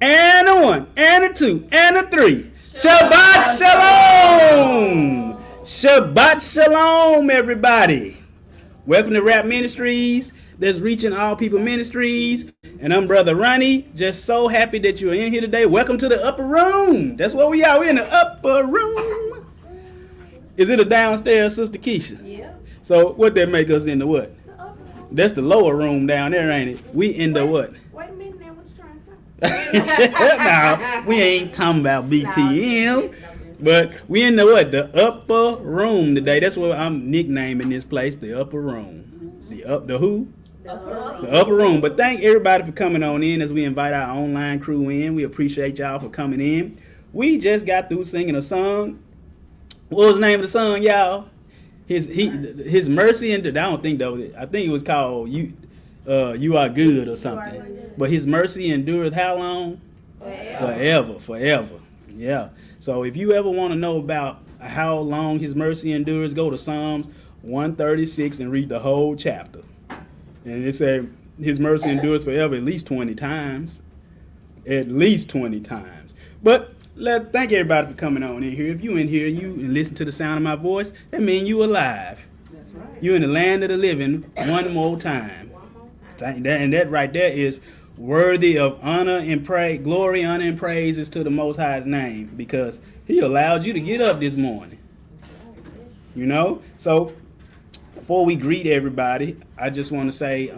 And a one, and a two, and a three. Shabbat Shalom! Shabbat Shalom, everybody. Welcome to Rap Ministries. That's Reaching All People Ministries. And I'm Brother Ronnie. Just so happy that you're in here today. Welcome to the upper room. That's where we are. We're in the upper room. Is it a downstairs, Sister Keisha? Yeah. So what that make us in the what? That's the lower room down there, ain't it? We in the what? Wait a minute now, what you trying to say? Nah, we ain't talking about BTM. But we in the what? The upper room today. That's what I'm nicknaming this place, the upper room. The who? The upper room. But thank everybody for coming on in as we invite our online crew in. We appreciate y'all for coming in. We just got through singing a song. What was the name of the song, y'all? His mercy and I don't think that was it. I think it was called You Are Good or something. But his mercy endureth how long? Forever. Yeah. So if you ever want to know about how long his mercy endures, go to Psalms 136 and read the whole chapter. And it said his mercy endures forever at least 20 times. At least 20 times. But thank everybody for coming on in here. If you in here, you and listen to the sound of my voice, that means you alive. That's right. You in the land of the living one more time. And that right there is worthy of honor and praise, glory, honor, and praises to the Most High's name, because He allowed you to get up this morning. You know? So before we greet everybody, I just want to say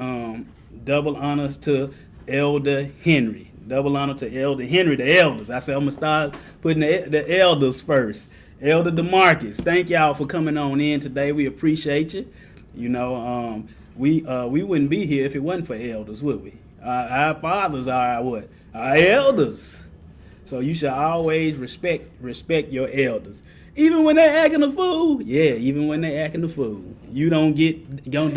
double honors to Elder Henry. Double honor to Elder Henry, the elders. I said I'm going to start putting the elders first. Elder DeMarcus, thank y'all for coming on in today. We appreciate you. You know, we wouldn't be here if it wasn't for elders, would we? Our fathers are our elders. So you should always respect your elders. Even when they're acting a fool. Yeah, even when they're acting a fool. You don't get on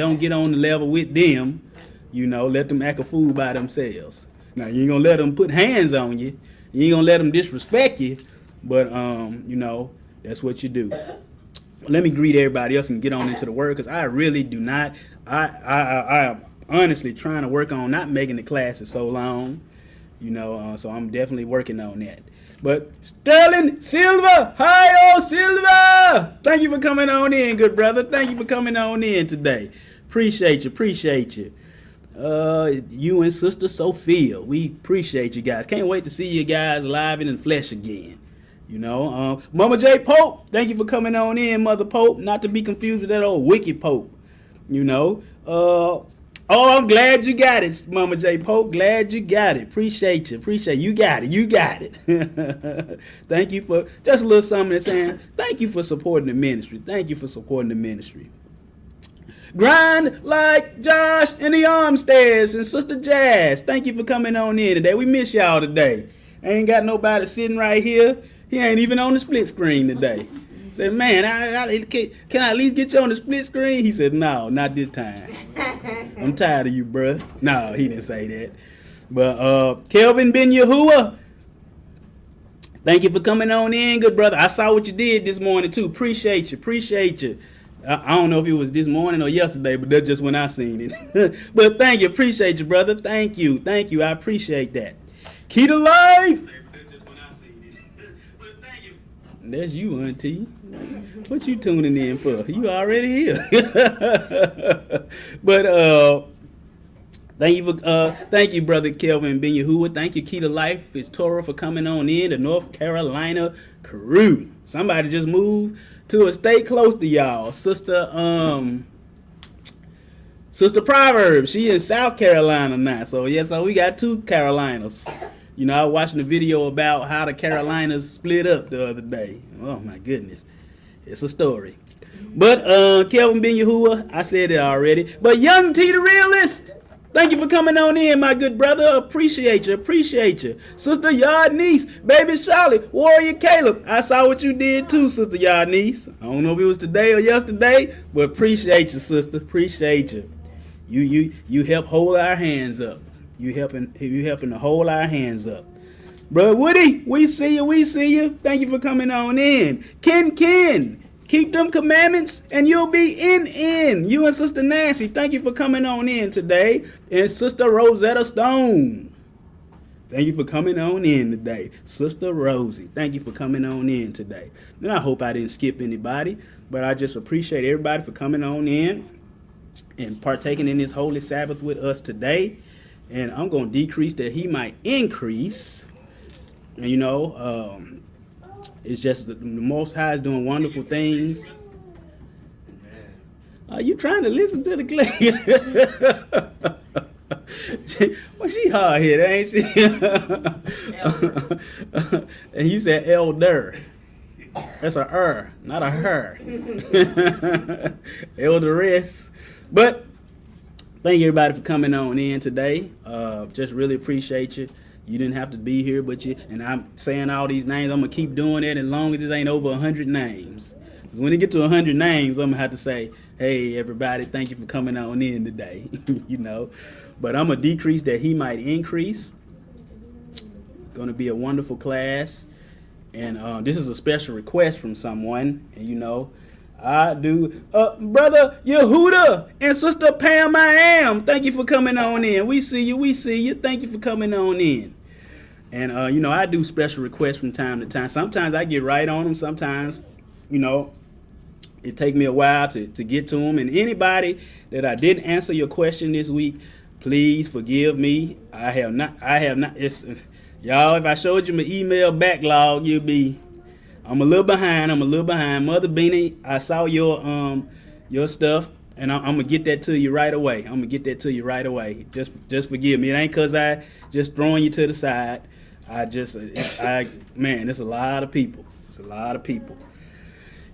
the level with them. You know, let them act a fool by themselves. Now, you ain't going to let them put hands on you. You ain't going to let them disrespect you. But, you know, that's what you do. Let me greet everybody else and get on into the word, because I really do not. I am honestly trying to work on not making the classes so long. You know, so I'm definitely working on that. But Sterling Silva, hi, Silva. Thank you for coming on in, good brother. Thank you for coming on in today. Appreciate you. You and Sister Sophia, we appreciate you guys. Can't wait to see you guys live and in flesh again. You know, Mama J Pope, thank you for coming on in, Mother Pope. Not to be confused with that old wicked Pope. You know, I'm glad you got it, Mama J Pope. Glad you got it. Appreciate you. You got it. Thank you for just a little something saying. Thank you for supporting the ministry. Grind like Josh and the Armsteads and Sister Jazz. Thank you for coming on in today. We miss y'all today. Ain't got nobody sitting right here. He ain't even on the split screen today. Said, man, can I at least get you on the split screen? He said, no, not this time. I'm tired of you, bruh. No, he didn't say that. But Kelvin Ben Yahuwah, thank you for coming on in, good brother. I saw what you did this morning, too. Appreciate you. I don't know if it was this morning or yesterday, but that's just when I seen it. But thank you. Appreciate you, brother. Thank you. I appreciate that. Key to life. That's just when I seen it. But thank you. That's you, Auntie. What you tuning in for? You already here. But thank you, brother Kelvin Ben Yahuwah. Thank you, Key to Life, his Torah, for coming on in, the North Carolina crew. Somebody just moved to a state close to y'all. Sister Proverbs, she in South Carolina now. So we got two Carolinas. You know, I was watching a video about how the Carolinas split up the other day. Oh my goodness. It's a story. But Kelvin Ben Yahuwah, I said it already. But Young T the Realist, thank you for coming on in, my good brother. Appreciate you. Sister Yardniece, Baby Charlotte, Warrior Caleb. I saw what you did too, Sister Yardniece. I don't know if it was today or yesterday, but appreciate you, sister. Appreciate you. You help hold our hands up. You helping to hold our hands up. Brother Woody, we see you. Thank you for coming on in. Ken, keep them commandments and you'll be in. You and Sister Nancy, thank you for coming on in today. And Sister Rosetta Stone, Thank you for coming on in today. Sister Rosie, thank you for coming on in today. And I hope I didn't skip anybody, but I just appreciate everybody for coming on in and partaking in this holy Sabbath with us today. And I'm going to decrease that he might increase. And it's just the Most High is doing wonderful things. Are you trying to listen to the clip? Well, she hard headed, ain't she? And you said elder. That's a not a her. Elderess. But thank everybody for coming on in today. Just really appreciate you. You didn't have to be here, and I'm saying all these names. I'm gonna keep doing that as long as this ain't over 100 names. 'Cause when it get to 100 names, I'm gonna have to say, "Hey, everybody, thank you for coming on in today." But I'm gonna decrease that he might increase. Gonna be a wonderful class, and this is a special request from someone, and I do. Brother Yehuda and Sister Pam, I am. Thank you for coming on in. We see you. Thank you for coming on in. And, I do special requests from time to time. Sometimes I get right on them. Sometimes, it take me a while to get to them. And anybody that I didn't answer your question this week, please forgive me. I have not. Y'all, if I showed you my email backlog, I'm a little behind. Mother Beanie, I saw your stuff, and I'm gonna get that to you right away. Just forgive me. It ain't cause I just throwing you to the side. Man, it's a lot of people.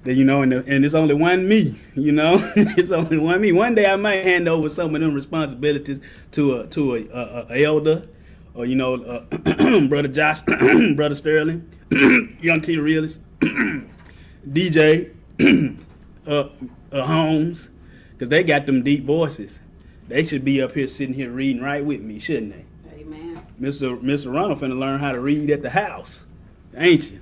That, and it's only one me. It's only one me. One day I might hand over some of them responsibilities to a elder. Or, Brother Josh, Brother Sterling, Young T Realist, DJ, Holmes, because they got them deep voices. They should be up here sitting here reading right with me, shouldn't they? Amen. Mr. Ronald finna learn how to read at the house, ain't you?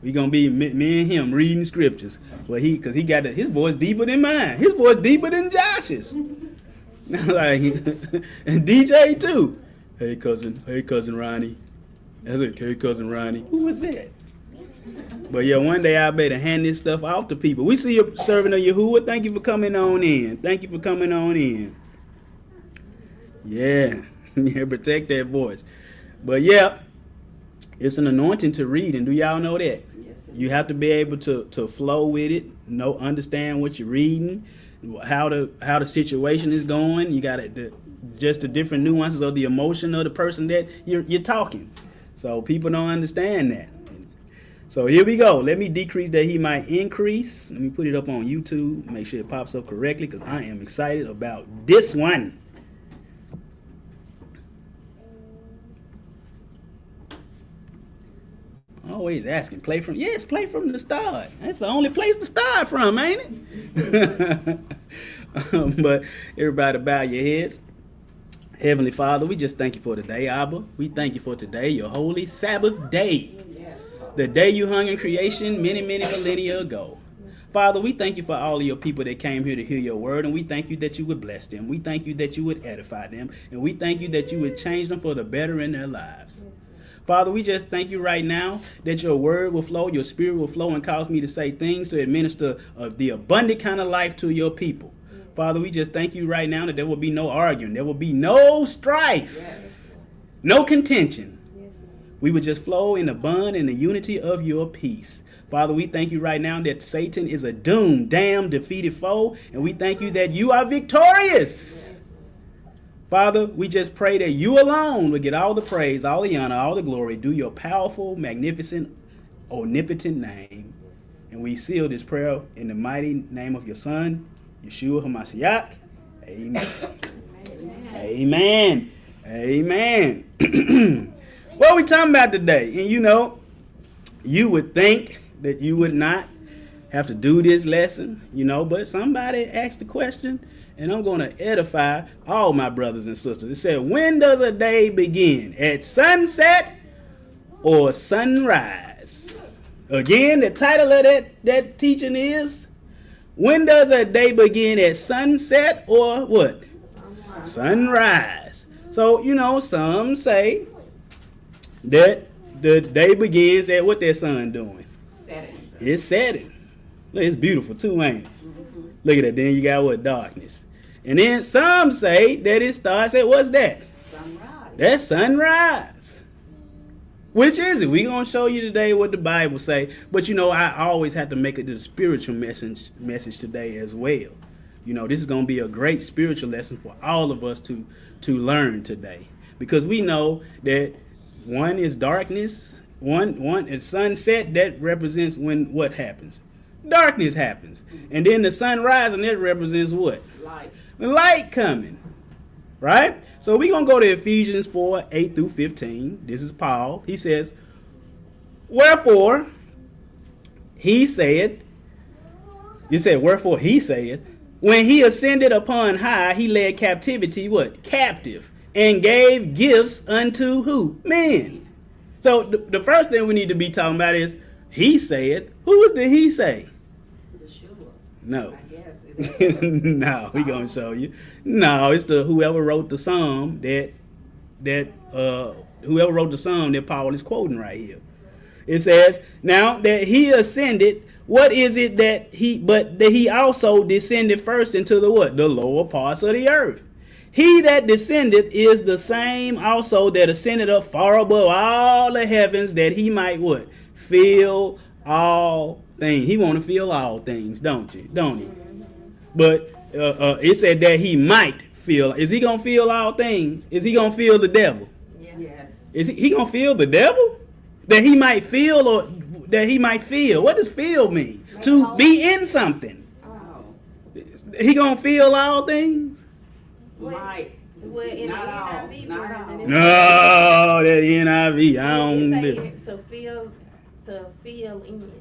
We gonna be me and him reading scriptures. Well, because he got his voice deeper than mine. His voice deeper than Josh's. And DJ too. Hey cousin Ronnie. I said, hey cousin Ronnie. Who was that? But yeah, one day I better hand this stuff off to people. We see you serving of Yahuwah. Thank you for coming on in. Yeah. Protect that voice. But yeah, it's an anointing to read, and do y'all know that? Yes. You have to be able to flow with it, understand what you're reading, how the situation is going. You got just the different nuances of the emotion of the person that you're talking. So people don't understand that. So here we go. Let me decrease that he might increase. Let me put it up on YouTube. Make sure it pops up correctly because I am excited about this one. Always asking, play from the start. That's the only place to start from, ain't it? But everybody bow your heads. Heavenly Father, we just thank you for today, Abba. We thank you for today, your holy Sabbath day. Yes. The day you hung in creation many, many millennia ago. Father, we thank you for all of your people that came here to hear your word, and we thank you that you would bless them. We thank you that you would edify them, and we thank you that you would change them for the better in their lives. Father, we just thank you right now that your word will flow, your spirit will flow, and cause me to say things to administer the abundant kind of life to your people. Father, we just thank you right now that there will be no arguing. There will be no strife, Yes. no contention. Yes. We would just flow in the bond and the unity of your peace. Father, we thank you right now that Satan is a doomed, damned, defeated foe, and we thank you that you are victorious. Father, we just pray that you alone will get all the praise, all the honor, all the glory. Do your powerful, magnificent, omnipotent name. And we seal this prayer in the mighty name of your Son, Yeshua HaMashiach. Amen. Amen. Amen. What are we talking about today? And you would think that you would not have to do this lesson, but somebody asked the question, and I'm going to edify all my brothers and sisters. It said, when does a day begin? At sunset or sunrise? Again, the title of that teaching is, when does a day begin? At sunset or what? Sunrise. So, some say that the day begins at what that sun doing? Setting. It's setting. Look, it's beautiful too, ain't it? Look at that. Then you got what? Darkness. And then some say that it starts at what's that? Sunrise. That's sunrise. Which is it? We're going to show you today what the Bible say. But, you know, I always have to make it to the spiritual message today as well. You know, this is going to be a great spiritual lesson for all of us to learn today. Because we know that one is darkness. One is sunset. That represents when what happens? Darkness happens. And then the sun rising, that represents what? Light. The light coming. Right? So we're going to go to Ephesians 4, 8 through 15. This is Paul. He says, wherefore he said, wherefore he said, when he ascended upon high, he led captivity, what? Captive. And gave gifts unto who? Men. So the first thing we need to be talking about is, he said. Who is the he say? Yeshua. No. I guess. Is No, we gonna show you. No, it's the whoever wrote the psalm that whoever wrote the psalm that Paul is quoting right here. It says, now that he ascended, what is it that he also descended first into the what? The lower parts of the earth. He that descended is the same also that ascended up far above all the heavens, that he might what? Fill all things. He want to fill all things, don't he? But it said that he might fill. Is he gonna fill all things? Is he gonna fill the devil? Yes. Is he gonna fill the devil? That he might feel, or that he might feel? What does feel mean? To be in something. Oh. He gonna feel all things? Might. Well, in Not the all. NIV Not version, all. it's- No, that NIV. I don't it do. say to feel in.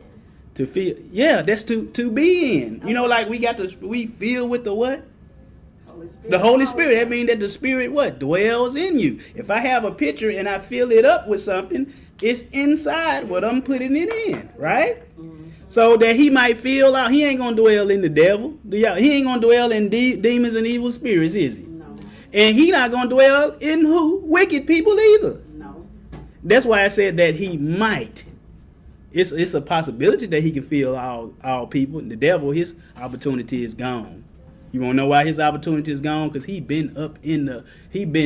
To feel, yeah, that's to be in. You know, like we feel with the what? Holy Spirit. The Holy Spirit. That means that the Spirit what? Dwells in you. If I have a picture and I fill it up with something, it's inside what I'm putting it in, right? So that he might feel out. He ain't gonna dwell in the devil. He ain't gonna dwell in demons and evil spirits, is he? No. And he not gonna dwell in who? Wicked people either. No. That's why I said that he might. It's a possibility that he can feel all people. The devil, his opportunity is gone. You wanna know why his opportunity is gone? Because he been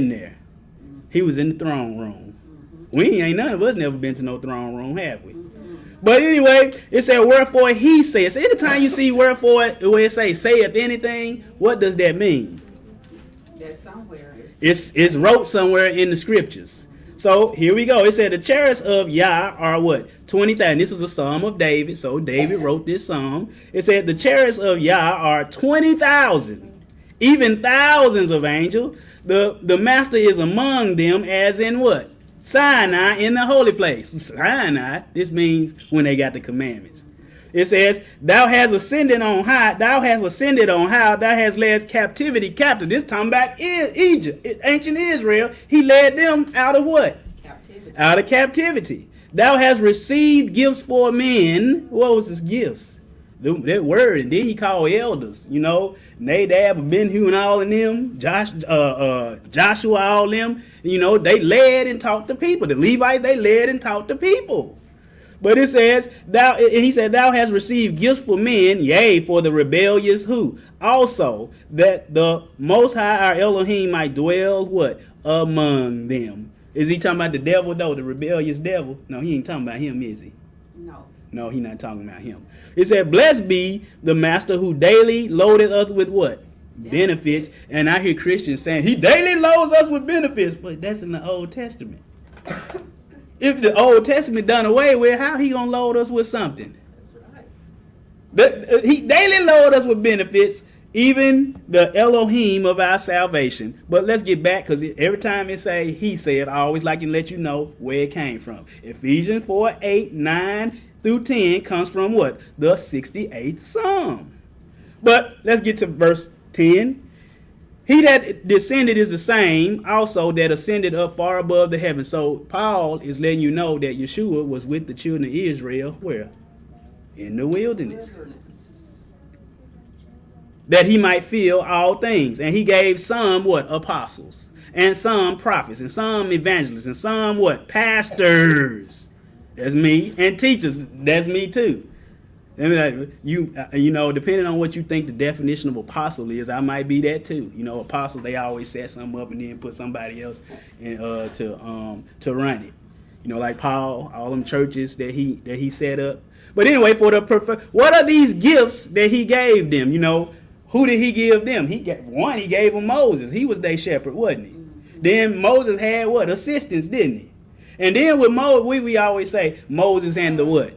there. He was in the throne room. We ain't none of us never been to no throne room, have we? But anyway, it said, wherefore he says. So anytime you see wherefore, where it say, saith anything, what does that mean? That's somewhere. It's wrote somewhere in the scriptures. So here we go. It said the chariots of Yah are what? 20,000. This is a psalm of David. So David wrote this psalm. It said the chariots of Yah are 20,000, even thousands of angels. The master is among them, as in what? Sinai, in the holy place. Sinai, this means when they got the commandments. It says, thou hast ascended on high, thou hast led captivity captive. This time back Egypt, ancient Israel. He led them out of what? Captivity. Out of captivity. Thou hast received gifts for men. What was his gifts? That word. And then he called elders, you know, Nadab, Abihu, and all of them, Joshua, all them, you know, they led and taught the people. The Levites, they led and taught the people. But it says, he said, thou hast received gifts for men, yea, for the rebellious who? Also, that the Most High, our Elohim, might dwell, what? Among them. Is he talking about the devil, though, the rebellious devil? No, he ain't talking about him, is he? No. No, he not talking about him. It said, blessed be the master who daily loaded us with what? Benefits. And I hear Christians saying, he daily loads us with benefits. But that's in the Old Testament. If the Old Testament done away with, how he gonna load us with something? That's right. He daily load us with benefits, even the Elohim of our salvation. But let's get back, because every time it say he said, I always like to let you know where it came from. Ephesians 4, 8, 9 through 10 comes from what? The 68th Psalm. But let's get to verse 10. He that descended is the same also that ascended up far above the heavens. So Paul is letting you know that Yeshua was with the children of Israel. Where? In the wilderness. that he might fill all things. And he gave some what? Apostles, and some prophets, and some evangelists, and some what? Pastors. That's me. And teachers. That's me too. I mean, you know, depending on what you think the definition of apostle is, I might be that too. You know, apostles, they always set something up and then put somebody else in, to run it. You know, like Paul, all them churches that he set up. But anyway, what are these gifts that he gave them? You know, who did he give them? He gave them Moses. He was their shepherd, wasn't he? Then Moses had what? Assistants, didn't he? And then with Moses, we always say Moses and the what?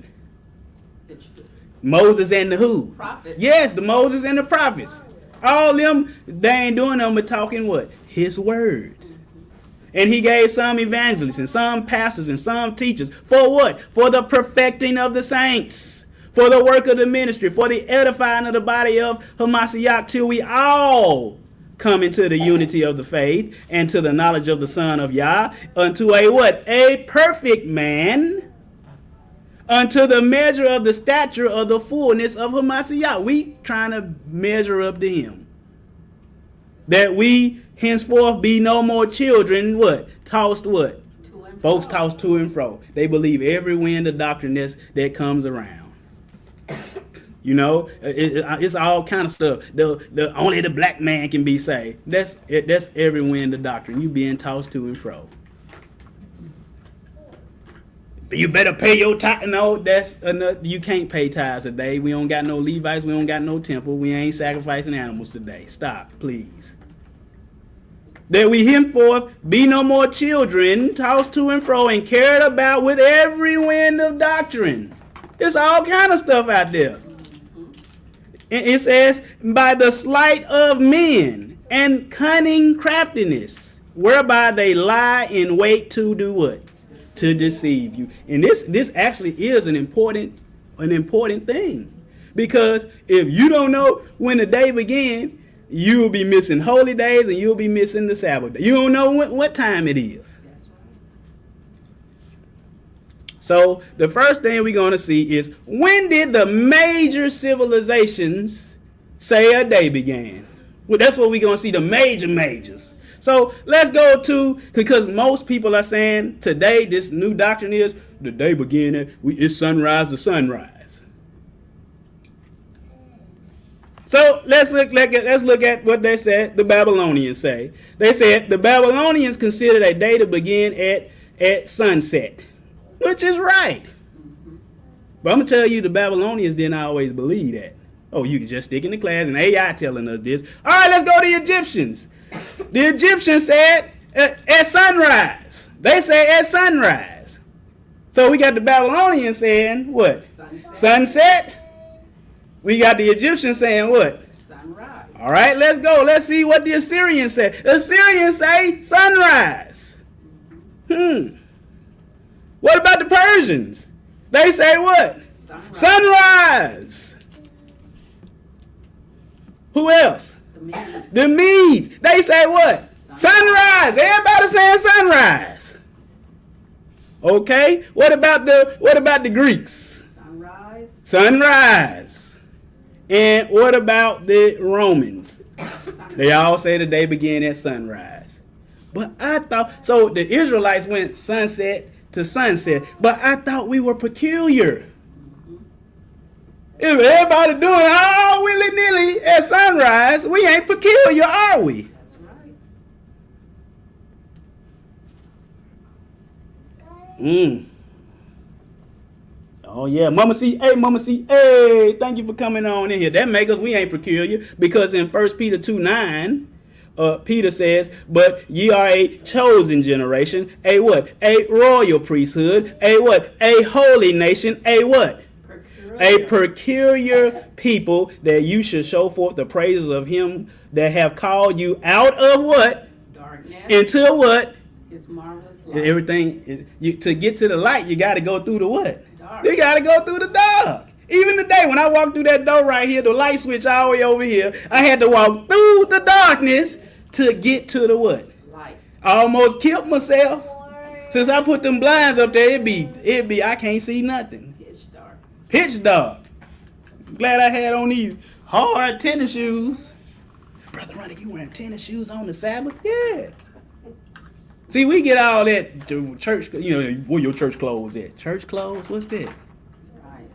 Moses and the who? Prophets. Yes, the Moses and the prophets. All them, they ain't doing them but talking what? His words. And he gave some evangelists and some pastors and some teachers. For what? For the perfecting of the saints. For the work of the ministry. For the edifying of the body of Hamashiach, till we all come into the unity of the faith and to the knowledge of the Son of Yah, unto a what? A perfect man, unto the measure of the stature of the fullness of Hamashiach. We trying to measure up to him. That we henceforth be no more children, what? Tossed what? Folks tossed to and fro. They believe every wind of doctrine that comes around. You know, it's all kind of stuff. The only the black man can be saved. That's every wind of doctrine. You being tossed to and fro. You better pay your tithe. No, that's enough. You can't pay tithes today. We don't got no Levites. We don't got no temple. We ain't sacrificing animals today. Stop, please. That we henceforth be no more children, tossed to and fro and carried about with every wind of doctrine. There's all kind of stuff out there. It says, by the sleight of men and cunning craftiness, whereby they lie in wait to do what? To deceive you. And this actually is an important thing, because if you don't know when the day began, you'll be missing holy days and you'll be missing the Sabbath day. You don't know what time it is. That's right. So the first thing we're going to see is, when did the major civilizations say a day began? Well, that's what we're going to see, the majors. So let's go to, because most people are saying today this new doctrine is the day began at it's sunrise to sunrise. So let's look at what they said the Babylonians say. They said the Babylonians considered a day to begin at sunset, which is right. But I'm gonna tell you, the Babylonians didn't always believe that. Oh, you can just stick in the class and AI telling us this. All right, let's go to the Egyptians. The Egyptians said at sunrise. They say at sunrise. So we got the Babylonians saying what? Sunset. We got the Egyptians saying what? Sunrise. All right, let's go. Let's see what the Assyrians say. The Assyrians say sunrise. What about the Persians? They say what? Sunrise. Who else? The Medes. They say what? Sunrise. Everybody saying sunrise. Okay. What about the Greeks? Sunrise. And what about the Romans? They all say the day began at sunrise. But I thought, so the Israelites went sunset to sunset, but I thought we were peculiar. If everybody doing all willy-nilly at sunrise, we ain't peculiar, are we? That's right. Oh yeah, Mama C, hey, thank you for coming on in here. That makes us, we ain't peculiar, because in 1 Peter 2:9, Peter says, but ye are a chosen generation, a what? A royal priesthood, a what? A holy nation, a what? A peculiar people, that you should show forth the praises of him that have called you out of what? Darkness. Into what? His marvelous light. Everything, to get to the light, you got to go through the what? Dark. You got to go through the dark. Even today, when I walked through that door right here, the light switch all the way over here, I had to walk through the darkness to get to the what? Light. I almost killed myself. Since I put them blinds up there, it'd be, I can't see nothing. Pitch dark. Pitch dark. Glad I had on hard tennis shoes. Brother Ronnie, you wearing tennis shoes on the Sabbath? Yeah. See, we get all that to church, where your church clothes at. Church clothes? What's that? Right.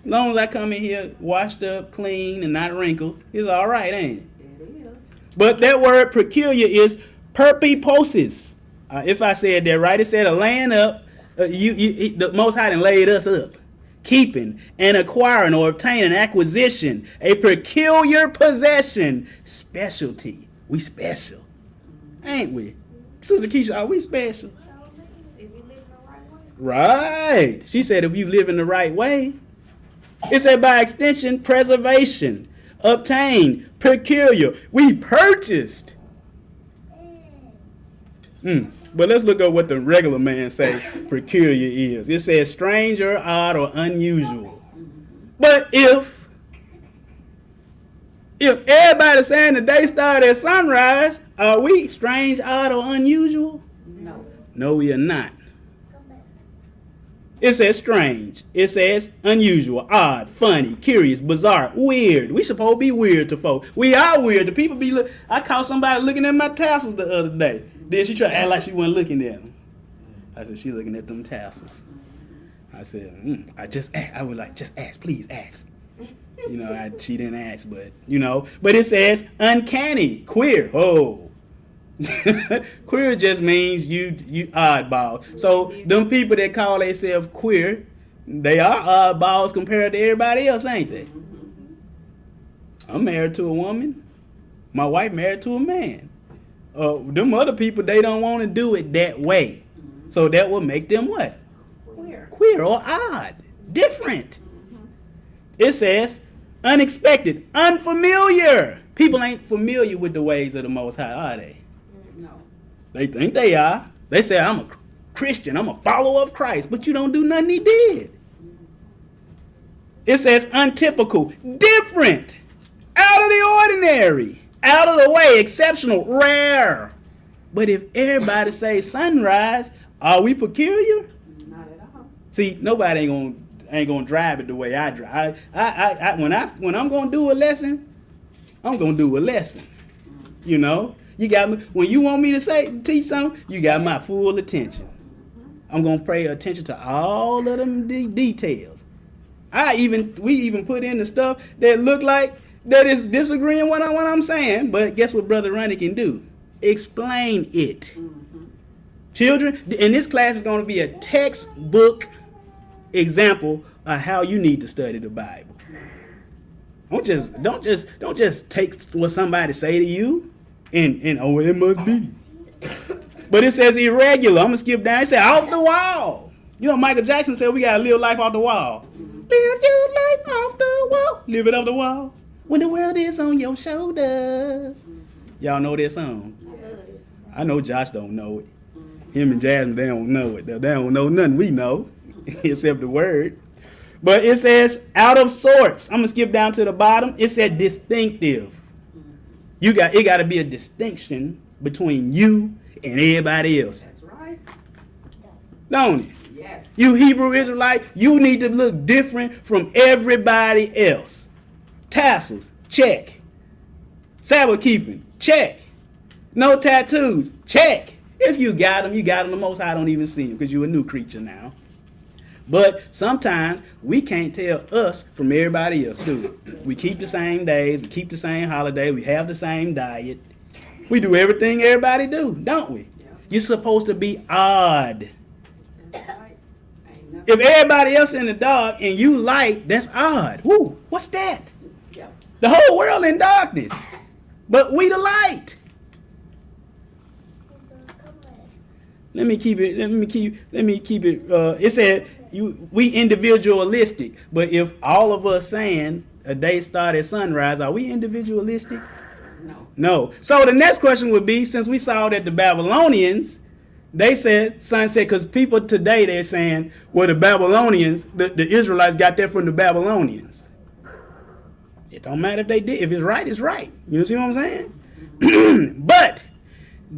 As long as I come in here washed up, clean, and not wrinkled, it's all right, ain't it? It is. But that word peculiar is perpiposis. If I said that right, it said a laying up. The Most High done laid us up. Keeping and acquiring or obtaining acquisition, a peculiar possession, specialty. We special, ain't we? Sister Keisha, are we special? If you live in the right way. Right. She said if you live in the right way. It said by extension, preservation, obtained, peculiar. We purchased. But let's look at what the regular man say peculiar is. It says strange or odd or unusual. But if everybody's saying the day started at sunrise, are we strange, odd, or unusual? No. No, we are not. It says strange. It says unusual, odd, funny, curious, bizarre, weird. We supposed to be weird to folk. We are weird. The people be I caught somebody looking at my tassels the other day. Then she tried to act like she wasn't looking at them. I said, she looking at them tassels. I said, I was like, just ask, please ask. She didn't ask, but it says uncanny, queer. Oh. Queer just means you oddball. So them people that call themselves queer, they are oddballs compared to everybody else, ain't they? I'm married to a woman. My wife married to a man. Them other people, they don't want to do it that way. So that will make them what? Queer. Queer or odd. Different. It says unexpected, unfamiliar. People ain't familiar with the ways of the Most High, are they? No. They think they are. They say, I'm a Christian, I'm a follower of Christ, but you don't do nothing he did. It says untypical, different, out of the ordinary, out of the way, exceptional, rare. But if everybody say sunrise, are we peculiar? Not at all. See, nobody ain't gonna drive it the way I drive. When I'm gonna do a lesson, I'm gonna do a lesson. You got me when you want me to teach something, you got my full attention. I'm gonna pay attention to all of them details. We even put in the stuff that look like that is disagreeing what I'm saying, but guess what Brother Ronnie can do? Explain it. Children, and this class is going to be a textbook example of how you need to study the Bible. Don't just take what somebody say to you and it must be. But it says irregular. I'm gonna skip down. It says off the wall. Michael Jackson said we gotta live life off the wall. Live your life off the wall. Live it off the wall. When the world is on your shoulders. Y'all know that song? I know Josh don't know it. Him and Jasmine, they don't know it. They don't know nothing we know, except the word. But it says out of sorts. I'm going to skip down to the bottom. It said distinctive. It got to be a distinction between you and everybody else. That's right. Don't it? Yes. You Hebrew Israelite, you need to look different from everybody else. Tassels, check. Sabbath keeping, check. No tattoos, check. If you got them, you got them. The Most High don't even see them because you're a new creature now. But sometimes we can't tell us from everybody else, do we? We keep the same days, we keep the same holiday, we have the same diet. We do everything everybody do, don't we? Yeah. You're supposed to be odd. That's right. Ain't nothing. If everybody else in the dark and you light, that's odd. Woo, what's that? Yeah. The whole world in darkness, but we the light. Let me keep it. It said we individualistic, but if all of us saying a day start at sunrise, are we individualistic? No. No. So the next question would be, since we saw that the Babylonians, they said sunset, because people today they're saying, well, the Babylonians, the Israelites got that from the Babylonians. It don't matter if they did. If it's right, it's right. You see what I'm saying? But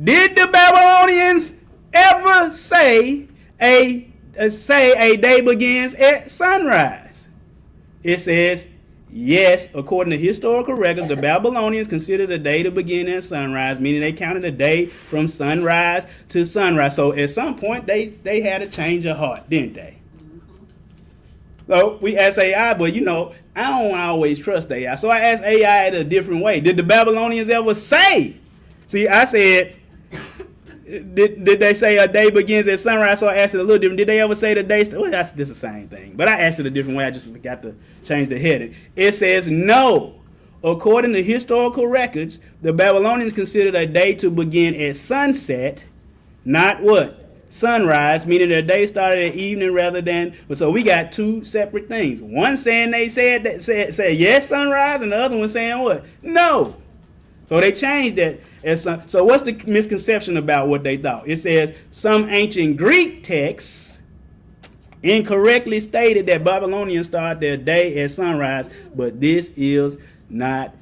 did the Babylonians ever say a day begins at sunrise? It says Yes, according to historical records, the Babylonians considered the day to begin at sunrise, meaning they counted the day from sunrise to sunrise. So at some point, they had a change of heart, didn't they? So we asked AI, but I don't always trust AI. So I asked AI in a different way. Did the Babylonians ever say? See, I said, did they say a day begins at sunrise? So I asked it a little different. Did they ever say the day? Well, that's the same thing. But I asked it a different way. I just forgot to change the heading. It says no. According to historical records, the Babylonians considered a day to begin at sunset, not what? Sunrise, meaning their day started at evening rather than. So we got two separate things. One saying they said yes, sunrise, and the other one saying what? No. So they changed that. So what's the misconception about what they thought? It says some ancient Greek texts incorrectly stated that Babylonians start their day at sunrise, but this is not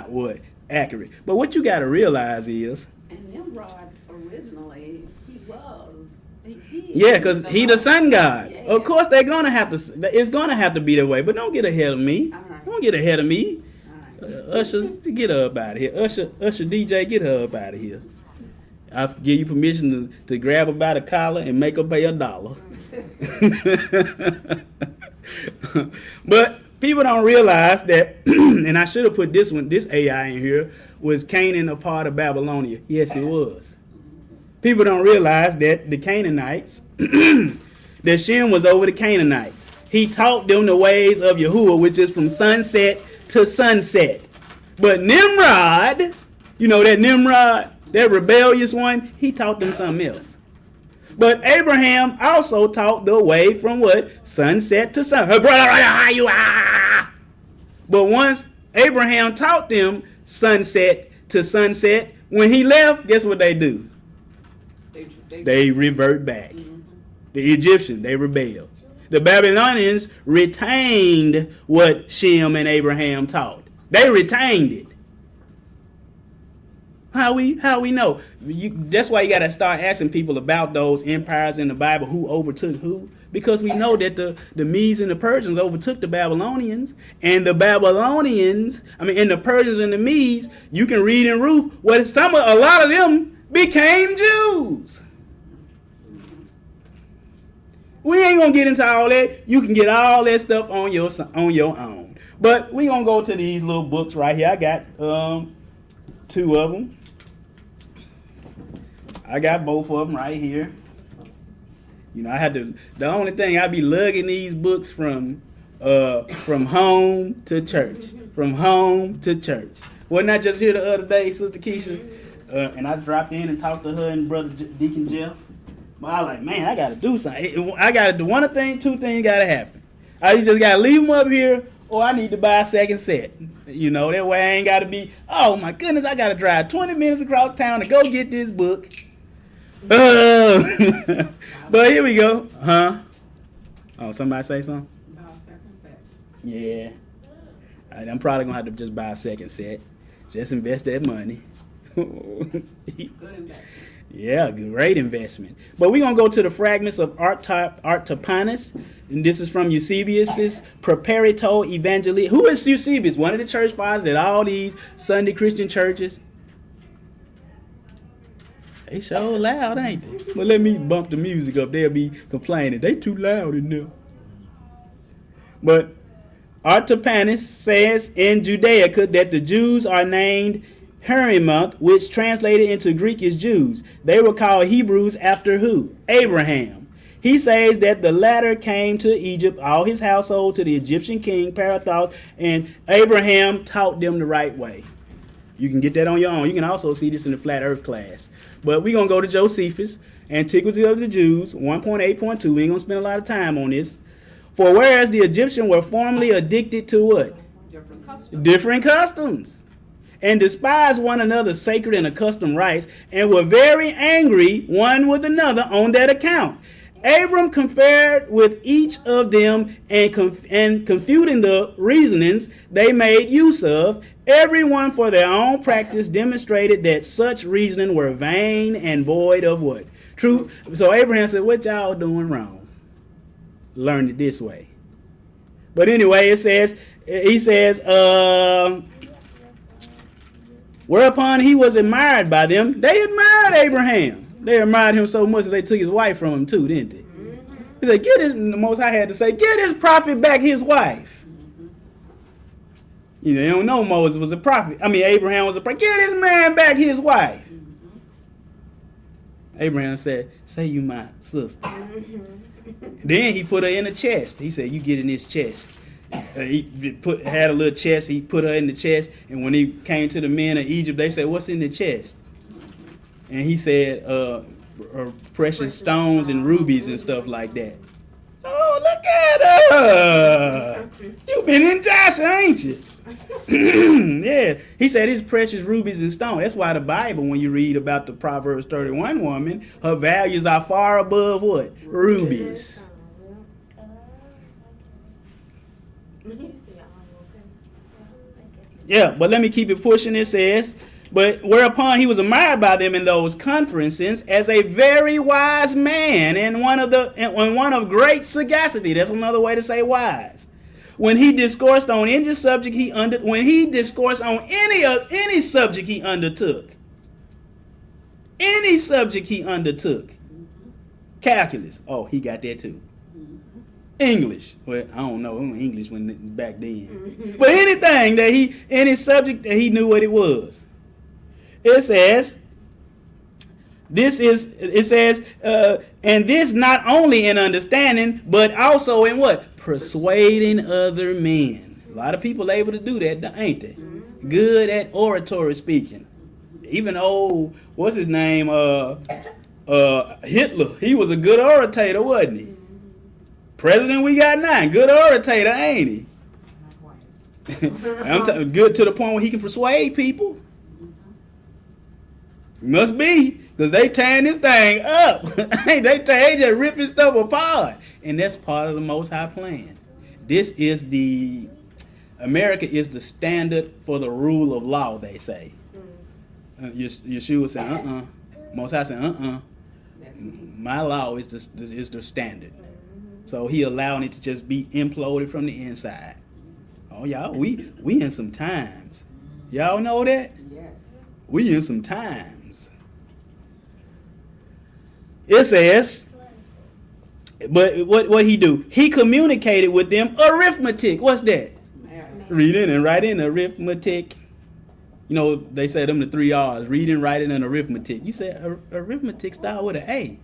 what? Accurate. But what you got to realize is. And Nimrod originally, he did. Yeah, because he the sun god. Yeah. Of course, they're gonna have to. It's gonna have to be that way. But don't get ahead of me. All right. Don't get ahead of me. All right. Usher, get her up out of here. Usher DJ, get her up out of here. I give you permission to grab her by the collar and make her pay $1. But people don't realize that, and I should have put this AI in here, was Canaan a part of Babylonia? Yes, it was. People don't realize that the Canaanites, that Shem was over the Canaanites. He taught them the ways of Yahuwah, which is from sunset to sunset. But Nimrod, that Nimrod, that rebellious one, he taught them something else. But Abraham also taught the way from what? Sunset to sunset. But once Abraham taught them sunset to sunset, when he left, guess what they do? They revert back. Mm-hmm. The Egyptians, they rebelled. The Babylonians retained what Shem and Abraham taught. They retained it. How we know? That's why you got to start asking people about those empires in the Bible, who overtook who. Because we know that the Medes and the Persians overtook the Babylonians. And the Babylonians, and the Persians and the Medes, you can read in Ruth, a lot of them became Jews. We ain't gonna get into all that. You can get all that stuff on your own. But we gonna go to these little books right here. I got 2 of them. I got both of them right here. I had to. The only thing I be lugging these books from home to church. From home to church. Wasn't I just here the other day, Sister Keisha? And I dropped in and talked to her and Brother Deacon Jeff. But I was like, man, I got to do something. I got to do one thing, 2 things got to happen. I just got to leave them up here, or I need to buy a second set. That way I ain't got to be, oh my goodness, I got to drive 20 minutes across town to go get this book. But here we go. Huh? Oh, somebody say something? Buy a second set. Yeah. I'm probably going to have to just buy a second set. Just invest that money. Good investment. Yeah, great investment. But we're going to go to the fragments of Artapanus. And this is from Eusebius's Preparito Evangelii. Who is Eusebius? One of the church fathers at all these Sunday Christian churches. They so loud, ain't they? Well, let me bump the music up. They'll be complaining. They too loud in there. But Artapanus says in Judaica that the Jews are named Harimonth, which translated into Greek is Jews. They were called Hebrews after who? Abraham. He says that the latter came to Egypt, all his household, to the Egyptian king, Parathos, and Abraham taught them the right way. You can get that on your own. You can also see this in the Flat Earth class. But we're going to go to Josephus, Antiquity of the Jews, 1.8.2. We ain't going to spend a lot of time on this. For whereas the Egyptians were formerly addicted to what? Different customs. And despised one another's sacred and accustomed rites, and were very angry one with another on that account. Abram conferred with each of them, and confuting the reasonings they made use of, everyone for their own practice demonstrated that such reasoning were vain and void of what? Truth. So Abraham said, what y'all doing wrong? Learn it this way. But anyway, he says, whereupon he was admired by them. They admired Abraham. They admired him so much that they took his wife from him too, didn't they? He said, the Most High had to say, get his prophet back his wife. You know, they don't know Moses was a prophet. I mean, Abraham was a prophet. Get his man back his wife. Abraham said, say you my sister. Then he put her in a chest. He said, you get in this chest. He had a little chest. He put her in the chest. And when he came to the men of Egypt, they said, what's in the chest? And he said, precious stones and rubies and stuff like that. Oh, look at her. You been in Joshua, ain't you? Yeah. He said it's precious rubies and stones. That's why the Bible, when you read about the Proverbs 31 woman, her values are far above what? Rubies. Yeah, but let me keep it pushing. It says, but whereupon he was admired by them in those conferences as a very wise man and one of great sagacity. That's another way to say wise. When he discoursed on any subject any subject he undertook. Any subject he undertook. Calculus. Oh, he got that too. English. Well, I don't know English when back then. But any subject that he knew what it was. It says, and this not only in understanding, but also in what? Persuading other men. A lot of people able to do that, ain't they? Good at oratory speaking. Even what's his name? Hitler. He was a good orator, wasn't he? President we got now, good orator, ain't he? I'm good to the point where he can persuade people. Must be, because they tearing this thing up. they just ripping stuff apart. And that's part of the Most High plan. America is the standard for the rule of law, they say. Yeshua said, Most High said, my law is the standard. So he allowing it to just be imploded from the inside. Oh, y'all, we in some times. Y'all know that? Yes. We in some times. It says, but what he do? He communicated with them arithmetic. What's that? Reading and writing arithmetic. You know, they say them the 3 R's. Reading, writing, and arithmetic. You said arithmetic start with an A.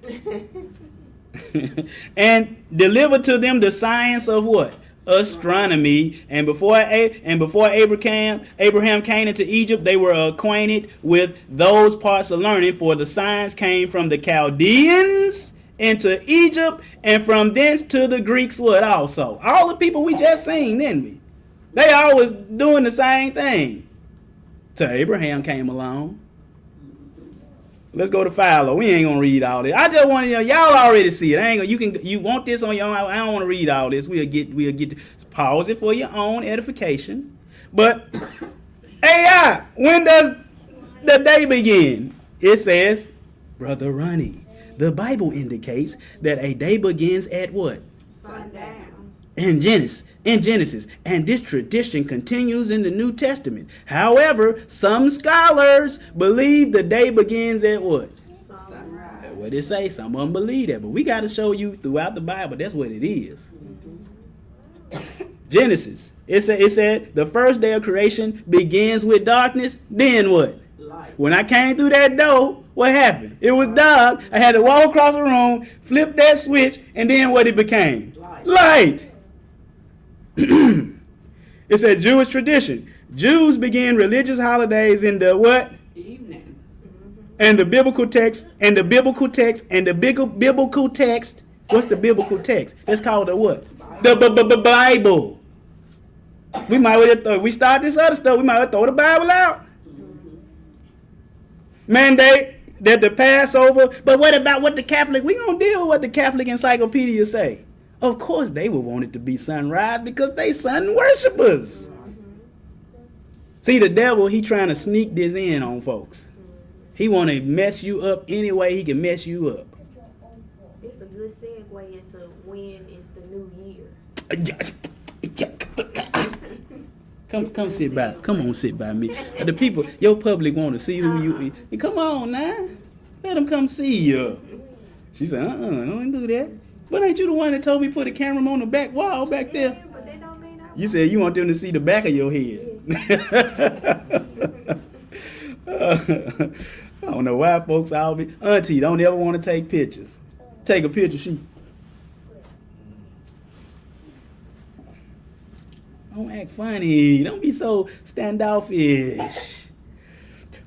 And delivered to them the science of what? Astronomy. And before Abraham came into Egypt, they were acquainted with those parts of learning, for the science came from the Chaldeans into Egypt, and from thence to the Greeks what also. All the people we just seen, didn't we? They always doing the same thing. Till Abraham came along. Let's go to Philo. We ain't gonna read all this. I just want y'all already see it. You want this on your own. I don't want to read all this. We'll get pause it for your own edification. But AI, when does the day begin? It says, Brother Ronnie, the Bible indicates that a day begins at what? Sundown. In Genesis, and this tradition continues in the New Testament. However, some scholars believe the day begins at what? Sunrise. That's what it say. Some of them believe that, but we got to show you throughout the Bible that's what it is. Genesis, it said the first day of creation begins with darkness. Then what? Light. When I came through that door, what happened? It was dark. I had to walk across the room, flip that switch, and then what it became? Light. It said Jewish tradition. Jews begin religious holidays in the what? Evening. And the biblical text. What's the biblical text? It's called the what? The Bible. We might we start this other stuff. We might throw the Bible out. Mandate that the Passover. But what about what the Catholic? We gonna deal with what the Catholic encyclopedia say. Of course they would want it to be sunrise because they sun worshipers. See, the devil, he trying to sneak this in on folks. He want to mess you up any way he can mess you up. It's a good segue into when is the new year. Come sit by. Come on, sit by me. The people, your public want to see who you is. Come on now. Let them come see you. She said, don't do that. But ain't you the one that told me put a camera on the back wall back there? But they don't mean I You said you want them to see the back of your head. I don't know why folks all be. Auntie, don't ever want to take pictures. Take a picture, she. Don't act funny. Don't be so standoffish.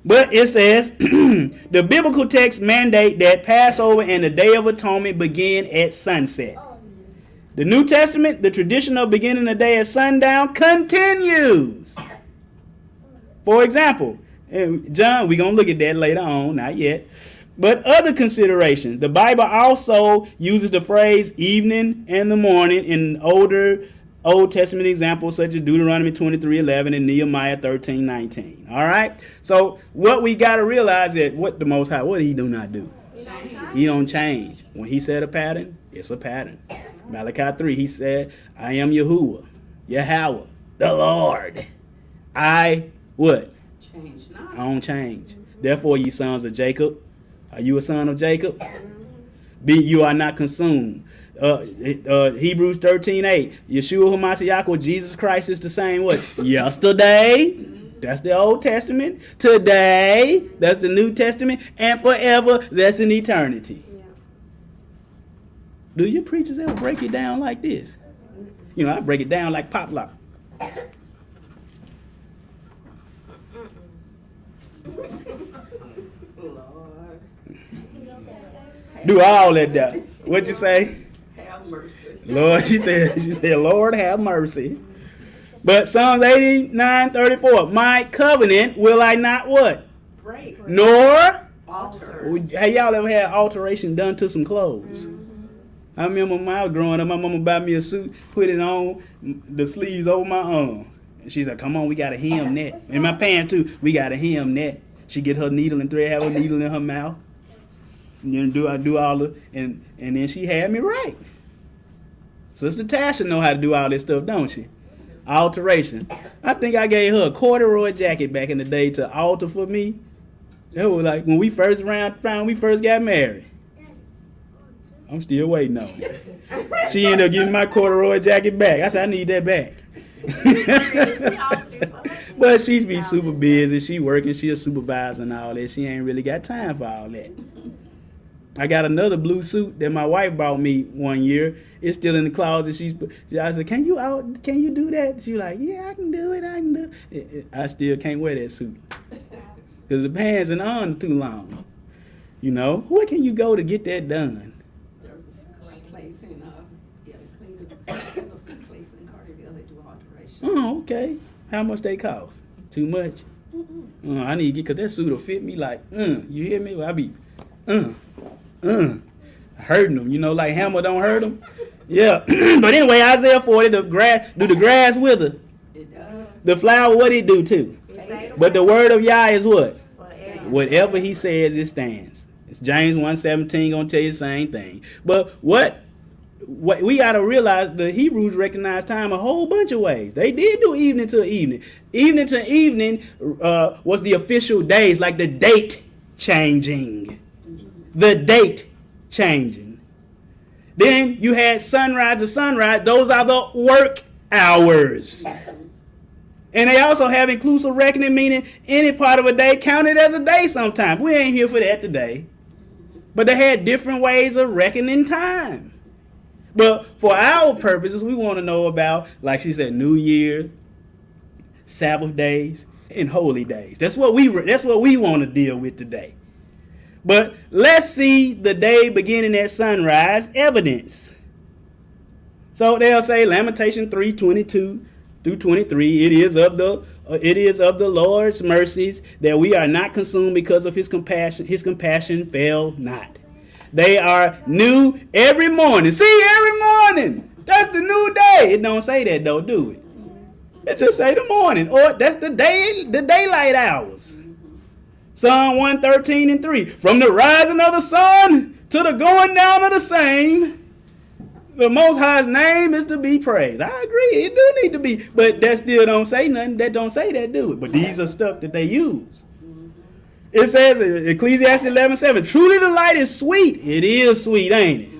But it says, the biblical text mandate that Passover and the Day of Atonement begin at sunset. The New Testament, the tradition of beginning the day at sundown, continues. For example, John, we're going to look at that later on, not yet. But other considerations. The Bible also uses the phrase evening and the morning in older Old Testament examples such as Deuteronomy 23:11 and Nehemiah 13:19. All right? So what we got to realize is what the Most High, what he do not do? He don't change. When he said a pattern, it's a pattern. Malachi 3, he said, I am Yahuwah, Yahweh, the Lord. I, what? Change not. I don't change. Therefore, ye sons of Jacob, are you a son of Jacob? You are not consumed. Hebrews 13:8. Yeshua HaMashiach, Jesus Christ is the same way. Yesterday, that's the Old Testament. Today, that's the New Testament. And forever, that's in eternity. Yeah. Do your preachers ever break it down like this? You know, I break it down like pop lock. Lord, Do all that down. What'd you say? have mercy. Lord, she said, Lord, have mercy. But Psalms 89:34, my covenant will I not what? Break. Nor, Alter. have y'all ever had alteration done to some clothes? I remember when I was growing up, my mama buy me a suit, put it on, the sleeves over my arms. And she's like, come on, we got to hem that. And my pants too, we got to hem that. She get her needle and thread, have her needle in her mouth. And then do all the, and then she had me right. Sister Tasha know how to do all this stuff, don't she? Alteration. I think I gave her a corduroy jacket back in the day to alter for me. That was like when we first got married. I'm still waiting on it. She ended up giving my corduroy jacket back. I said, I need that back. But she be super busy. She working. She a supervisor and all that. She ain't really got time for all that. I got another blue suit that my wife bought me one year. It's still in the closet. I said, can you do that? She was like, yeah, I can do it. I still can't wear that suit. Because the pants and arms too long. You know, where can you go to get that done? There's a clean place in, there's a place in Carterville that do alteration. Oh, okay. How much they cost? Too much? I need to get, because that suit will fit me like, you hear me? Well, I be, hurting them. You know, like hammer don't hurt them. Yeah. But anyway, Isaiah 40, do the grass wither? It does. The flower, what it do too? But the word of Yah is what? Whatever he says, it stands. It's James 1:17 gonna tell you the same thing. But what we gotta realize, the Hebrews recognize time a whole bunch of ways. They did do evening to evening. Evening to evening was the official days, like the date changing. The date changing. Then you had sunrise to sunrise. Those are the work hours. And they also have inclusive reckoning, meaning any part of a day counted as a day sometimes. We ain't here for that today. But they had different ways of reckoning time. But for our purposes, we want to know about, like she said, New Year, Sabbath days, and holy days. That's what we want to deal with today. But let's see the day beginning at sunrise evidence. So they'll say Lamentation 3:22 through 23. It is of the Lord's mercies that we are not consumed because of his compassion. His compassion fail not. They are new every morning. See, every morning. That's the new day. It don't say that though, do it? It just say the morning, or that's the day, the daylight hours. Psalm 113:3. From the rising of the sun to the going down of the same, The Most High's name is to be praised. I agree. It do need to be. But that still don't say nothing. That don't say that, do it. But these are stuff that they use. It says in Ecclesiastes 11:7, truly the light is sweet. It is sweet, ain't it?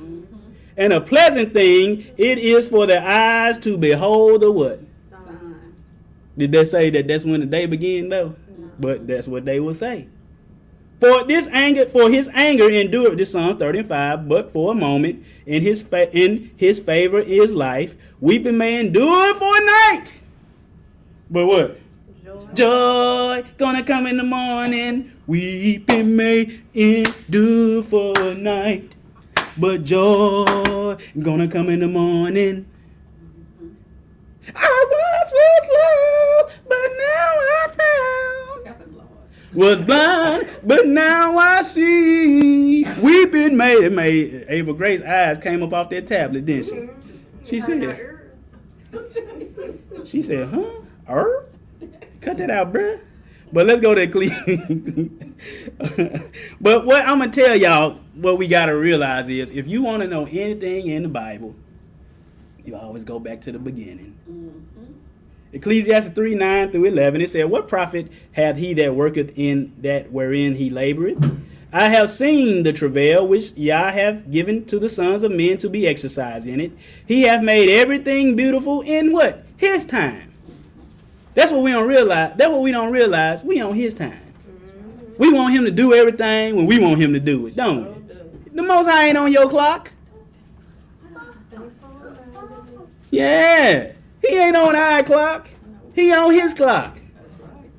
And a pleasant thing it is for the eyes to behold the what? Sun. Did they say that that's when the day began though? But that's what they will say. For his anger endured, this Psalm 35, but for a moment, in his favor is life. Weeping may endure for a night. But what? Joy gonna come in the morning. Weeping may endure for a night. But joy gonna come in the morning. I was lost, but now I found. Help him, Lord. Was blind, but now I see. Weeping made Ava Grace's eyes came up off that tablet, didn't she? She said, huh? Cut that out, bruh. But let's go to Ecclesiastes. But what I'm going to tell y'all, what we got to realize is, if you want to know anything in the Bible, you always go back to the beginning. Ecclesiastes 3:9-11, it said, what profit hath he that worketh in that wherein he laboreth? I have seen the travail which Yah hath given to the sons of men to be exercised in it. He hath made everything beautiful in what? His time. That's what we don't realize. That's what we don't realize. We on his time. We want him to do everything when we want him to do it, don't we? The Most High ain't on your clock. Yeah. He ain't on our clock. He on his clock. That's right.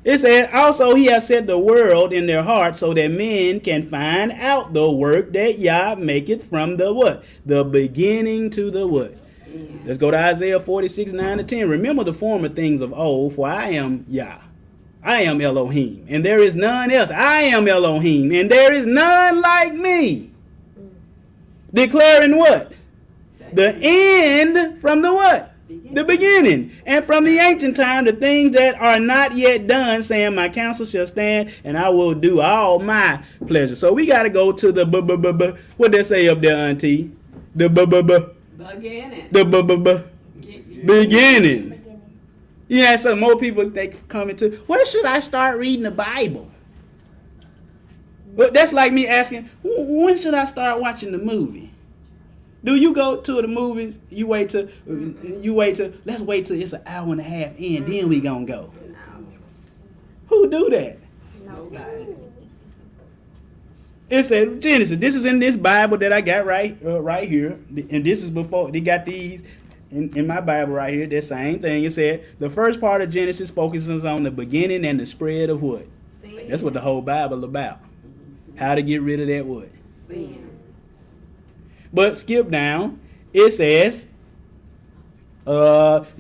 It said, also he has set the world in their hearts so that men can find out the work that Yah maketh from the what? The beginning to the what? Yeah. Let's go to Isaiah 46:9-10. Remember the former things of old, for I am Yah. I am Elohim, and there is none else. I am Elohim, and there is none like me. Declaring what? The end from the what? The beginning. And from the ancient time, the things that are not yet done, saying, my counsel shall stand, and I will do all my pleasure. So we got to go to the what they say up there, Auntie? The Beginning. the beginning. Yeah, so more people they come into, where should I start reading the Bible? Well, that's like me asking, when should I start watching the movie? Do you go to the movies? Let's wait till it's an hour and a half in, then we gonna go. Who do that? Nobody. It said Genesis. This is in this Bible that I got right here, and this is before they got these in my Bible right here. The same thing. It said the first part of Genesis focuses on the beginning and the spread of what? Sin. That's what the whole Bible about. How to get rid of that what? Sin. But skip down. It says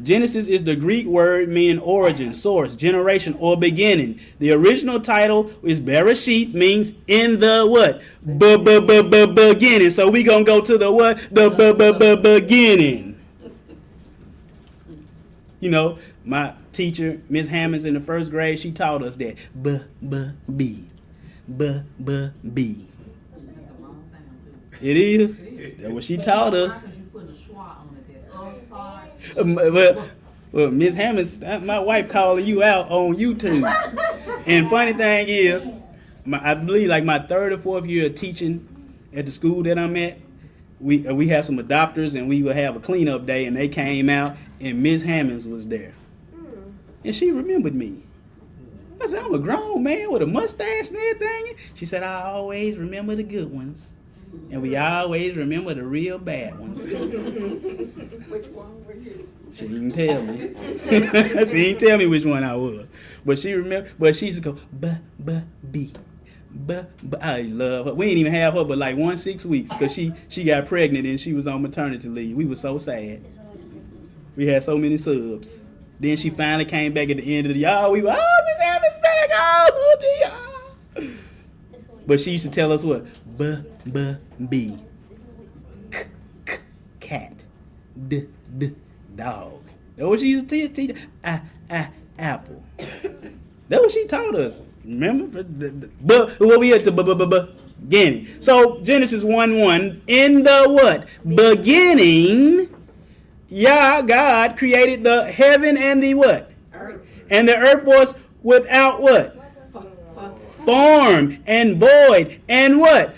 Genesis is the Greek word meaning origin, source, generation, or beginning. The original title is Bereshit, means in the what? Beginning. So we gonna go to the what? The beginning. You know, my teacher, Miss Hammonds, in the first grade, she taught us that B. It is. That's what she taught us. Well, Miss Hammonds, my wife calling you out on YouTube. And funny thing is, I believe like my third or fourth year of teaching at the school that I'm at, we had some adopters and we would have a cleanup day, and they came out and Miss Hammonds was there. And she remembered me. I said, I'm a grown man with a mustache and everything. She said, I always remember the good ones. And we always remember the real bad ones. Which one were you? She didn't tell me. She didn't tell me which one I was. But she remember. But she used to go, B. I love her. We ain't even have her but like 6 weeks because she got pregnant and she was on maternity leave. We were so sad. We had so many subs. Then she finally came back at the end of the year. We were, Miss Hammonds back. Oh, dear. But she used to tell us what? B. Cat. D. Dog. That's what she used to teach. Apple. That's what she taught us. Remember? But what we at the beginning. So Genesis 1:1. In the what? Beginning, Yah, God, created the heaven and the what? Earth. And the earth was without what? Form and void. And what?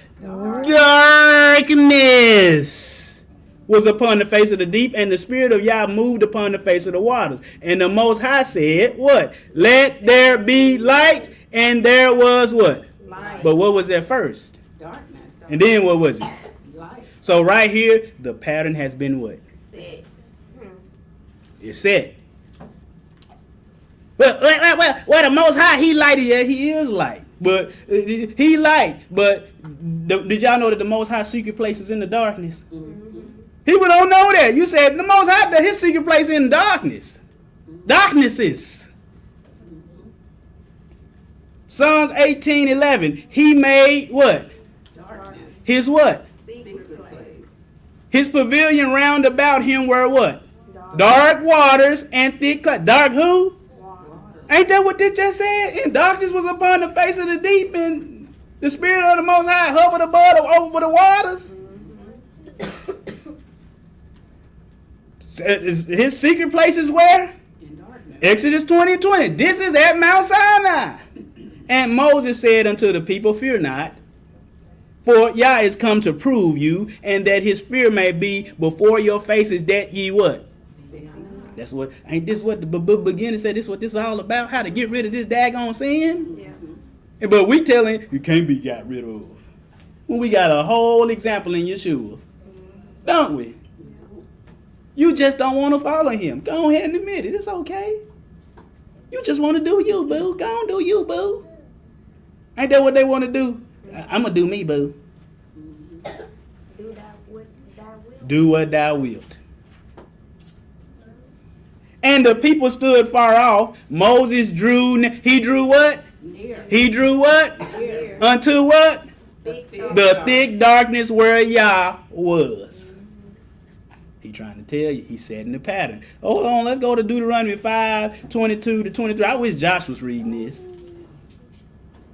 Darkness was upon the face of the deep, and the Spirit of Yah moved upon the face of the waters. And the Most High said, what? Let there be light, and there was what? Light. But what was there first? Darkness. And then what was it? Light. So right here, the pattern has been what? Set. It's set. Well, the Most High, He light. Yeah, He is light. But He light. But did y'all know that the Most High secret place is in the darkness? People don't know that. You said the Most High, His secret place is in darkness. Darknesses. Psalms 18:11. He made what? Darkness. His what? Secret place. His pavilion round about him were what? Dark waters and thick clouds. Dark who? Ain't that what this just said? And darkness was upon the face of the deep, and the Spirit of the Most High hovered above over the waters. His secret place is where? In darkness. Exodus 20:20. This is at Mount Sinai. And Moses said unto the people, fear not, for Yah is come to prove you, and that his fear may be before your faces, that ye what? That's what, ain't this what the beginning said, this what this is all about? How to get rid of this daggone sin? Yeah. But we telling you can't be got rid of. Well, we got a whole example in Yeshua. Don't we? You just don't want to follow him. Go ahead and admit it. It's okay. You just want to do you, boo. Go on, do you, boo. Ain't that what they want to do? I'm going to do me, boo. Do that what thou wilt. Do what thou wilt. And the people stood far off. Moses drew, he drew what? Near. He drew what? Near. Unto what? Thick The thick darkness where Yah was. He trying to tell you, he's setting the pattern. Hold on, let's go to Deuteronomy 5:22-23. I wish Josh was reading this.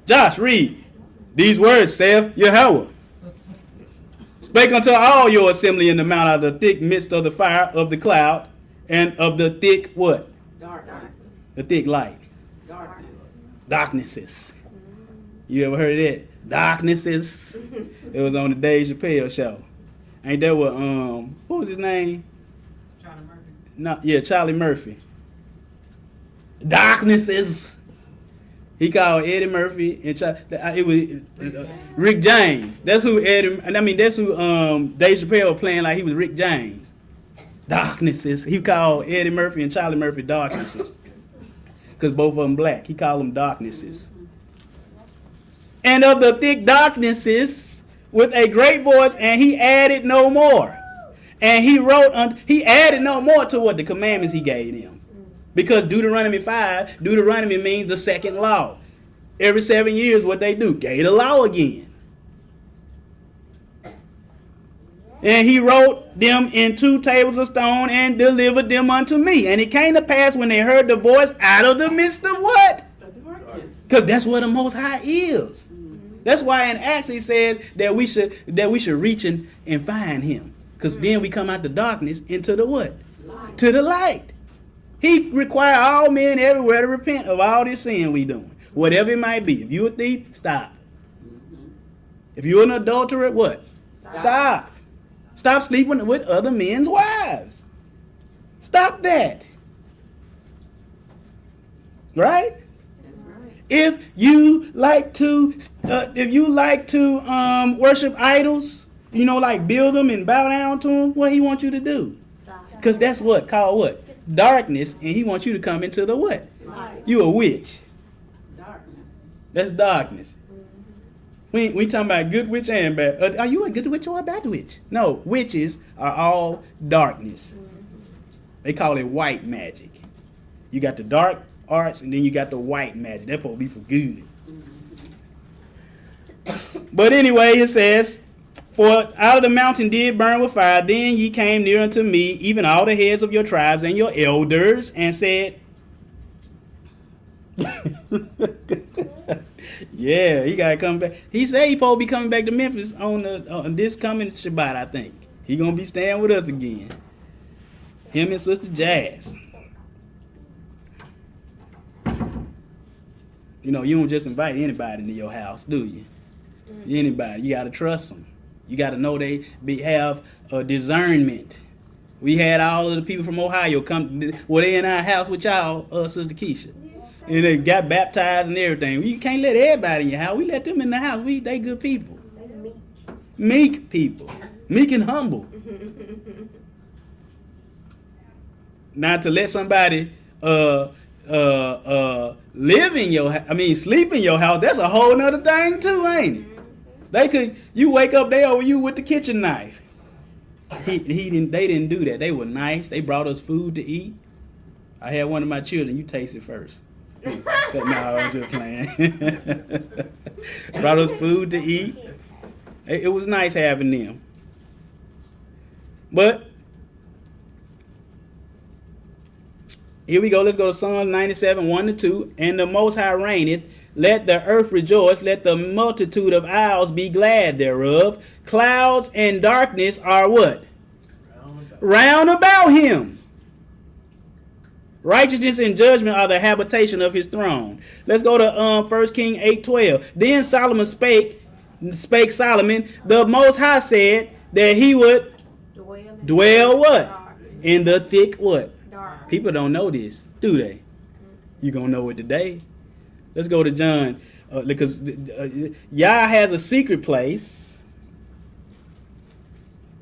Josh, read. These words, saith Yahweh. Spake unto all your assembly in the mount out of the thick midst of the fire of the cloud, and of the thick what? Darkness. The thick light. Darkness. Darknesses. You ever heard of that? Darknesses. It was on the Dave Chappelle show. Ain't that what what was his name? Charlie Murphy. No, yeah, Charlie Murphy. Darknesses. He called Eddie Murphy and it was Rick James. That's who Eddie. And I mean that's who Dave Chappelle was playing like he was Rick James. Darknesses. He called Eddie Murphy and Charlie Murphy darknesses, because both of them black. He called them darknesses. And of the thick darknesses with a great voice, and he added no more. And he wrote, he added no more to what the commandments he gave them. Because Deuteronomy means the second law. Every 7 years, what they do? Gave the law again. And he wrote them in 2 tables of stone and delivered them unto me. And it came to pass when they heard the voice out of the midst of what? The darkness. Because that's what the Most High is. That's why in Acts he says that we should reach and find him. Because then we come out the darkness into the what? Light. To the light. He require all men everywhere to repent of all this sin we doing. Whatever it might be. If you a thief, stop. If you're an adulterer, what? Stop. Stop sleeping with other men's wives. Stop that. Right? That's right. If you like to worship idols, like build them and bow down to them, what he wants you to do? Stop. Because that's what? Called what? Darkness, and he wants you to come into the what? Light. You a witch. Darkness. That's darkness. We talking about good witch and bad. Are you a good witch or a bad witch? No, witches are all darkness. They call it white magic. You got the dark arts, and then you got the white magic. That's supposed to be for good. But anyway, it says, for out of the mountain did burn with fire, then ye came near unto me, even all the heads of your tribes and your elders, and said, Yeah, he gotta come back. He said he supposed to be coming back to Memphis on this coming Shabbat, I think. He gonna be staying with us again. Him and Sister Jazz. You know, you don't just invite anybody into your house, do you? Anybody. You gotta trust them. You gotta know have a discernment. We had all of the people from Ohio come. Well, they in our house with y'all, Sister Keisha. And they got baptized and everything. You can't let everybody in your house. We let them in the house. They good people. They meek. Meek people. Meek and humble. Not to let somebody live in your house. I mean, sleep in your house. That's a whole nother thing too, ain't it? You wake up, they over you with the kitchen knife. They didn't do that. They were nice. They brought us food to eat. I had one of my children. You taste it first. No, I'm just playing. Brought us food to eat. It was nice having them. But here we go. Let's go to Psalm 97, 1-2. And the Most High reigneth. Let the earth rejoice. Let the multitude of isles be glad thereof. Clouds and darkness are what? Round about him. Righteousness and judgment are the habitation of his throne. Let's go to 1 King 8:12. Then Solomon spake Solomon, the Most High said that he would dwell what? In the thick what? Dark. People don't know this, do they? You gonna know it today. Let's go to John, because Yah has a secret place.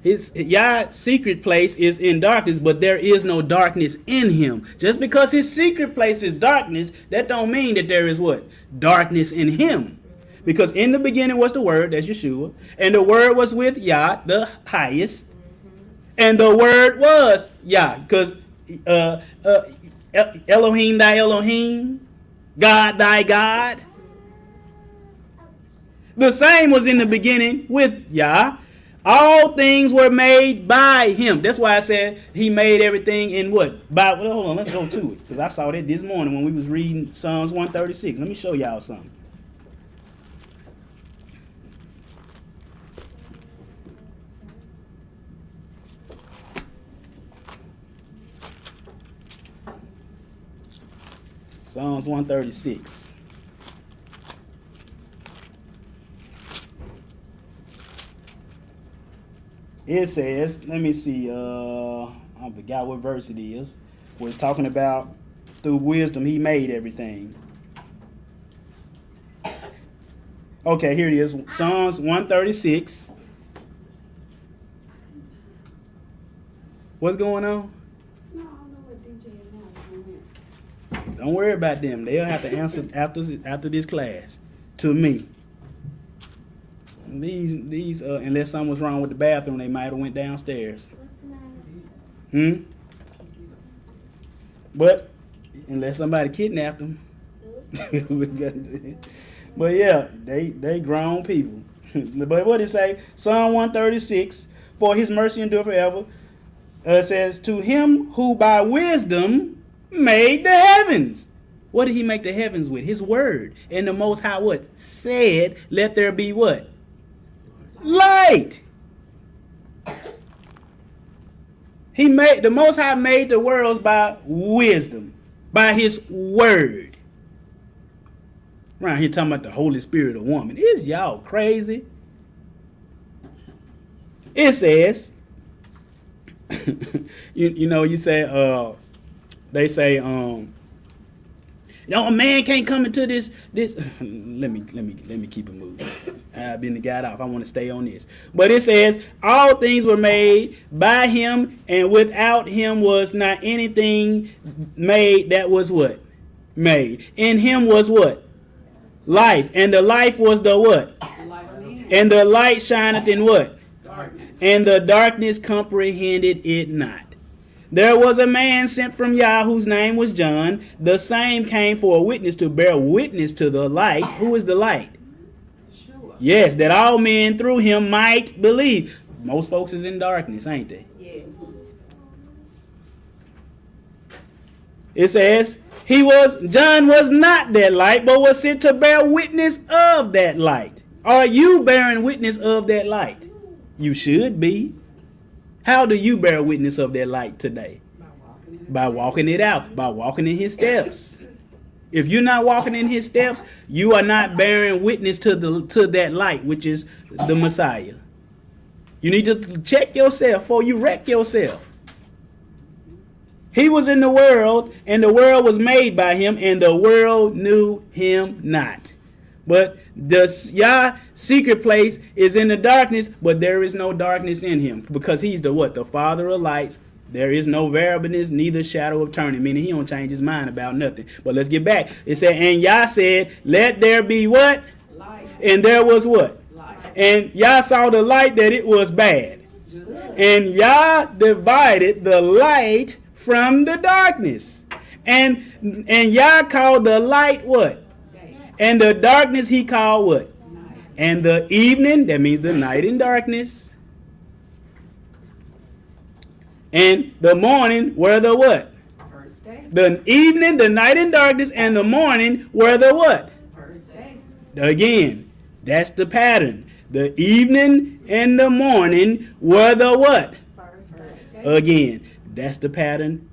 Yah's secret place is in darkness, but there is no darkness in him. Just because his secret place is darkness, that don't mean that there is what? Darkness in him. Because in the beginning was the Word, that's Yeshua, and the Word was with Yah, the highest, and the Word was Yah, because Elohim thy Elohim, God thy God. The same was in the beginning with Yah. All things were made by him. That's why I said he made everything in what? Well, hold on, let's go to it. Because I saw that this morning when we was reading Psalms 136. Let me show y'all something. Psalms 136. It says, let me see, I forgot what verse it is. Where it's talking about through wisdom he made everything. Okay, here it is. Psalms 136. What's going on? No, I don't know what DJ announced on that. Don't worry about them. They'll have to answer after this class to me. These unless something was wrong with the bathroom, they might have went downstairs. But unless somebody kidnapped them. But yeah, they grown people. But what did it say? Psalm 136, for his mercy endure forever. Says, to him who by wisdom made the heavens. What did he make the heavens with? His word. And the Most High what? Said, let there be what? Light. The Most High made the worlds by wisdom, by his word. Around here talking about the Holy Spirit of woman. Is y'all crazy? It says, you say, they say, a man can't come into this. Let me keep it moving. I've been the guy off. I want to stay on this. But it says, all things were made by him, and without him was not anything made that was what? Made. In him was what? Life. And the life was the what? And the light shineth in what? Darkness. And the darkness comprehended it not. There was a man sent from Yah whose name was John. The same came for a witness to bear witness to the light. Who is the light? Sure. Yes, that all men through him might believe. Most folks is in darkness, ain't they? Yes. It says, John was not that light, but was sent to bear witness of that light. Are you bearing witness of that light? You should be. How do you bear witness of that light today? By walking it out, by walking in his steps. If you're not walking in his steps, you are not bearing witness to that light, which is the Messiah. You need to check yourself before you wreck yourself. He was in the world, and the world was made by him, and the world knew him not. But Yah's secret place is in the darkness, but there is no darkness in him, because he's the what? The Father of lights. There is no variableness, neither shadow of turning, meaning he don't change his mind about nothing. But let's get back. It said, and Yah said, let there be what? Light. And there was what? Light. And Yah saw the light that it was bad. Good. And Yah divided the light from the darkness. And Yah called the light what? Day. And the darkness he called what? Night. And the evening, that means the night in darkness. And the morning were the what? First day. The evening, the night in darkness, and the morning were the what? First day. Again, that's the pattern. The evening and the morning were the what? First day. Again, that's the pattern.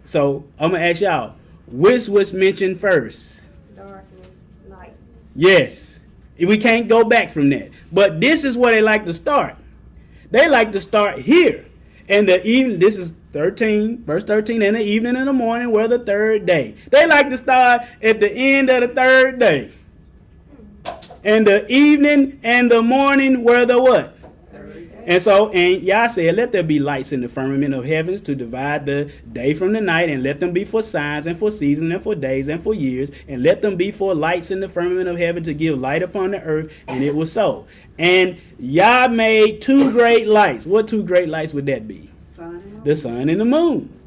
So I'm gonna ask y'all, which was mentioned first? Darkness, light. Yes. We can't go back from that. But this is where they like to start. They like to start here. And the evening, this is 13, verse 13, and the evening and the morning were the third day. They like to start at the end of the third day. And the evening and the morning were the what? Third day. And so, and Yah said, let there be lights in the firmament of heavens to divide the day from the night, and let them be for signs and for seasons and for days and for years, and let them be for lights in the firmament of heaven to give light upon the earth. And it was so. And Yah made two great lights. What two great lights would that be? Sun and moon. The sun and the moon.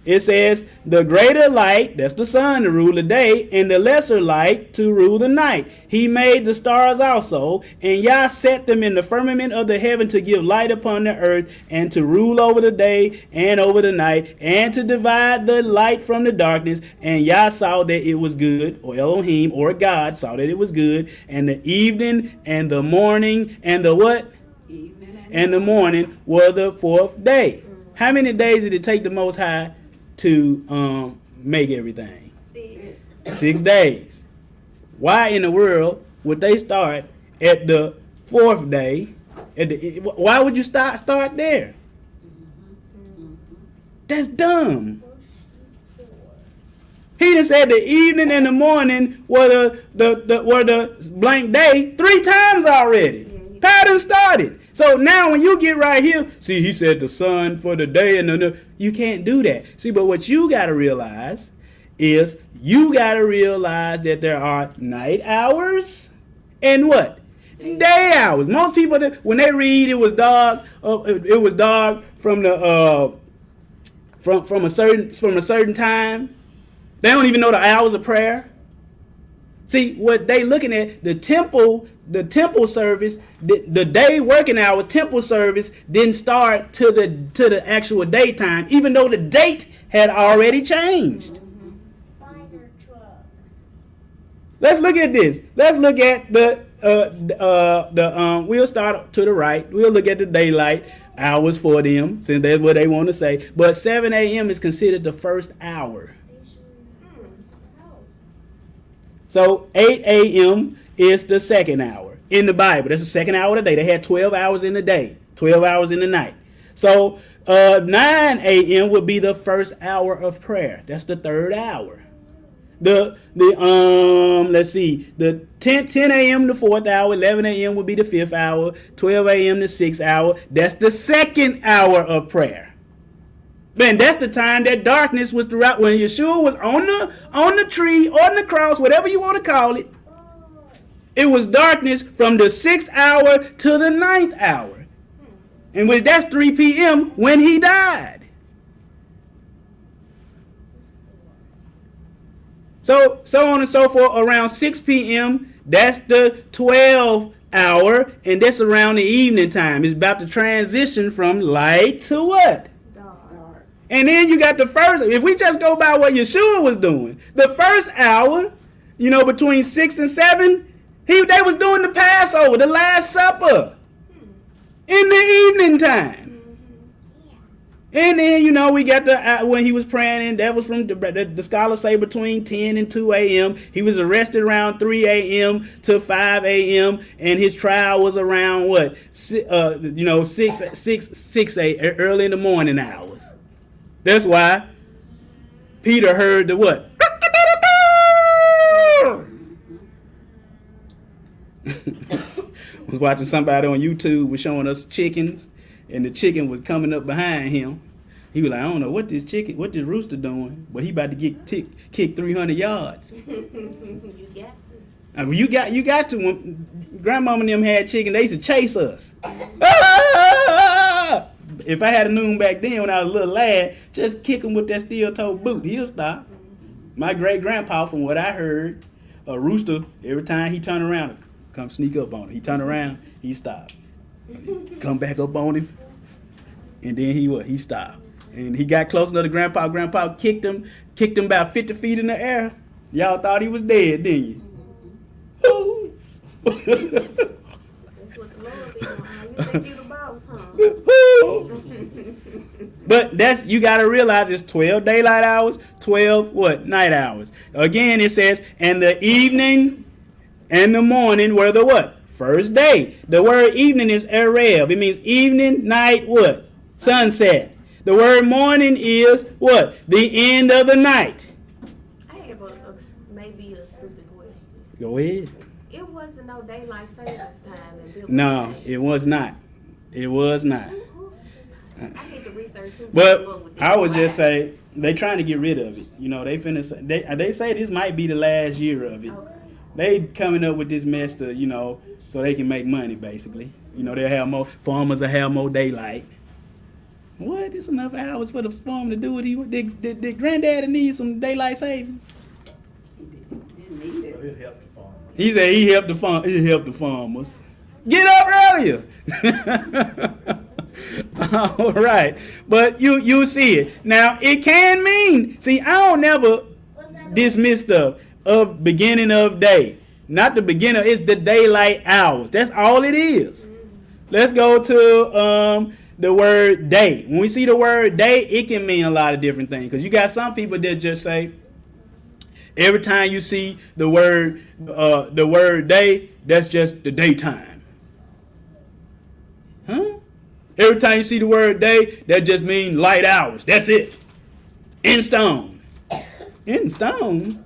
It says the greater light, that's the sun, to rule the day, and the lesser light to rule the night. He made the stars also, and Yah set them in the firmament of the heaven to give light upon the earth, and to rule over the day and over the night, and to divide the light from the darkness. And Yah saw that it was good, or Elohim, or God saw that it was good, and the evening and the morning and the what? Evening And the morning were the fourth day. How many days did it take the Most High to make everything? 6. 6 days. Why in the world would they start at the fourth day? Why would you start there? That's dumb. He done said the evening and the morning were the blank day 3 times already. Pattern started. So now when you get right here, see, he said the sun for the day, and you can't do that. See, but what you got to realize is that there are night hours and what? Day hours. Most people, when they read it was dark from the from a certain time. They don't even know the hours of prayer. See, what they looking at, the temple service, the day working hour temple service didn't start to the actual daytime, even though the date had already changed. Fire truck. Let's look at this. Let's look at we'll start to the right. We'll look at the daylight hours for them, since that's what they want to say. But 7 a.m. is considered the first hour. So 8 a.m. is the second hour in the Bible. That's the second hour of the day. They had 12 hours in the day, 12 hours in the night. So 9 a.m. would be the first hour of prayer. That's the third hour. Let's see, the 10 a.m. the fourth hour, 11 a.m. would be the fifth hour, 12 a.m. the sixth hour. That's the second hour of prayer. Man, that's the time that darkness was throughout, when Yeshua was on the tree, on the cross, whatever you want to call it. It was darkness from the 6th hour to the 9th hour. And that's 3 p.m. when he died. So on and so forth, around 6 p.m., that's the 12th hour, and that's around the evening time. It's about to transition from light to what? Dark. And then you got the first, if we just go by what Yeshua was doing, the first hour, between 6 and 7, they was doing the Passover, the Last Supper, in the evening time. And then, we got when he was praying, and that was from the scholars say between 10 and 2 a.m. He was arrested around 3 a.m. to 5 a.m. And his trial was around 6 early in the morning hours. That's why Peter heard the what? Was watching somebody on YouTube was showing us chickens, and the chicken was coming up behind him. He was like, I don't know what this rooster doing, but he about to get kicked 300 yards. You got to. I mean, you got to. When grandmama and them had chicken, they used to chase us. Ah! If I had a noon back then when I was a little lad, just kick him with that steel-toed boot. He'll stop. My great-grandpa, from what I heard, a rooster, every time he turned around, come sneak up on him. He turned around, he stopped. Come back up on him, and then he stopped. And he got close enough to Grandpa. Grandpa kicked him about 50 feet in the air. Y'all thought he was dead, didn't you? Ooh. That's what the Lord be doing. You think you the boss, huh? But you got to realize it's 12 daylight hours, 12 night hours. Again, it says, and the evening and the morning were the what? First day. The word evening is erev. It means evening, night, what? Sunset. The word morning is what? The end of the night. I have maybe a stupid question. Go ahead. It wasn't no daylight savings time in Biblical No, times. it was not. It was not. I need to research who came up But with this. I would just say they trying to get rid of it. They finna say, they say this might be the last year of it. Okay. They coming up with this mess to, so they can make money basically. They'll have more farmers will have more daylight. What? It's enough hours for the farm to do what he did. Granddaddy need some daylight savings? Didn't need it. It helped the farmers. He said he helped the farmers. Get up earlier. All right, but you see it now. It can mean. See, I don't never dismiss stuff of beginning of day. Not the beginning. It's the daylight hours. That's all it is. Let's go to the word day. When we see the word day, it can mean a lot of different things. Because you got some people that just say, every time you see the word day, that's just the daytime. Huh? Every time you see the word day, that just means light hours. That's it. In stone. In stone.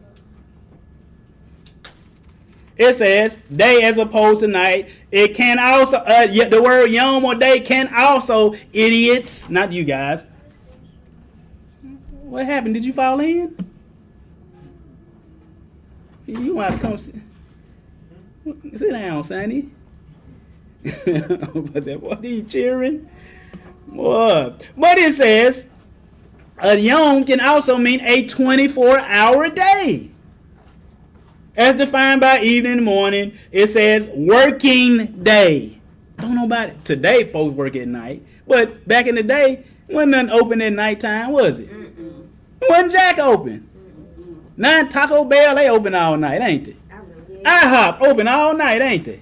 It says day as opposed to night. It can also, the word yom or day can also, idiots, not you guys. What happened? Did you fall in? You want to come sit down, Sonny. What are you cheering? What? But it says a yom can also mean a 24-hour day. As defined by evening and morning, it says working day. Don't know about it. Today, folks work at night. But back in the day, wasn't nothing open at nighttime, was it? Wasn't Jack open? Now Taco Bell, they open all night, ain't they? I remember. Yeah. IHOP open all night, ain't they?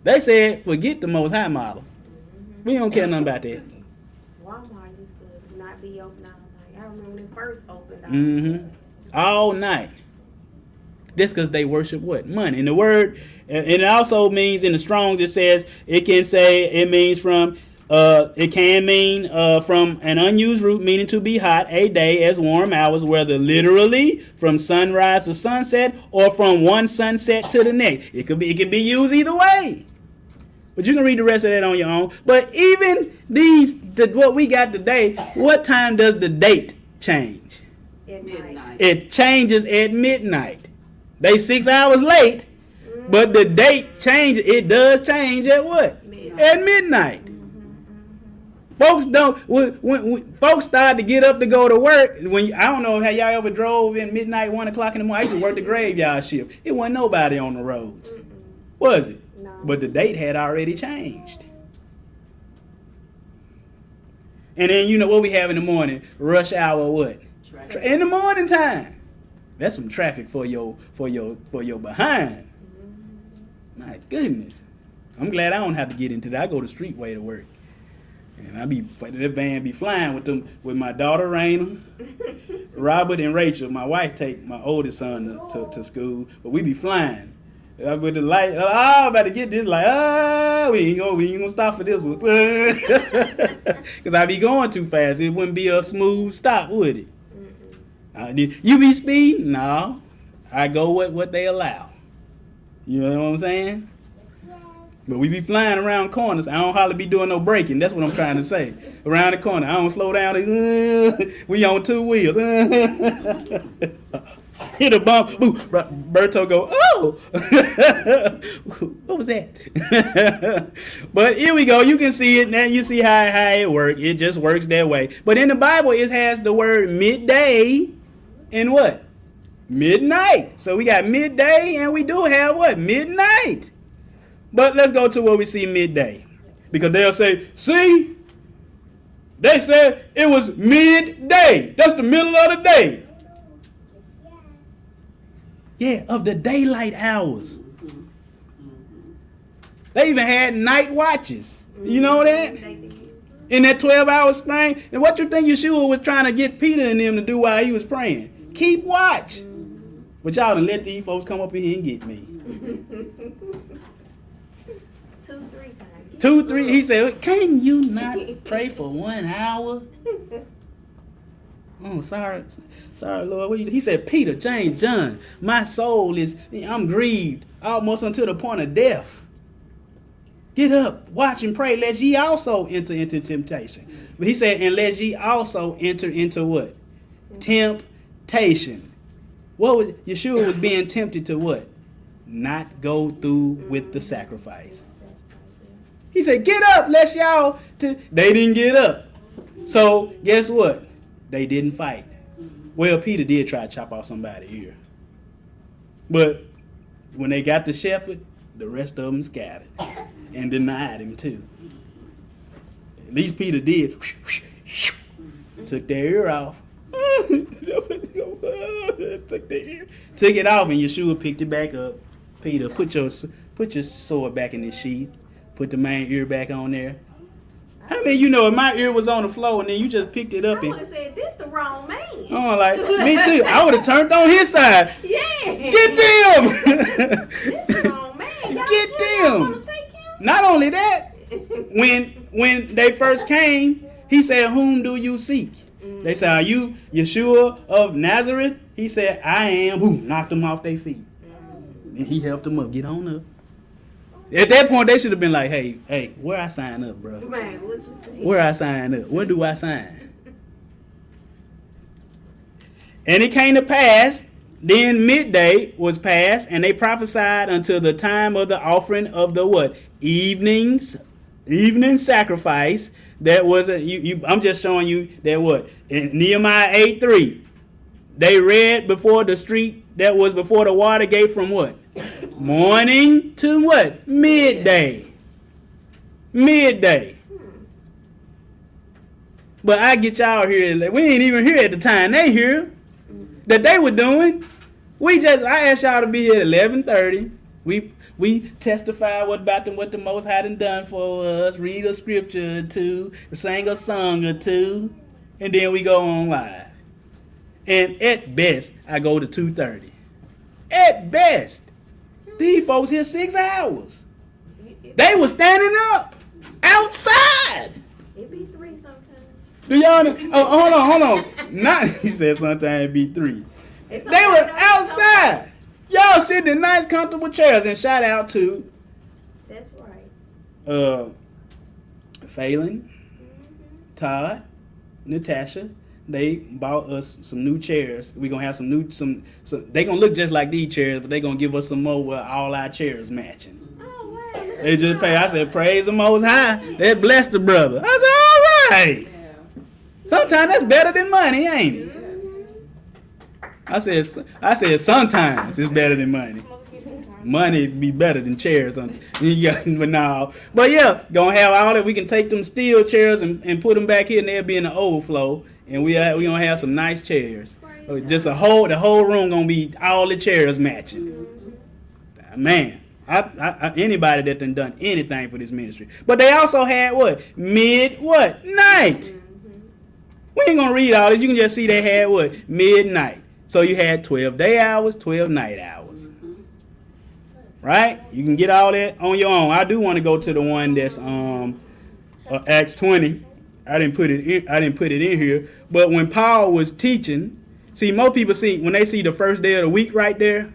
They said, forget the Most High model. We don't care nothing about that. Walmart used to not be open all night. I remember when it first opened. Mm-hmm. All night. That's because they worship what? Money. And the word, and it also means in the Strongs, it says, it can mean from an unused root meaning to be hot, a day as warm hours, whether literally from sunrise to sunset or from one sunset to the next. It could be used either way. But you can read the rest of that on your own. But even what we got today, what time does the date change? At Midnight. night. It changes at midnight. They 6 hours late, but the date changes. It does change at what? Midnight. At midnight. Folks don't. When folks started to get up to go to work, I don't know how y'all ever drove in midnight, 1 o'clock in the morning. I used to work the graveyard shift. It wasn't nobody on the roads, was it? No. But the date had already changed. And then you know what we have in the morning? Rush hour what? In the morning time. That's some traffic for your behind. My goodness. I'm glad I don't have to get into that. I go the street way to work. And that van be flying with my daughter Raina, Robert and Rachel. My wife take my oldest son to school, but we be flying. With the light, I'm about to get this light. We ain't gonna stop for this one. Cause I be going too fast. It wouldn't be a smooth stop, would it? You be speeding? No. I go what they allow. You know what I'm saying? But we be flying around corners. I don't hardly be doing no braking. That's what I'm trying to say. Around the corner. I don't slow down. We on 2 wheels. Hit a bump. Boo. Berto go, oh. What was that? But here we go. You can see it now. You see how it works. It just works that way. But in the Bible, it has the word midday and what? Midnight. So we got midday and we do have what? Midnight. But let's go to where we see midday. Because they'll say, see, they said it was midday. That's the middle of the day. Yeah, of the daylight hours. They even had night watches. You know that? In that 12-hour sprang. And what you think Yeshua was trying to get Peter and them to do while he was praying? Keep watch. But y'all done let these folks come up in here and get me. 2-3 times. 2-3. He said, can you not pray for 1 hour? Oh, sorry, Lord. He said, Peter, James, John, my soul I'm grieved almost unto the point of death. Get up, watch and pray, lest ye also enter into temptation. But he said, and lest ye also enter into what? Temptation. Yeshua was being tempted to what? Not go through with the sacrifice. He said, get up, lest y'all. They didn't get up. So guess what? They didn't fight. Well, Peter did try to chop off somebody's ear. But when they got the shepherd, the rest of them scattered and denied him too. At least Peter did. Took their ear off. Took it off and Yeshua picked it back up. Peter, put your sword back in its sheath. Put the main ear back on there. How many you know if my ear was on the floor and then you just picked it up I would have said, this the wrong man. Oh, like, me too. I would have turned on his side. Yeah. Get them! This the wrong man. Y'all Get sure them! wanna take him? Not only that, when they first came, he said, whom do you seek? They said, are you Yeshua of Nazareth? He said, I am. Boom, knocked them off their feet. And he helped them up. Get on up. At that point, they should have been like, hey, where I sign up, bro? Man, what you say? Where I sign up? Where do I sign? And it came to pass, then midday was past, and they prophesied until the time of the offering of the what? Evening sacrifice. That was I'm just showing you that what? In Nehemiah 8:3, they read before the street that was before the water gate from what? Morning to what? Midday. Midday. But I get y'all here. We ain't even here at the time they here. That they were doing. I asked y'all to be here at 11:30. We testify what the Most High done for us. Read a scripture or two. Sing a song or two. And then we go on live. And at best, I go to 2:30. At best. These folks here 6 hours. They were standing up outside. It be 3 sometimes. Do y'all know? Oh, hold on. Not he said sometimes it be 3. They were outside. Y'all sitting in nice, comfortable chairs. And shout out to That's right. Phelan, Todd, Natasha. They bought us some new chairs. We're gonna have some they gonna look just like these chairs, but they gonna give us some more with all our chairs matching. Oh, wow. They just pay. I said, praise the Most High. They blessed the brother. I said, all right. Sometimes that's better than money, ain't it? I said sometimes it's better than money. Money be better than chairs. Yeah, but no. But yeah, gonna have all that. We can take them steel chairs and put them back here, and they'll be in the overflow. And we gonna have some nice chairs. Just the whole room gonna be all the chairs matching. Man, anybody that done anything for this ministry. But they also had what? Night. We ain't gonna read all this. You can just see they had what? Midnight. So you had 12 day hours, 12 night hours. Right? You can get all that on your own. I do want to go to the one that's Acts 20. I didn't put it in here. But when Paul was teaching, see, most people when they see the first day of the week right there,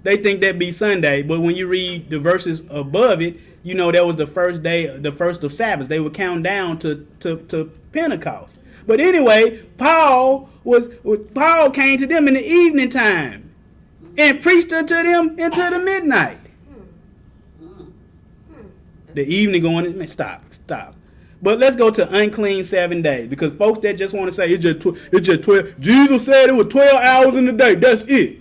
they think that be Sunday. But when you read the verses above it, you know that was the first day, the first of Sabbath. They would count down to Pentecost. But anyway, Paul came to them in the evening time and preached unto them until the midnight. The evening going, man, stop. But let's go to unclean 7 days, because folks that just want to say it's just 12. Jesus said it was 12 hours in the day. That's it.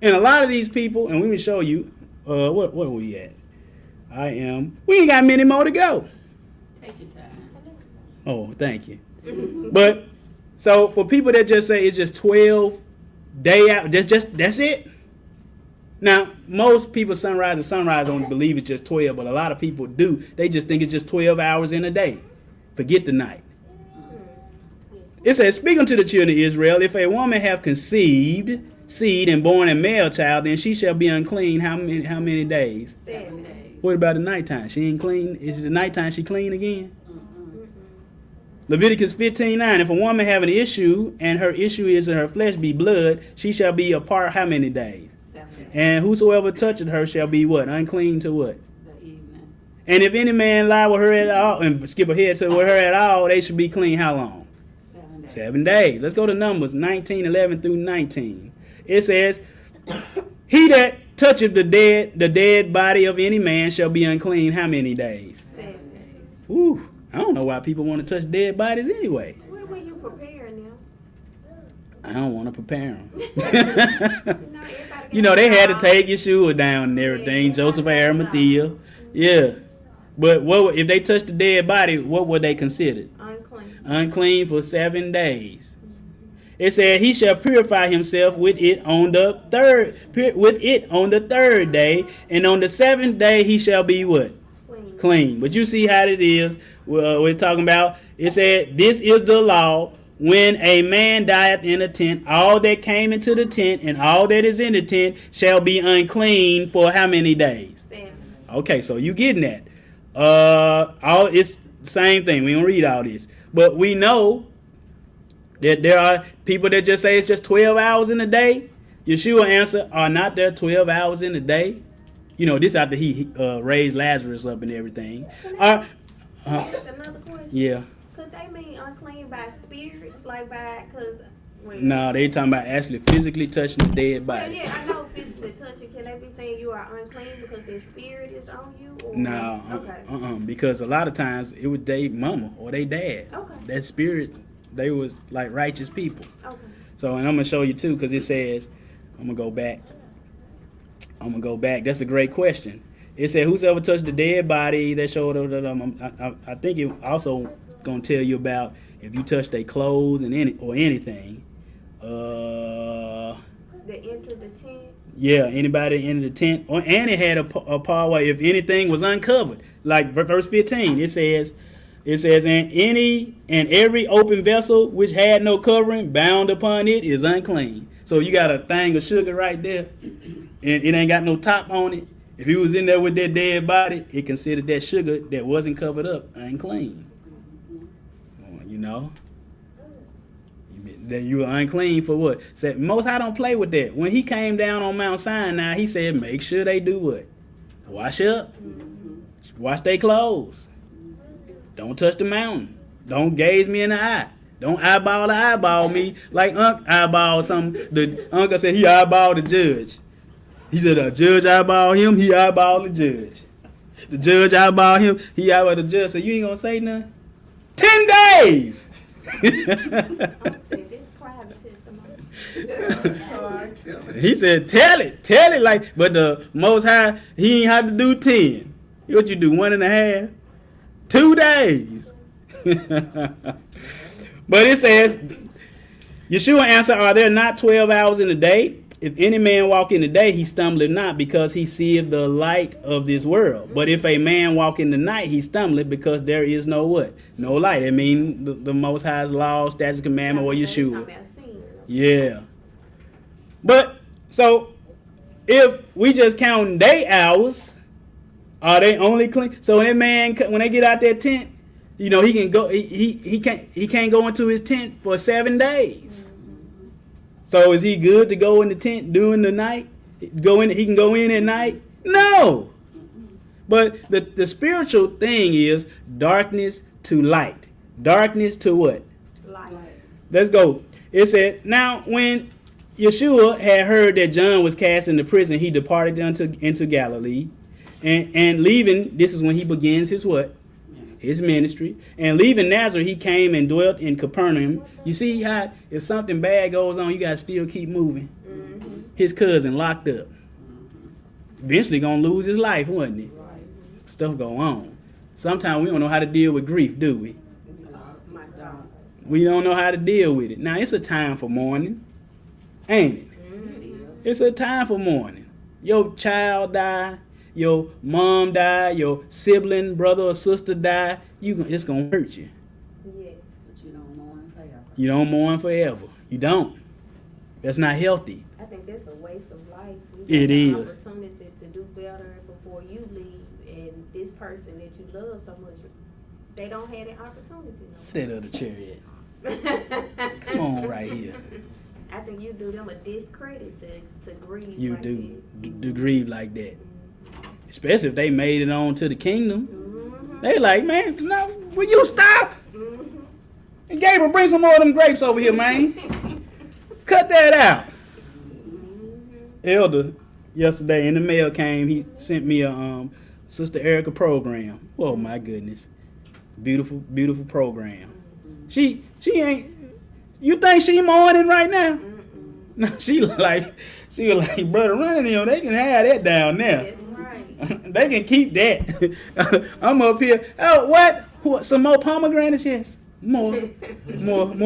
And a lot of these people, and we can show you, what are we at? We ain't got many more to go. Take your time. Oh, thank you. But so for people that just say it's just 12 day out, that's it. Now, most people sunrise to sunrise don't believe it's just 12, but a lot of people do. They just think it's just 12 hours in a day. Forget the night. It says, speaking to the children of Israel, if a woman have conceived seed and born a male child, then she shall be unclean how many days? 7 days. What about the nighttime? She ain't clean? Is the nighttime she clean again? Leviticus 15:9. If a woman have an issue, and her issue is in her flesh be blood, she shall be apart how many days? 7 days. And whosoever toucheth her shall be what? Unclean to what? The evening. And if any man lie with her at all, and skip ahead to with her at all, they should be clean how long? 7 days. 7 days. Let's go to Numbers 19:11 through 19. It says, he that toucheth the dead body of any man shall be unclean how many days? 7 days. Whew. I don't know why people want to touch dead bodies anyway. When were you preparing them? I don't want to prepare them. Everybody You know, they had to take Yeshua down and everything. Yeah. Joseph of Arimathea. Yeah. But what if they touched the dead body, what were they considered? Unclean. Unclean for 7 days. It said he shall purify himself with it on the third day, and on the 7th day he shall be what? Clean. But you see how it is. We're talking about, it said, this is the law. When a man dieth in a tent, all that came into the tent and all that is in the tent shall be unclean for how many days? 7. Okay, so you getting that. It's the same thing. We don't read all this. But we know that there are people that just say it's just 12 hours in a day. Yeshua answer, are not there 12 hours in a day? You know, this after he raised Lazarus up and everything. Ask another question. Yeah. Could they mean unclean by spirits, like by, because No, they talking about actually physically touching the dead body. Yeah, I know physically touching. Can they be saying you are unclean because their spirit is on you? Or? No, Okay. because a lot of times it was their mama or their dad. Okay. That spirit, they was like righteous people. Okay. So, and I'm gonna show you too, because it says, I'm gonna go back. That's a great question. It said, whosoever touched the dead body that showed up. I think it also gonna tell you about if you touch their clothes and anything. They enter the tent. Yeah, anybody in the tent, and it had a part where if anything was uncovered, like verse 15, it says, and every open vessel which had no covering bound upon it is unclean. So you got a thing of sugar right there, and it ain't got no top on it. If he was in there with that dead body, it considered that sugar that wasn't covered up unclean. You know. Then you were unclean for what? Said Most High don't play with that. When he came down on Mount Sinai, he said, make sure they do what? Wash up. Wash their clothes. Don't touch the mountain. Don't gaze me in the eye. Don't eyeball me like Unc eyeball something. The uncle said he eyeballed the judge. He said the judge eyeball him, he eyeballed the judge. The judge eyeball him, he eyeballed the judge. Said, you ain't gonna say nothing? 10 days! I'm saying this private testimony. He said, tell it like, but the Most High, he ain't had to do 10. What you do, 1.5? 2 days. But it says, Yeshua answered, are there not 12 hours in a day? If any man walk in the day, he stumbleth not, because he seeth the light of this world. But if a man walk in the night, he stumbleth, because there is no what? No light. I mean, the Most High's law, statutes, commandment, or Yeshua. Yeah. But, so, if we just count day hours, are they only clean? So when that man, when they get out that tent, you know, he can go. He can't go into his tent for 7 days. So is he good to go in the tent during the night? Go in. He can go in at night. No. But the spiritual thing is darkness to light. Darkness to what? Light. Let's go. It said, now when Yeshua had heard that John was cast into prison, he departed into Galilee, and leaving. This is when he begins his what? His ministry. And leaving Nazareth, he came and dwelt in Capernaum. You see how if something bad goes on, you got to still keep moving. Mm-hmm. His cousin locked up. Eventually going to lose his life, wasn't he? Right. Stuff go on. Sometimes we don't know how to deal with grief, do we? My God. We don't know how to deal with it. Now, it's a time for mourning, ain't it? Mm-hmm. It's a time for mourning. Your child died. Your mom die, your sibling, brother or sister die, it's going to hurt you. Yes. But you don't mourn forever. You don't mourn forever. You don't. That's not healthy. I think that's a waste of life. It is. Opportunity to do better before you leave, and this person that you love so much, they don't have that opportunity. That other chariot. Come on right here. I think you do them a discredit to grieve. You like do. To grieve like that. Especially if they made it on to the kingdom. Mm-hmm. They like, man, no, will you stop? Mm-hmm. And Gabriel, bring some more of them grapes over here, man. Cut that out. Mm-hmm. Elder, yesterday in the mail came, he sent me a Sister Erica program. Oh my goodness. Beautiful, beautiful program. Mm-hmm. She ain't, you think she mourning right now? Mm-hmm. No, she was like, Brother Ronnie, they can have that down there. Yes. They can keep that. I'm up here. Oh, what? Some more pomegranates? Yes. More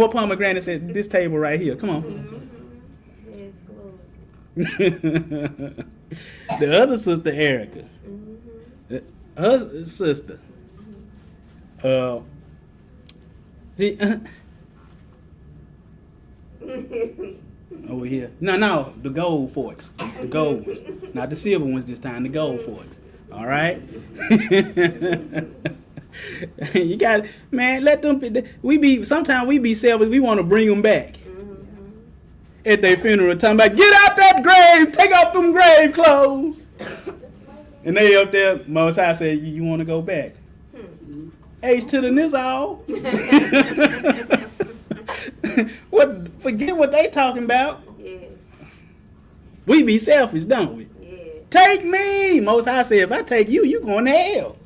pomegranates at this table right here. Come on. Mm-hmm. Yes, Lord. The other sister, Erica. Mm-hmm. Her sister. Over here. No, the gold forks. The gold ones. Not the silver ones this time, the gold forks. All right? You got, man, let them, sometimes we be selfish, we want to bring them back. Mm-hmm. At their funeral, talking about, get out that grave, take off them grave clothes. And they up there, Most High said, you want to go back? H to the Nizal. Forget what they talking about. Yes. We be selfish, don't we? Yes. Take me. Most High said, if I take you, you going to hell.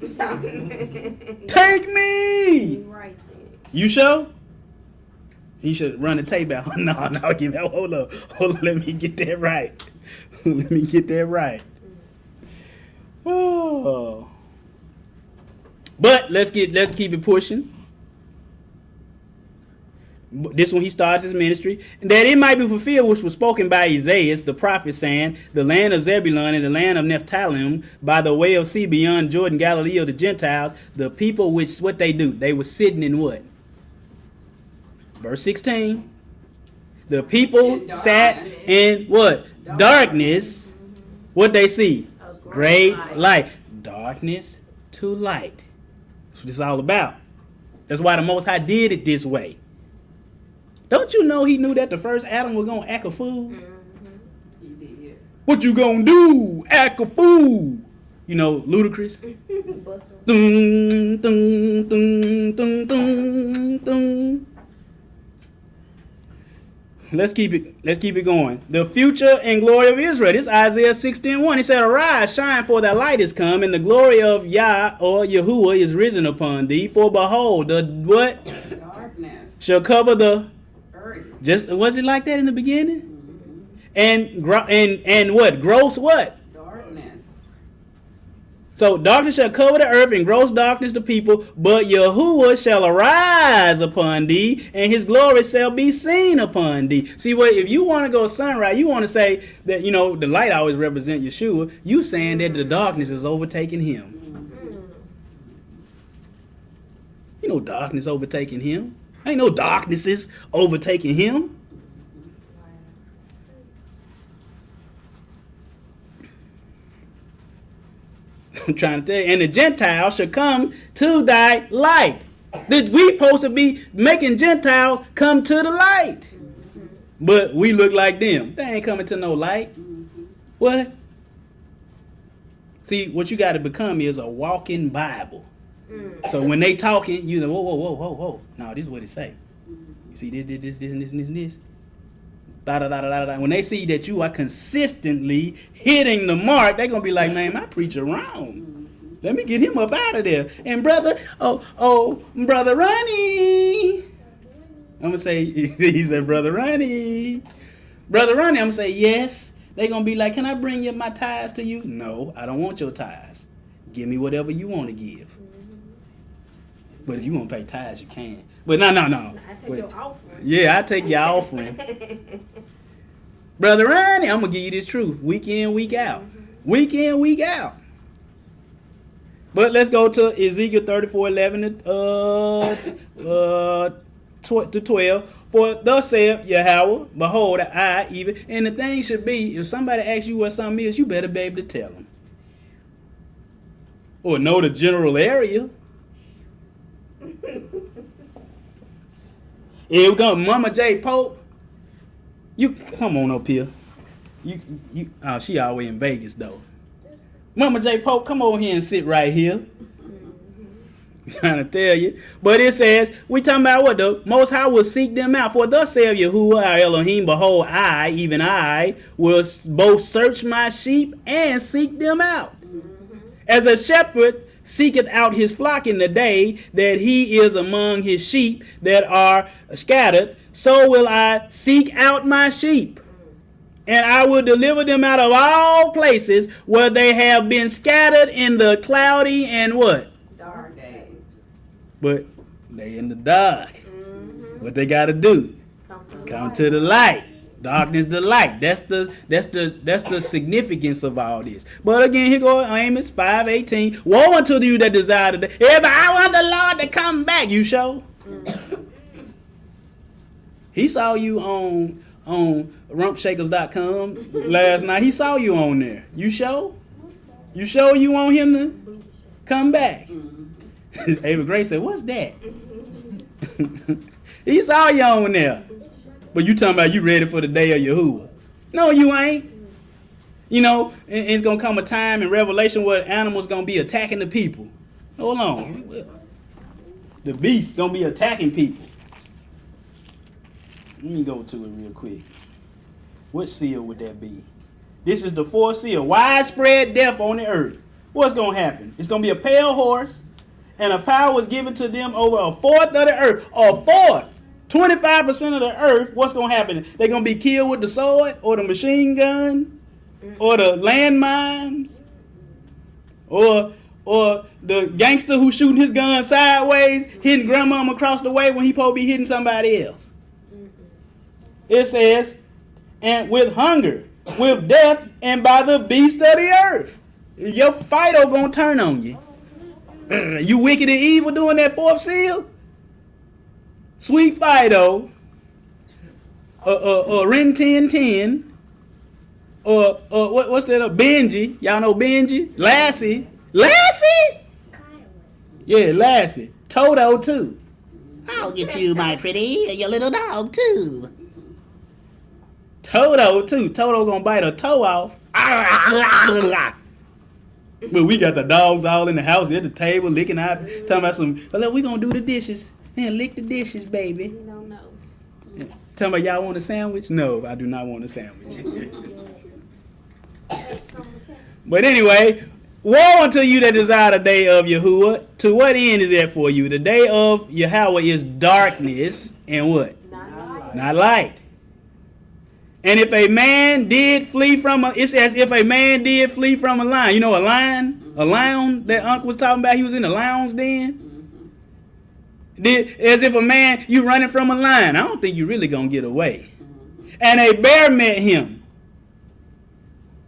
Take me. Right. You sure? He should run the tape out. No, give that. Hold up. Let me get that right. Let me get that right. Oh. But let's keep it pushing. This one he starts his ministry, that it might be fulfilled which was spoken by Isaiah the prophet, saying, the land of Zebulun and the land of Nephthalim, by the way of sea beyond Jordan, Galilee of the Gentiles, the people which, what they do? They were sitting in what? Verse 16. The people sat in what? Darkness. What they see? Great light. Darkness to light. That's what it's all about. That's why the Most High did it this way. Don't you know he knew that the first Adam was going to act a fool? Mm-hmm. He did. What you going to do? Act a fool. You know, Ludacris. Dun, dun, dun, dun, dun, dun. Let's keep it going. The future and glory of Israel. This is Isaiah 60:1. He said, arise, shine, for thy light is come, and the glory of Yah or Yahuwah is risen upon thee. For behold, the what? Darkness Shall cover the earth. just, was it like that in the beginning? Mm-hmm. and what? Gross what? Darkness. So darkness shall cover the earth, and gross darkness the people. But Yahuwah shall arise upon thee, and his glory shall be seen upon thee. See, what if you want to go sunrise, you want to say that, you know, the light always represent Yeshua. You saying that the darkness is overtaking him. You know, darkness overtaking him. Ain't no darknesses overtaking him. I'm trying to tell you. And the Gentiles shall come to thy light. That we supposed to be making Gentiles come to the light. But we look like them. They ain't coming to no light. What? See, what you got to become is a walking Bible. So when they talking, you know, whoa. No, this is what it say. You see this. Da. When they see that you are consistently hitting the mark, they're going to be like, man, my preacher wrong. Let me get him up out of there. And brother Ronnie. I'm going to say, he said, Brother Ronnie. Brother Ronnie, I'm going to say, yes. They're going to be like, can I bring you my tithes to you? No, I don't want your tithes. Give me whatever you want to give. But if you want to pay tithes, you can. But no. I take your offering. Yeah, I take your offering. Brother Ronnie, I'm going to give you this truth. Week in, week out. Week in, week out. But let's go to Ezekiel 34:11 to 12. For thus saith Yahweh, behold, I even. And the thing should be, if somebody asks you what something is, you better be able to tell them. Or know the general area. Here we go, Mama J. Pope. You come on up here. She always in Vegas though. Mama J. Pope, come over here and sit right here. Trying to tell you. But it says, we talking about what the Most High will seek them out. For thus saith Yahuwah our Elohim, behold, I, even I, will both search my sheep and seek them out. As a shepherd seeketh out his flock in the day that he is among his sheep that are scattered, so will I seek out my sheep. And I will deliver them out of all places where they have been scattered in the cloudy and what? Dark day. But they in the dark. What they got to do? Come to the light. Darkness the light. That's the significance of all this. But again, here go Amos 5:18. Woe unto you that desire the day. Everybody, I want the Lord to come back. You show? He saw you on rumpshakers.com last night. He saw you on there. You show? You show you want him to come back? Ava Grace said, what's that? He saw you on there. But you talking about you ready for the day of Yahuwah. No, you ain't. You know, it's going to come a time in Revelation where animals going to be attacking the people. Hold on. The beast going to be attacking people. Let me go to it real quick. What seal would that be? This is the fourth seal. Widespread death on the earth. What's going to happen? It's going to be a pale horse, and a power was given to them over a fourth of the earth. A fourth. 25% of the earth, what's going to happen? They're going to be killed with the sword or the machine gun or the landmines or the gangster who's shooting his gun sideways, hitting grandmama across the way when he supposed to be hitting somebody else. It says, and with hunger, with death, and by the beast of the earth. Your Fido going to turn on you. You wicked and evil doing that fourth seal? Sweet Fido, Ren 1010, or what's that? Benji, y'all know Benji, Lassie, yeah, Lassie, Toto too. I'll get you, my pretty, and your little dog too. Toto too. Toto gonna bite a toe off. But we got the dogs all in the house at the table licking out, talking about some. Well, we gonna do the dishes. And lick the dishes, baby. We don't know. Yeah. Tell me, y'all want a sandwich? No, I do not want a sandwich. But anyway, woe unto you that desire the day of Yahuwah. To what end is that for you? The day of Yahweh is darkness and what? Not light. Not light. And if a man did flee from it says if a man did flee from a lion. You know a lion? A lion that Uncle was talking about, he was in the lion's den. As if a man, you running from a lion. I don't think you really gonna get away. And a bear met him.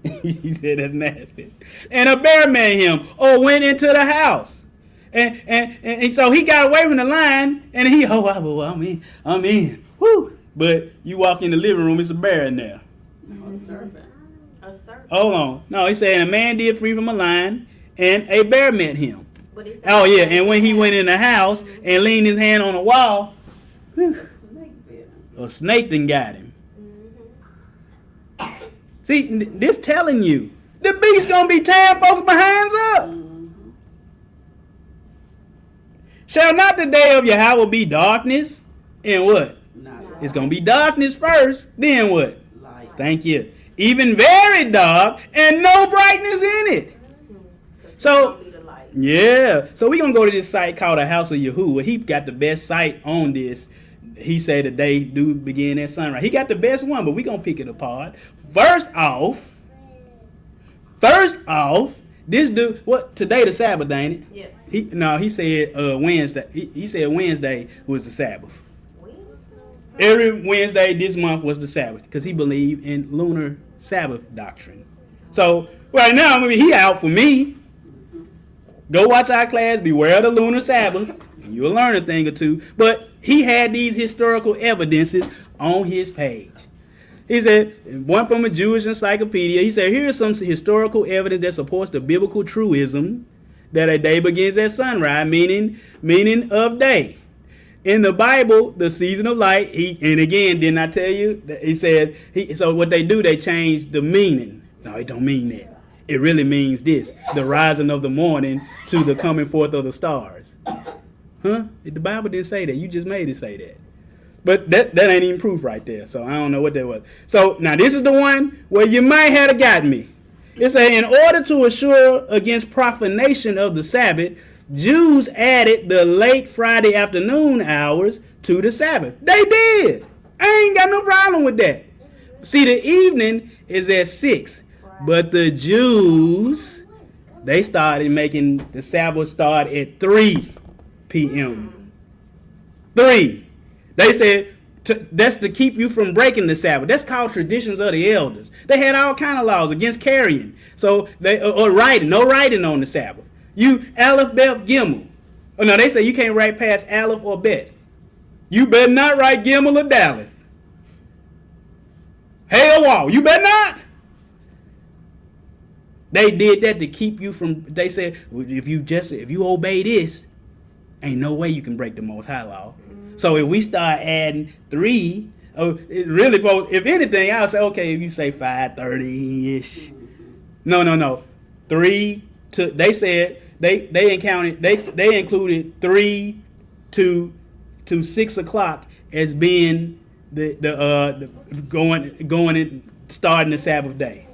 He said that's nasty. And a bear met him or went into the house. And so he got away from the lion and I'm in. Woo! But you walk in the living room, it's a bear in there. A serpent. A serpent. Hold on. No, he said a man did flee from a lion and a bear met him. But it's Oh yeah, and when he went in the house and leaned his hand on the wall, A snake bit him. a snake then got him. Mm-hmm. See, this telling you, the beast gonna be tearing folks behinds up. Shall not the day of Yahweh be darkness? And what? Not It's gonna be darkness first, then what? light. Thank you. Even very dark and no brightness in it. So, yeah. So we're going to go to this site called the House of Yahuwah. He got the best site on this. He said the day do begin at sunrise. He got the best one, but we're going to pick it apart. First off, this dude, what, today the Sabbath, ain't it? Yeah. He said Wednesday. He said Wednesday was the Sabbath. Wednesday? Every Wednesday this month was the Sabbath because he believed in lunar Sabbath doctrine. So right now, I mean, he out for me. Go watch our class, Beware the Lunar Sabbath, and you'll learn a thing or two. But he had these historical evidences on his page. He said, one from a Jewish encyclopedia, he said, here's some historical evidence that supports the biblical truism that a day begins at sunrise, meaning of day. In the Bible, the season of light, and again, didn't I tell you? He said, so what they do, they change the meaning. No, it don't mean that. It really means this, the rising of the morning to the coming forth of the stars. Huh? The Bible didn't say that. You just made it say that. But that ain't even proof right there. So I don't know what that was. So now this is the one where you might have gotten me. It says, in order to assure against profanation of the Sabbath, Jews added the late Friday afternoon hours to the Sabbath. They did. I ain't got no problem with that. See, the evening is at 6. But the Jews, they started making the Sabbath start at 3 p.m. 3. They said that's to keep you from breaking the Sabbath. That's called traditions of the elders. They had all kind of laws against carrying. So or writing, no writing on the Sabbath. You Aleph, Beth, Gimel. Oh no, they say you can't write past Aleph or Bet. You better not write Gimel or Daleth. Hell wall, you better not. They did that to keep you from, they said, if you obey this, ain't no way you can break the Most High law. So if we start adding 3, it really, if anything, I would say, okay, if you say 5:30-ish. No. 3 to, they said, they included 3 to 6 o'clock as being the going and starting the Sabbath day.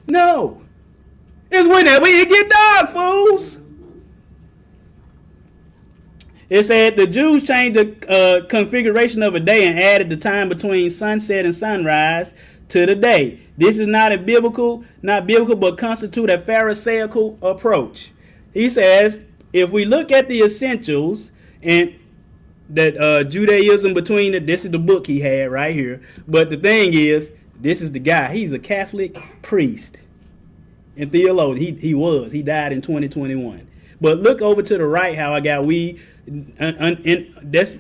No. It's whenever it get dark, fools. It said the Jews changed the configuration of a day and added the time between sunset and sunrise to the day. This is not biblical, but constitute a Pharisaical approach. He says, if we look at the essentials and that Judaism this is the book he had right here. But the thing is, this is the guy. He's a Catholic priest and theologian. He died in 2021. But look over to the right how I got this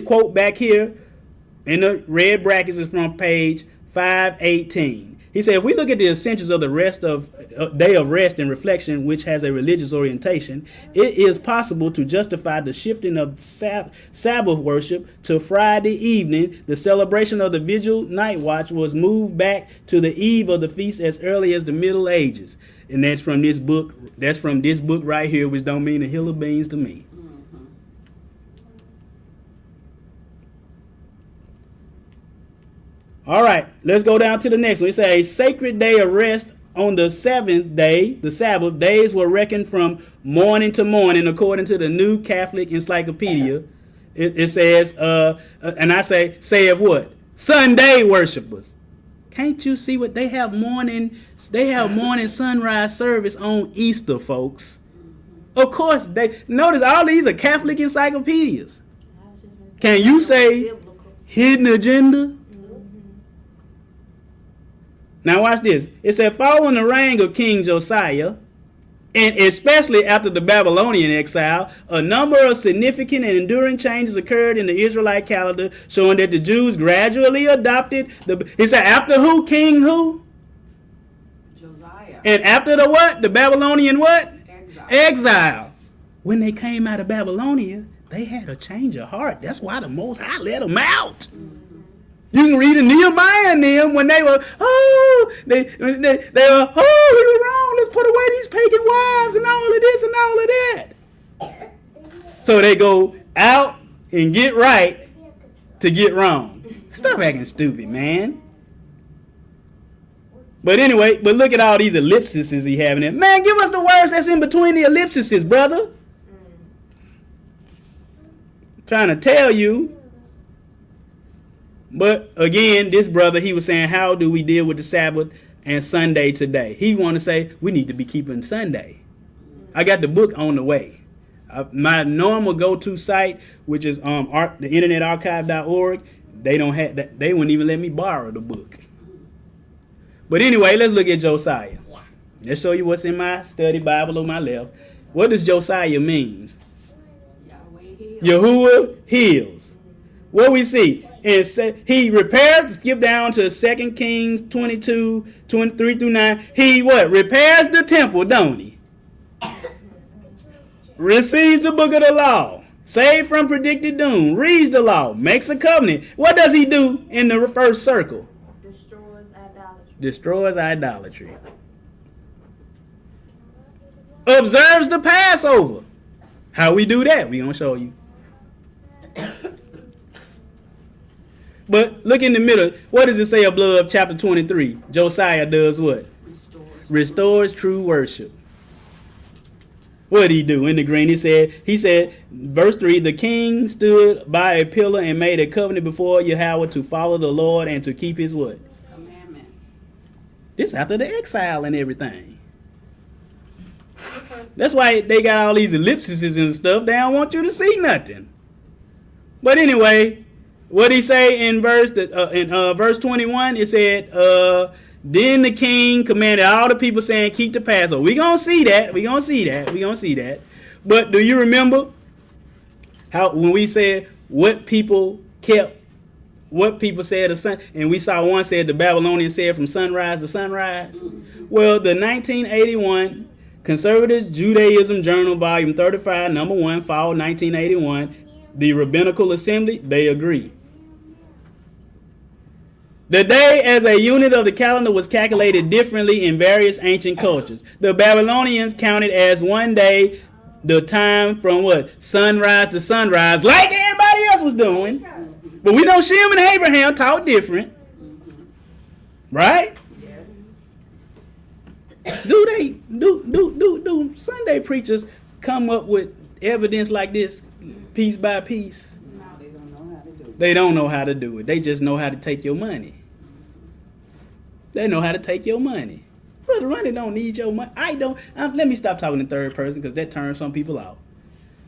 quote back here in the red brackets is from page 518. He said, if we look at the essentials of the day of rest and reflection, which has a religious orientation, it is possible to justify the shifting of Sabbath worship to Friday evening. The celebration of the vigil night watch was moved back to the eve of the feast as early as the Middle Ages. And that's from this book. That's from this book right here, which don't mean a hill of beans to me. All right, let's go down to the next one. It says a sacred day of rest on the 7th day, the Sabbath. Days were reckoned from morning to morning, according to the New Catholic Encyclopedia. It says, and I say of what? Sunday worshipers. Can't you see what they have morning sunrise service on Easter, folks. Of course, they notice all these are Catholic encyclopedias. Can you say Biblical. hidden agenda? Now watch this. It said, following the reign of King Josiah, and especially after the Babylonian exile, a number of significant and enduring changes occurred in the Israelite calendar, showing that the Jews gradually adopted the. It said, after who? King who? Josiah. And after the what? The Babylonian what? Exile. Exile. When they came out of Babylonia, they had a change of heart. That's why the Most High let them out. You can read in Nehemiah and them when they were, they were, we were wrong. Let's put away these pagan wives and all of this and all of that. So they go out and get right to get wrong. Stop acting stupid, man. But anyway, but look at all these ellipses he having there. Man, give us the words that's in between the ellipses, brother. Trying to tell you. But again, this brother, he was saying, how do we deal with the Sabbath and Sunday today? He want to say, we need to be keeping Sunday. I got the book on the way. My normal go-to site, which is the internetarchive.org, they don't have that. They wouldn't even let me borrow the book. But anyway, let's look at Josiah. Let's show you what's in my study Bible on my left. What does Josiah means? Yahweh heals. Yahuwah heals. What we see? He repairs, skip down to 2 Kings 22, 23 through 9. He what? Repairs the temple, don't he? Receives the book of the law. Saved from predicted doom. Reads the law. Makes a covenant. What does he do in the first circle? Destroys idolatry. Destroys idolatry. Observes the Passover. How we do that? We gonna show you. But look in the middle. What does it say above chapter 23? Josiah does what? Restores true worship. What did he do in the green? He said, verse 3, the king stood by a pillar and made a covenant before Yahweh to follow the Lord and to keep his what? Commandments. This after the exile and everything. That's why they got all these ellipses and stuff. They don't want you to see nothing. But anyway, what he say in verse 21? It said, then the king commanded all the people saying, keep the Passover. We're going to see that. We're going to see that. We're going to see that. But do you remember how when we said what people kept, what people said, and we saw one said the Babylonians said from sunrise to sunrise? Well, the 1981 Conservative Judaism Journal, volume 35, number 1, fall 1981, the Rabbinical Assembly, they agree. The day as a unit of the calendar was calculated differently in various ancient cultures. The Babylonians counted as one day the time from what? Sunrise to sunrise, like everybody else was doing. But we know Shem and Abraham taught different. Right? Yes. Do Sunday preachers come up with evidence like this piece by piece? No, they don't know how to do it. They don't know how to do it. They just know how to take your money. They know how to take your money. Brother Ronnie don't need your money. I don't. Let me stop talking in third person because that turns some people out.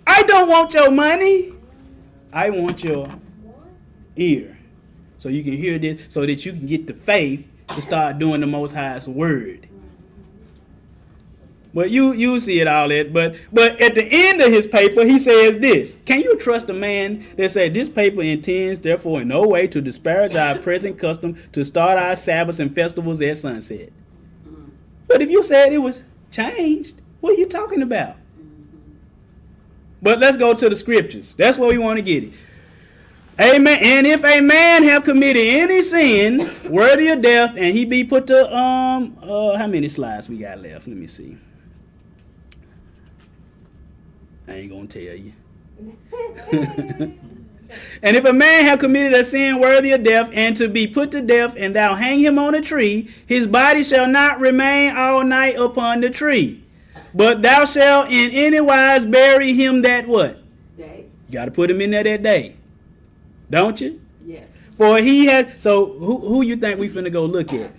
I don't want your money. I want your ear. So you can hear this, so that you can get the faith to start doing the Most High's word. But you see it all that. But at the end of his paper, he says this. Can you trust a man that said this paper intends, therefore, in no way to disparage our present custom to start our Sabbaths and festivals at sunset? But if you said it was changed, what are you talking about? But let's go to the scriptures. That's where we want to get it. Amen. And if a man have committed any sin worthy of death, and he be put to how many slides we got left? Let me see. I ain't gonna tell you. And if a man have committed a sin worthy of death, and to be put to death, and thou hang him on a tree, his body shall not remain all night upon the tree, but thou shalt in any wise bury him that what? Day. You got to put him in there that day, don't you? Yes. For he had. So who you think we finna go look at?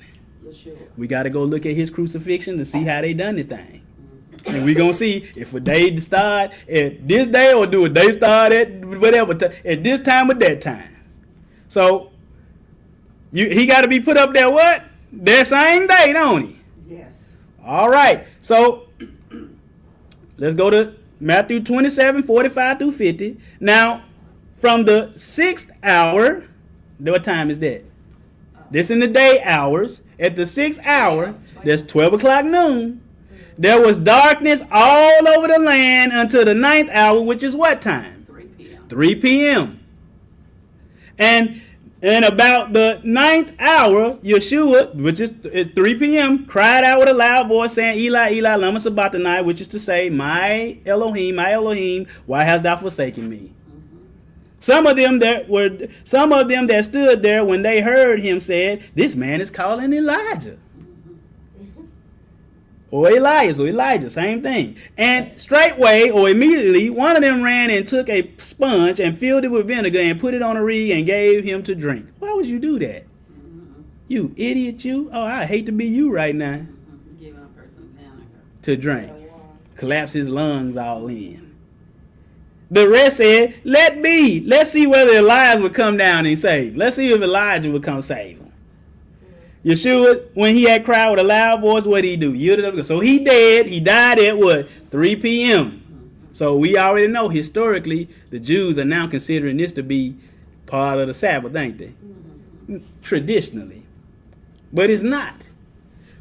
Yeshua. We got to go look at his crucifixion to see how they done the thing. And we going to see if a day start at this day or do a day start at whatever, at this time or that time. So he got to be put up there what? That same day, don't he? Yes. All right. So let's go to Matthew 27, 45 through 50. Now, from the 6th hour, what time is that? This in the day hours. At the 6th hour, that's 12 o'clock noon. There was darkness all over the land until the 9th hour, which is what time? 3 p.m. 3 p.m. And about the 9th hour, Yeshua, which is at 3 p.m., cried out with a loud voice, saying, Eli, Eli, lama sabachthani, which is to say, my Elohim, why hast thou forsaken me? Some of them that stood there when they heard him said, this man is calling Elijah. Or Elias or Elijah, same thing. And straightway or immediately, one of them ran and took a sponge and filled it with vinegar and put it on a reed and gave him to drink. Why would you do that? You idiot, you. Oh, I hate to be you right now. Giving a person vinegar. To drink. Collapse his lungs all in. The rest said, let be. Let's see whether Elias would come down and save him. Let's see if Elijah would come save him. Yeshua, when he had cried with a loud voice, what did he do? Yielded up. So he dead. He died at what? 3 p.m. So we already know historically the Jews are now considering this to be part of the Sabbath, ain't they? Traditionally. But it's not.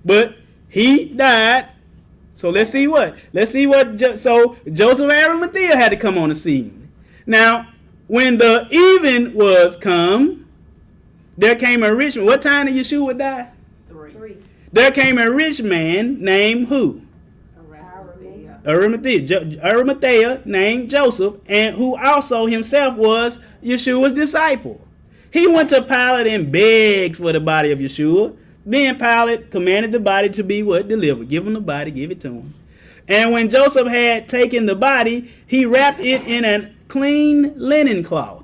But he died. So let's see what. So Joseph of Arimathea had to come on the scene. Now, when the even was come, there came a rich man. What time did Yeshua die? 3. There came a rich man named who? Arimathea named Joseph, and who also himself was Yeshua's disciple. He went to Pilate and begged for the body of Yeshua. Then Pilate commanded the body to be what? Delivered. Give him the body, give it to him. And when Joseph had taken the body, he wrapped it in a clean linen cloth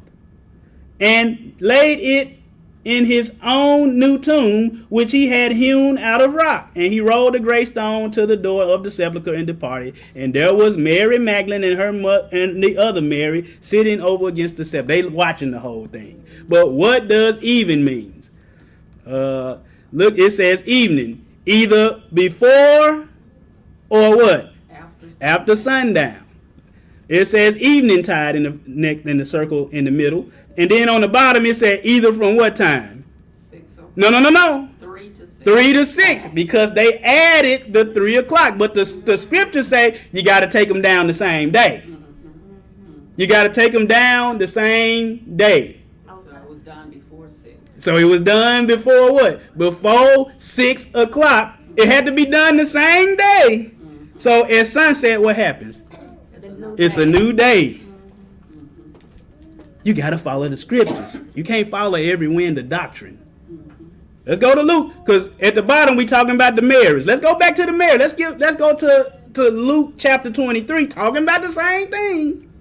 and laid it in his own new tomb, which he had hewn out of rock. And he rolled the great stone to the door of the sepulchre and departed. And there was Mary Magdalene and her and the other Mary sitting over against the sepulchre. They watching the whole thing. But what does even means? Look, it says evening, either before or what? After sundown. It says evening tide in the circle in the middle. And then on the bottom it said either from what time? 6 o'clock. No. 3 to 6. 3 to 6, because they added the 3 o'clock. But the scriptures say you got to take them down the same day. You got to take them down the same day. So it was done before 6. So it was done before what? Before 6 o'clock. It had to be done the same day. So at sunset, what happens? It's a new day. You got to follow the scriptures. You can't follow every wind of doctrine. Let's go to Luke, because at the bottom we talking about the Marys. Let's go back to the Mary. Let's go to Luke chapter 23, talking about the same thing.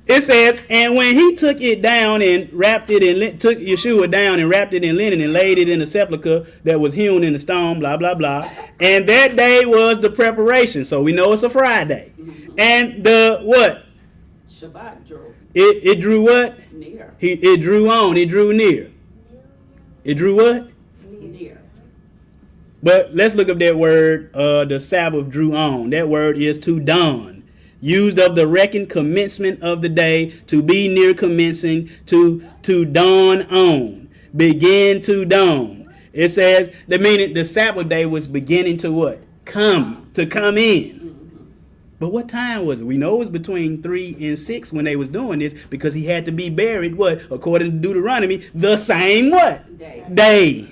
It says, and when he took it down and wrapped it in, took Yeshua down and wrapped it in linen and laid it in the sepulchre that was hewn in the stone, blah, blah, blah. And that day was the preparation. So we know it's a Friday. And the what? Shabbat drew It drew what? near. It drew on. It drew near. It drew what? Near. But let's look up that word. The Sabbath drew on. That word is to dawn. Used of the reckoned commencement of the day, to be near commencing, to dawn on, begin to dawn. It says the meaning the Sabbath day was beginning to what? Come in. But what time was it? We know it was between 3 and 6 when they was doing this, because he had to be buried, what? According to Deuteronomy, the same what? Day.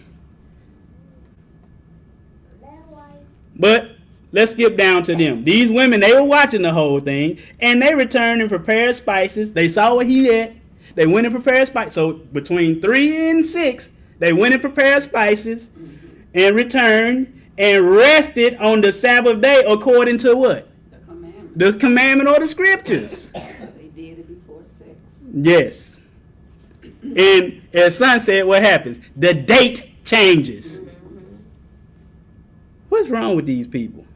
But let's skip down to them. These women, they were watching the whole thing, and they returned and prepared spices. They saw what he did. They went and prepared spices. So between 3 and 6, they went and prepared spices and returned and rested on the Sabbath day according to what? The commandment or the scriptures. They did it before 6. Yes. And at sunset, what happens? The date changes. What's wrong with these people?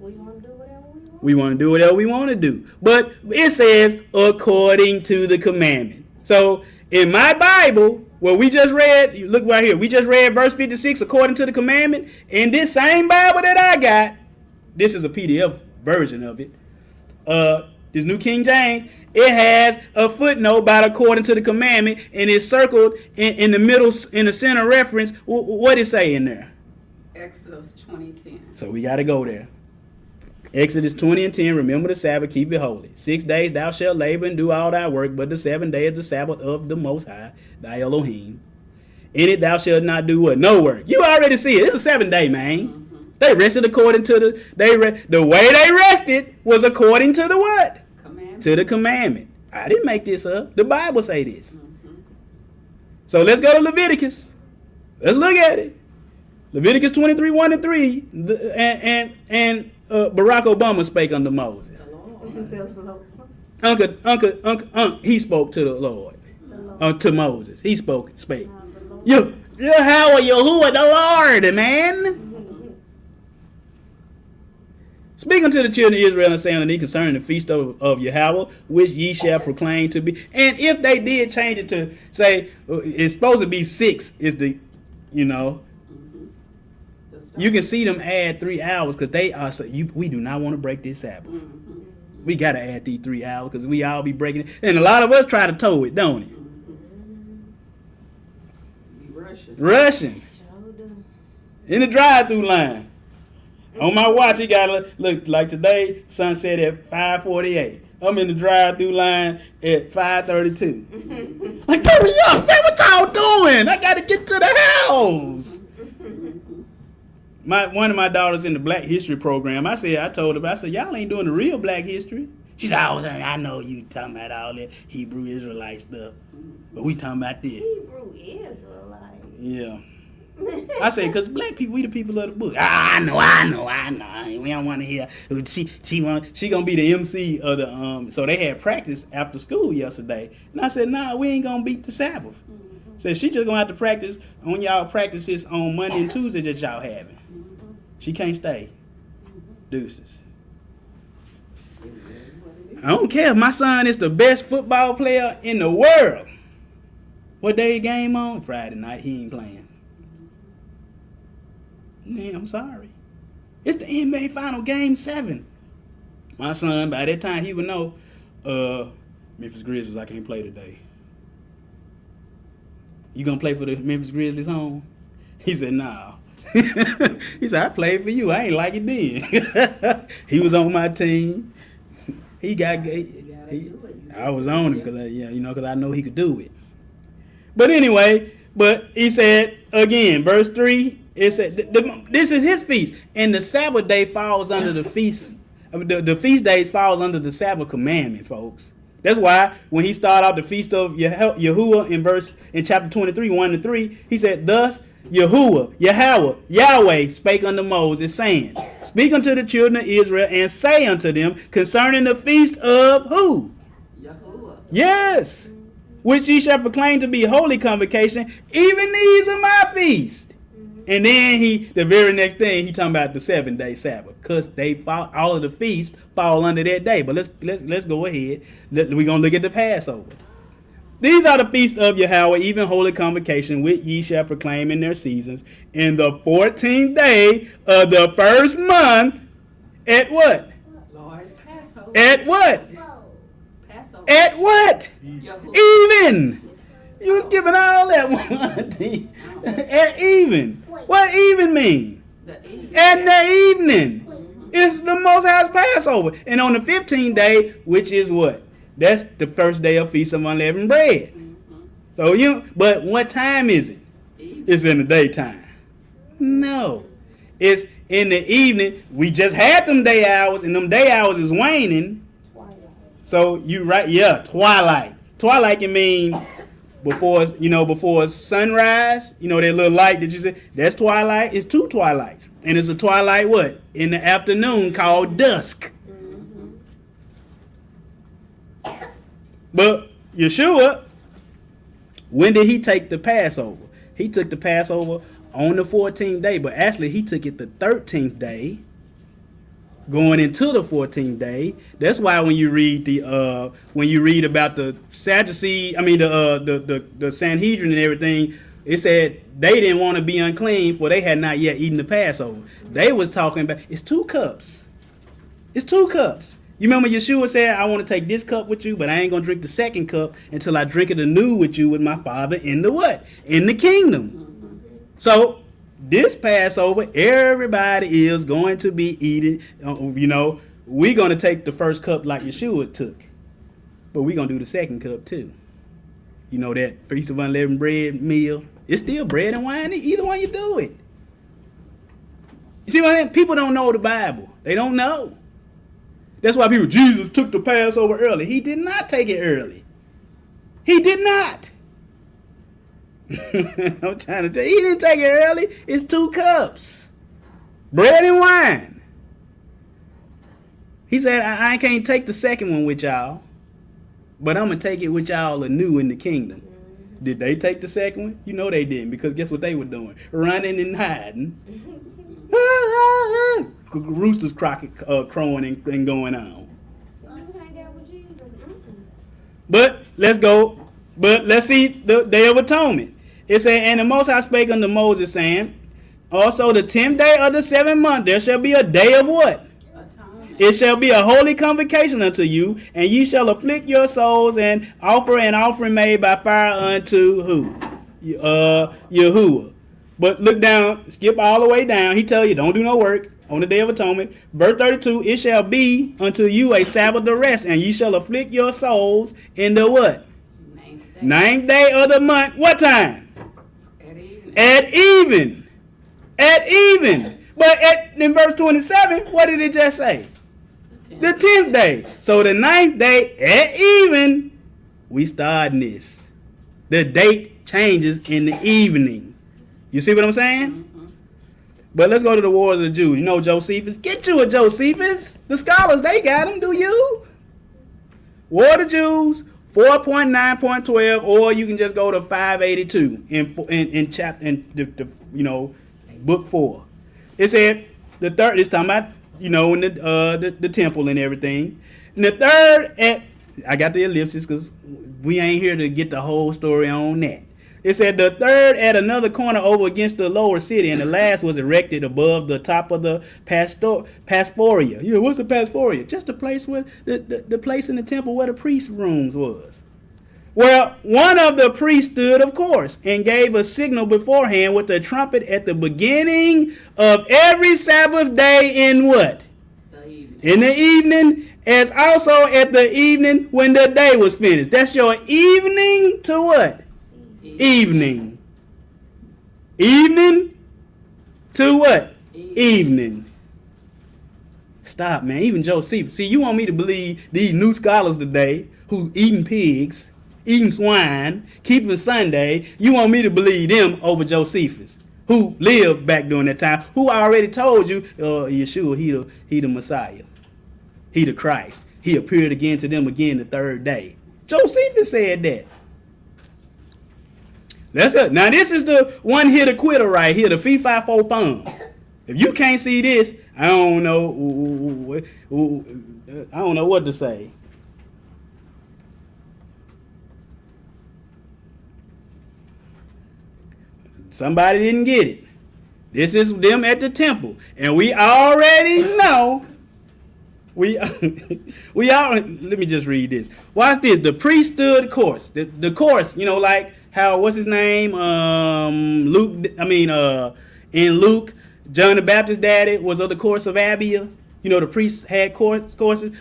We want to do whatever we want. We want to do whatever we want to do. But it says, according to the commandment. So in my Bible, what we just read, you look right here. We just read verse 56, according to the commandment. In this same Bible that I got, this is a PDF version of it. This New King James, it has a footnote about according to the commandment, and it's circled in the middle, in the center reference. What it say in there? Exodus 20:10. So we got to go there. Exodus 20:10, remember the Sabbath, keep it holy. 6 days thou shalt labor and do all thy work, but the 7th day is the Sabbath of the Most High, thy Elohim. In it thou shalt not do what? No work. You already see it. It's a 7th day, man. They rested according to the way they rested was according to the what? Commandment. To the commandment. I didn't make this up. The Bible say this. So let's go to Leviticus. Let's look at it. Leviticus 23:1-3, and Barack Obama spake unto Moses. Uncle, he spoke to the Lord. To Moses, he spake. Yahweh, Yahuwah, the Lord, man. Speaking to the children of Israel and saying unto thee concerning the feast of Yahweh, which ye shall proclaim to be. And if they did change it to say it's supposed to be 6, is the, you can see them add 3 hours because they are. We do not want to break this Sabbath. We got to add these 3 hours because we all be breaking it. And a lot of us try to tow it, don't it? Rushing. In the drive-through line. On my watch, it got to look like today, sunset at 5:48. I'm in the drive-through line at 5:32. Like, hurry up, man, what y'all doing? I got to get to the house. One of my daughters in the Black History program, I told her, y'all ain't doing the real Black History. She said, I know you talking about all that Hebrew Israelite stuff, but we talking about this. Hebrew Israelite. Yeah. I say, because black people, we the people of the book. I know. We don't want to hear. She gonna be the MC of the So they had practice after school yesterday, and I said, nah, we ain't gonna beat the Sabbath. Said she just gonna have to practice on y'all practices on Monday and Tuesday that y'all having. She can't stay. Deuces. I don't care if my son is the best football player in the world. What day game on? Friday night. He ain't playing. Man, I'm sorry. It's the NBA final game 7. My son, by that time, he would know, Memphis Grizzlies, I can't play today. You gonna play for the Memphis Grizzlies home? He said, nah. He said, I played for you. I ain't like it then. He was on my team. I was on him because I know he could do it. But anyway, he said, again, verse 3, it said, this is his feast. And the Sabbath day falls under the feast. The feast days falls under the Sabbath commandment, folks. That's why when he started out the feast of Yahuwah in chapter 23, 1-3, he said, thus Yahweh spake unto Moses, saying, speak unto the children of Israel and say unto them concerning the feast of who? Yahuwah. Yes. Which ye shall proclaim to be holy convocation. Even these are my feast. And then the very next thing, he talking about the 7-day Sabbath, because all of the feasts fall under that day. But let's go ahead. We're gonna look at the Passover. These are the feasts of Yahweh, even holy convocation, which ye shall proclaim in their seasons. In the 14th day of the first month, at what? Lord's Passover. At what? Passover. At what? Yahuwah. Even. You was giving all that one. At even. What even mean? The evening. At the evening. It's the Most High's Passover. And on the 15th day, which is what? That's the first day of Feast of Unleavened Bread. So but what time is it? It's in the daytime. No. It's in the evening. We just had them day hours, and them day hours is waning. So twilight. Twilight can mean before sunrise, that little light that you said, that's twilight. It's 2 twilights. And it's a twilight what? In the afternoon called dusk. But Yeshua When did he take the Passover? He took the Passover on the 14th day, but actually he took it the 13th day, going into the 14th day. That's why when you read about the Sadducee, the Sanhedrin and everything, it said they didn't want to be unclean, for they had not yet eaten the Passover. They was talking about it's 2 cups. It's 2 cups. You remember Yeshua said, I want to take this cup with you, but I ain't going to drink the second cup until I drink it anew with you with my Father in the what? In the kingdom. So this Passover, everybody is going to be eating. We're going to take the first cup like Yeshua took. But we're going to do the second cup too. You know that Feast of Unleavened Bread meal? It's still bread and wine, either one you do it. You see what I mean? People don't know the Bible. They don't know. That's why Jesus took the Passover early. He did not take it early. He did not. I'm trying to tell you, he didn't take it early. It's 2 cups. Bread and wine. He said, I can't take the second one with y'all, but I'm going to take it with y'all anew in the kingdom. Did they take the second one? You know they didn't, because guess what they were doing? Running and hiding. Roosters crowing and going on. But let's go. But let's see the Day of Atonement. It said, and the Most High spake unto Moses, saying, also the 10th day of the 7th month, there shall be a day of what? Atonement. It shall be a holy convocation unto you, and ye shall afflict your souls and offer an offering made by fire unto who? Yahuwah. But look down, skip all the way down. He tell you, don't do no work on the Day of Atonement. Verse 32, it shall be unto you a Sabbath of rest, and ye shall afflict your souls in the what? 9th day of the month. What time? At even. At even. But in verse 27, what did it just say? The 10th day. So the 9th day at even, we starting this. The date changes in the evening. You see what I'm saying? Mm-hmm. But let's go to the Wars of the Jews. You know Josephus? Get you a Josephus. The scholars, they got them. Do you? War of the Jews, 4.9.12, or you can just go to 582 in chapter book 4. It said the third. It's talking about in the temple and everything. And the third I got the ellipsis because we ain't here to get the whole story on that. It said the third at another corner over against the lower city, and the last was erected above the top of the Pastoria. Yeah, what's the Pastoria? Just the place where the place in the temple where the priest rooms was. Well, one of the priests stood, of course, and gave a signal beforehand with a trumpet at the beginning of every Sabbath day in what? In the evening, as also at the evening when the day was finished. That's your evening to what? Evening. Evening to what? Evening. Stop, man. Even Josephus. See, you want me to believe these new scholars today who eating pigs, eating swine, keeping Sunday. You want me to believe them over Josephus, who lived back during that time, who I already told you, Yeshua, he the Messiah. He the Christ. He appeared again to them again the third day. Josephus said that. That's it. Now this is the one hit quitter right here, the fee fi fo fum. If you can't see this, I don't know what to say. Somebody didn't get it. This is them at the temple, and we already know. We all. Let me just read this. Watch this. The priest stood course. The course. Like how what's his name? Luke. In Luke, John the Baptist's daddy was of the course of Abia. The priests had courses,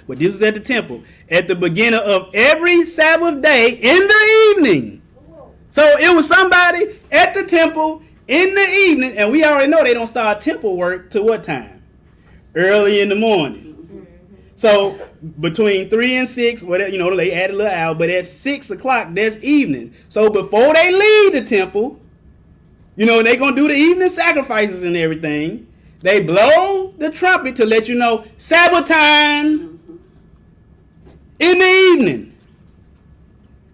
but this was at the temple at the beginning of every Sabbath day in the evening. So it was somebody at the temple in the evening, and we already know they don't start temple work till what time? Early in the morning. So between 3 and 6, whatever, they add a little hour, but at 6 o'clock, that's evening. So before they leave the temple, they're going to do the evening sacrifices and everything. They blow the trumpet to let you know Sabbath time in the evening.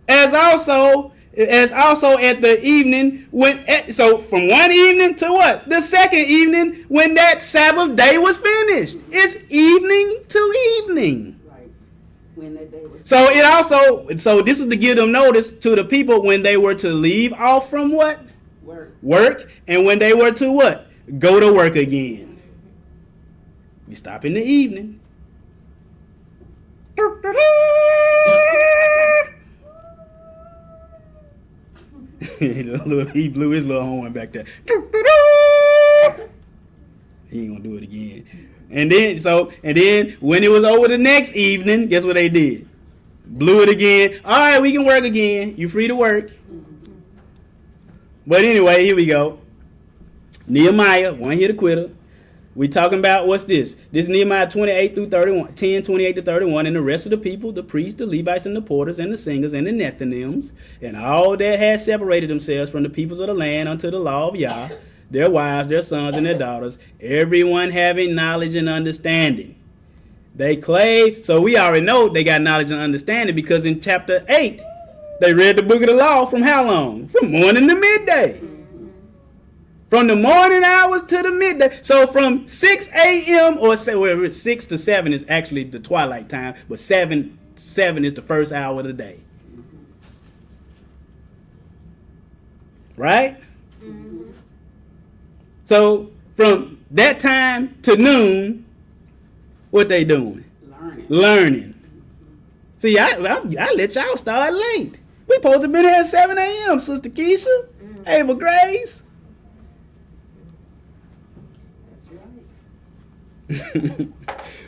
As also As also at the evening so from one evening to what? The second evening when that Sabbath day was finished. It's evening to evening. Right. When that day was. So it also, so this was to give them notice to the people when they were to leave off from what? Work. And when they were to what? Go to work again. We stop in the evening. He blew his little horn back there. He ain't gonna do it again. And then when it was over the next evening, guess what they did? Blew it again. All right, we can work again. You free to work. But anyway, here we go. Nehemiah, one hit quitter. We talking about what's this? This is Nehemiah 28 through 31, 10, 28 to 31, and the rest of the people, the priests, the Levites, and the porters, and the singers, and the Nethinims, and all that had separated themselves from the peoples of the land unto the law of Yah, their wives, their sons, and their daughters, everyone having knowledge and understanding. They clave, so we already know they got knowledge and understanding because in chapter 8, they read the book of the law from how long? From morning to midday. From the morning hours to the midday. So from 6 a.m. or 6 to 7 is actually the twilight time, but 7 is the first hour of the day. Right? Mm-hmm. So from that time to noon, what they doing? Learning. See, I let y'all start late. We supposed to have been here at 7 a.m., Sister Keisha. Ava Grace.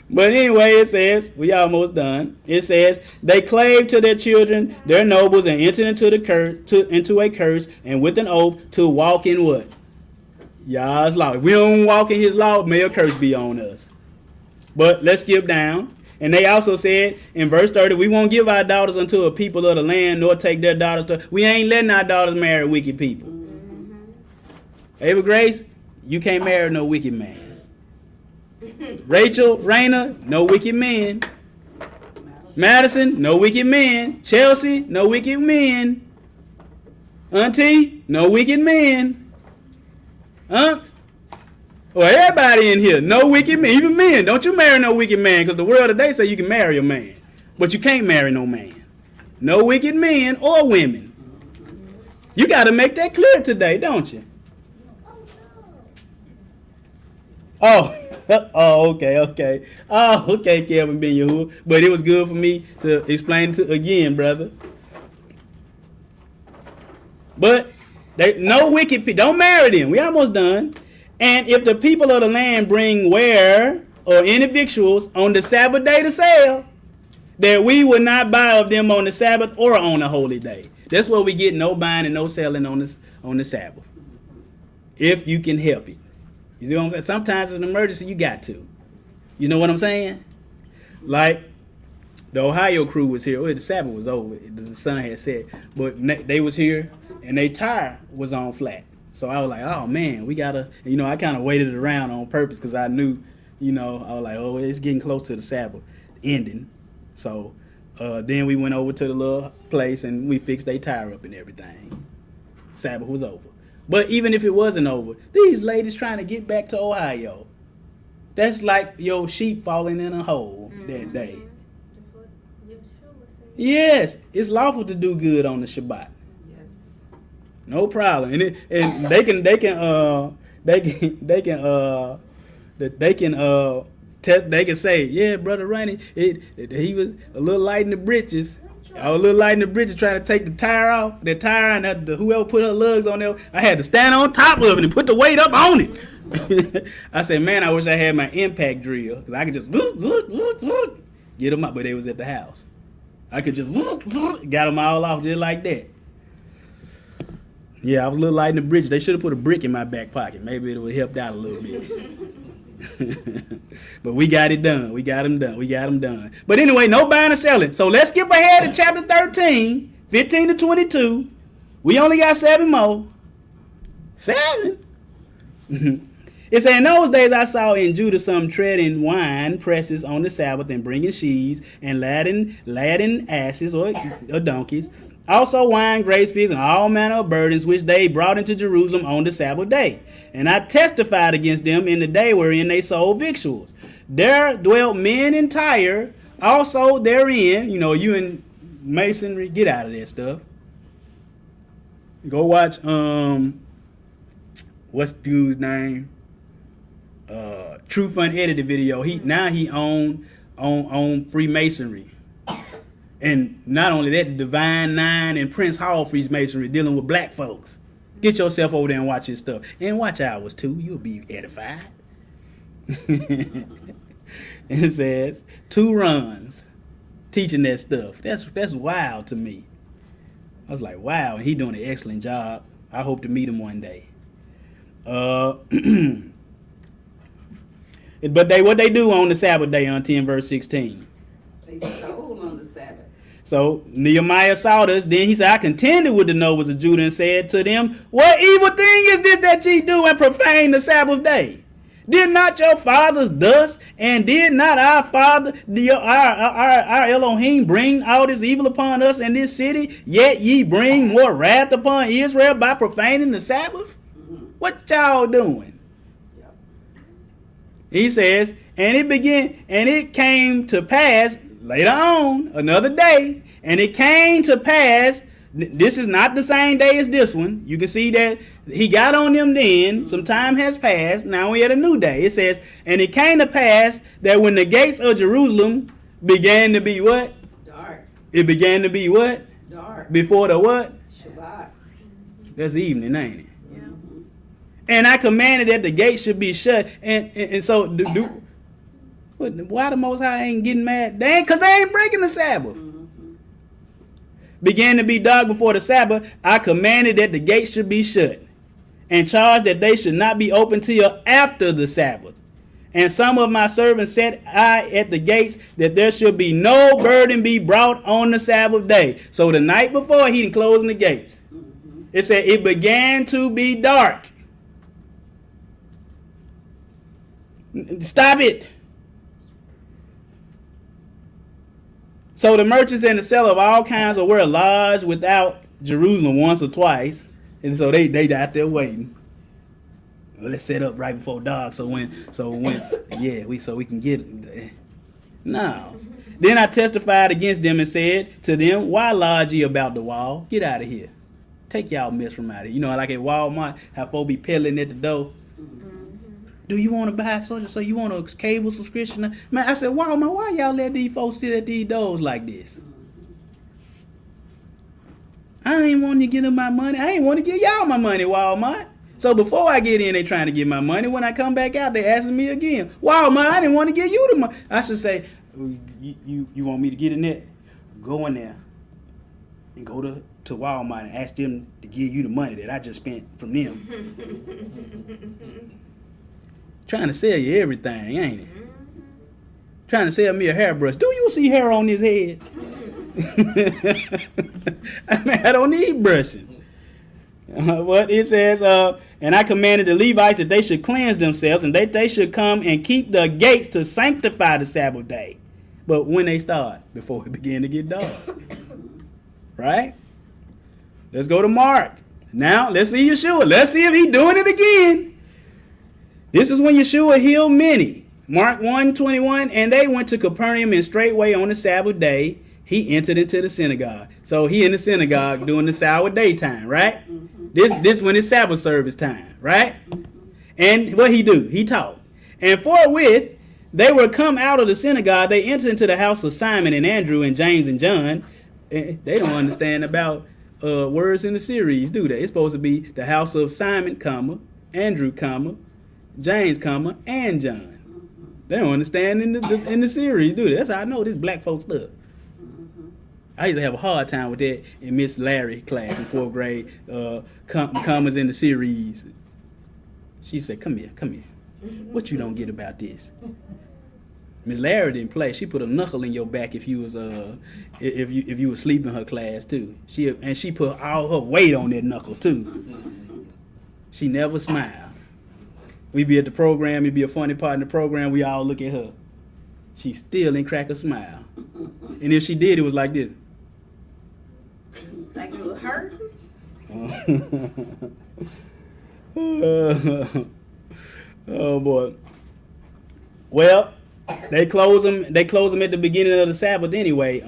But anyway, it says, we almost done. It says, they clave to their children, their nobles, and entered into a curse, and with an oath to walk in what? Yah's law. If we don't walk in his law, may a curse be on us. But let's skip down. And they also said in verse 30, we won't give our daughters unto a people of the land, nor take their daughters to. We ain't letting our daughters marry wicked people. Mm-hmm. Ava Grace, you can't marry no wicked man. Rachel, Raina, no wicked men. Madison, no wicked men. Chelsea, no wicked men. Auntie, no wicked men. Well, everybody in here, no wicked men. Even men, don't you marry no wicked man, because the world today say you can marry a man, but you can't marry no man. No wicked men or women. You got to make that clear today, don't you? Oh, okay. Oh, okay, Kelvin Ben Yehuda. But it was good for me to explain it again, brother. But no wicked people. Don't marry them. We almost done. And if the people of the land bring ware or any victuals on the Sabbath day to sell, that we will not buy of them on the Sabbath or on a holy day. That's where we get no buying and no selling on the Sabbath. If you can help it. You see what I'm saying? Sometimes it's an emergency, you got to. You know what I'm saying? Like the Ohio crew was here. Well, the Sabbath was over. The sun had set. But they was here and their tire was on flat. So I was like, oh man, we gotta, I kind of waited around on purpose because I knew, I was like, oh, it's getting close to the Sabbath ending. So then we went over to the little place and we fixed their tire up and everything. Sabbath was over. But even if it wasn't over, these ladies trying to get back to Ohio. That's like your sheep falling in a hole that day. That's what Yeshua said. Yes, it's lawful to do good on the Shabbat. Yes. No problem. And they can say, yeah, Brother Ronnie, he was a little light in the britches. I was a little light in the britches trying to take the tire off. The tire and whoever put her lugs on there, I had to stand on top of it and put the weight up on it. I said, man, I wish I had my impact drill because I could just get them up, but they was at the house. I could just got them all off just like that. Yeah, I was a little light in the bridge. They should have put a brick in my back pocket. Maybe it would have helped out a little bit. But we got it done. We got them done. But anyway, no buying or selling. So let's skip ahead to chapter 13, 15 to 22. We only got 7 more. 7? It said, in those days I saw in Judah some treading wine presses on the Sabbath and bringing sheaves and laden asses or donkeys Also wine, grapes, figs, and all manner of burdens which they brought into Jerusalem on the Sabbath day. And I testified against them in the day wherein they sold victuals. There dwelt men in Tyre, also therein. You know, you in masonry, get out of that stuff. Go watch what's the dude's name? Truth Unedited video. He own Freemasonry. And not only that, the Divine Nine and Prince Hall Freemasonry dealing with black folks. Get yourself over there and watch his stuff. And watch ours too. You'll be edified. It says 2 runs teaching that stuff. That's wild to me. I was like, wow, and he doing an excellent job. I hope to meet him one day. But what they do on the Sabbath day on 10 verse 16. They sold on the Sabbath. So Nehemiah saw this. Then he said, I contended with the nobles of Judah and said to them, what evil thing is this that ye do and profane the Sabbath day? Did not your fathers thus, and did not our father, our Elohim, bring all this evil upon us in this city? Yet ye bring more wrath upon Israel by profaning the Sabbath? What y'all doing? Yep. He says, and it came to pass later on, another day, and it came to pass. This is not the same day as this one. You can see that he got on them then. Some time has passed. Now we at a new day. It says, and it came to pass that when the gates of Jerusalem began to be what? Dark. It began to be what? Dark. Before the what? Shabbat. That's evening, ain't it? Yeah. And I commanded that the gates should be shut. And so, why the Most High ain't getting mad? Because they ain't breaking the Sabbath. Began to be dark before the Sabbath, I commanded that the gates should be shut, and charged that they should not be open till after the Sabbath. And some of my servants set I at the gates that there should be no burden be brought on the Sabbath day. So the night before, he didn't close the gates. It said it began to be dark. Stop it. So the merchants and the seller of all kinds of were lodged without Jerusalem once or twice, and so they out there waiting. Well, let's set up right before dark, so we can get it. No. Then I testified against them and said to them, why lodge ye about the wall? Get out of here. Take y'all mess from out of here. You know, like at Walmart, how folks be peddling at the door. Do you want to buy so you want a cable subscription? Man, I said, Walmart, why y'all let these folks sit at these doors like this? I ain't want to give them my money. I ain't want to give y'all my money, Walmart. So before I get in, they trying to get my money. When I come back out, they asking me again. Walmart, I didn't want to give you the money. I should say, you want me to get in there? Go in there and go to Walmart and ask them to give you the money that I just spent from them. Trying to sell you everything, ain't it? Trying to sell me a hairbrush. Do you see hair on his head? I don't need brushing. What it says, and I commanded the Levites that they should cleanse themselves, and they should come and keep the gates to sanctify the Sabbath day. But when they start, before it begin to get dark. Right? Let's go to Mark. Now, let's see Yeshua. Let's see if he's doing it again. This is when Yeshua healed many. Mark 1:21, and they went to Capernaum, and straightway on the Sabbath day, he entered into the synagogue. So he in the synagogue during the Sabbath daytime, right? This when it's Sabbath service time, right? And what he do? He taught. And forthwith, they were come out of the synagogue. They entered into the house of Simon and Andrew and James and John. They don't understand about words in the series, do they? It's supposed to be the house of Simon, Andrew, James, and John. They don't understand in the series, do they? That's how I know this black folk stuff. I used to have a hard time with that in Miss Larry class in 4th grade. Commas in the series. She said, "Come here. What you don't get about this?" Miss Larry didn't play. She put a knuckle in your back if you was if you was asleep in her class too. She put all her weight on that knuckle too. She never smiled. We be at the program, it'd be a funny part in the program, we all look at her. She still didn't crack a smile. And if she did, it was like this. Oh boy. Well, they close them. They close them at the beginning of the Sabbath anyway.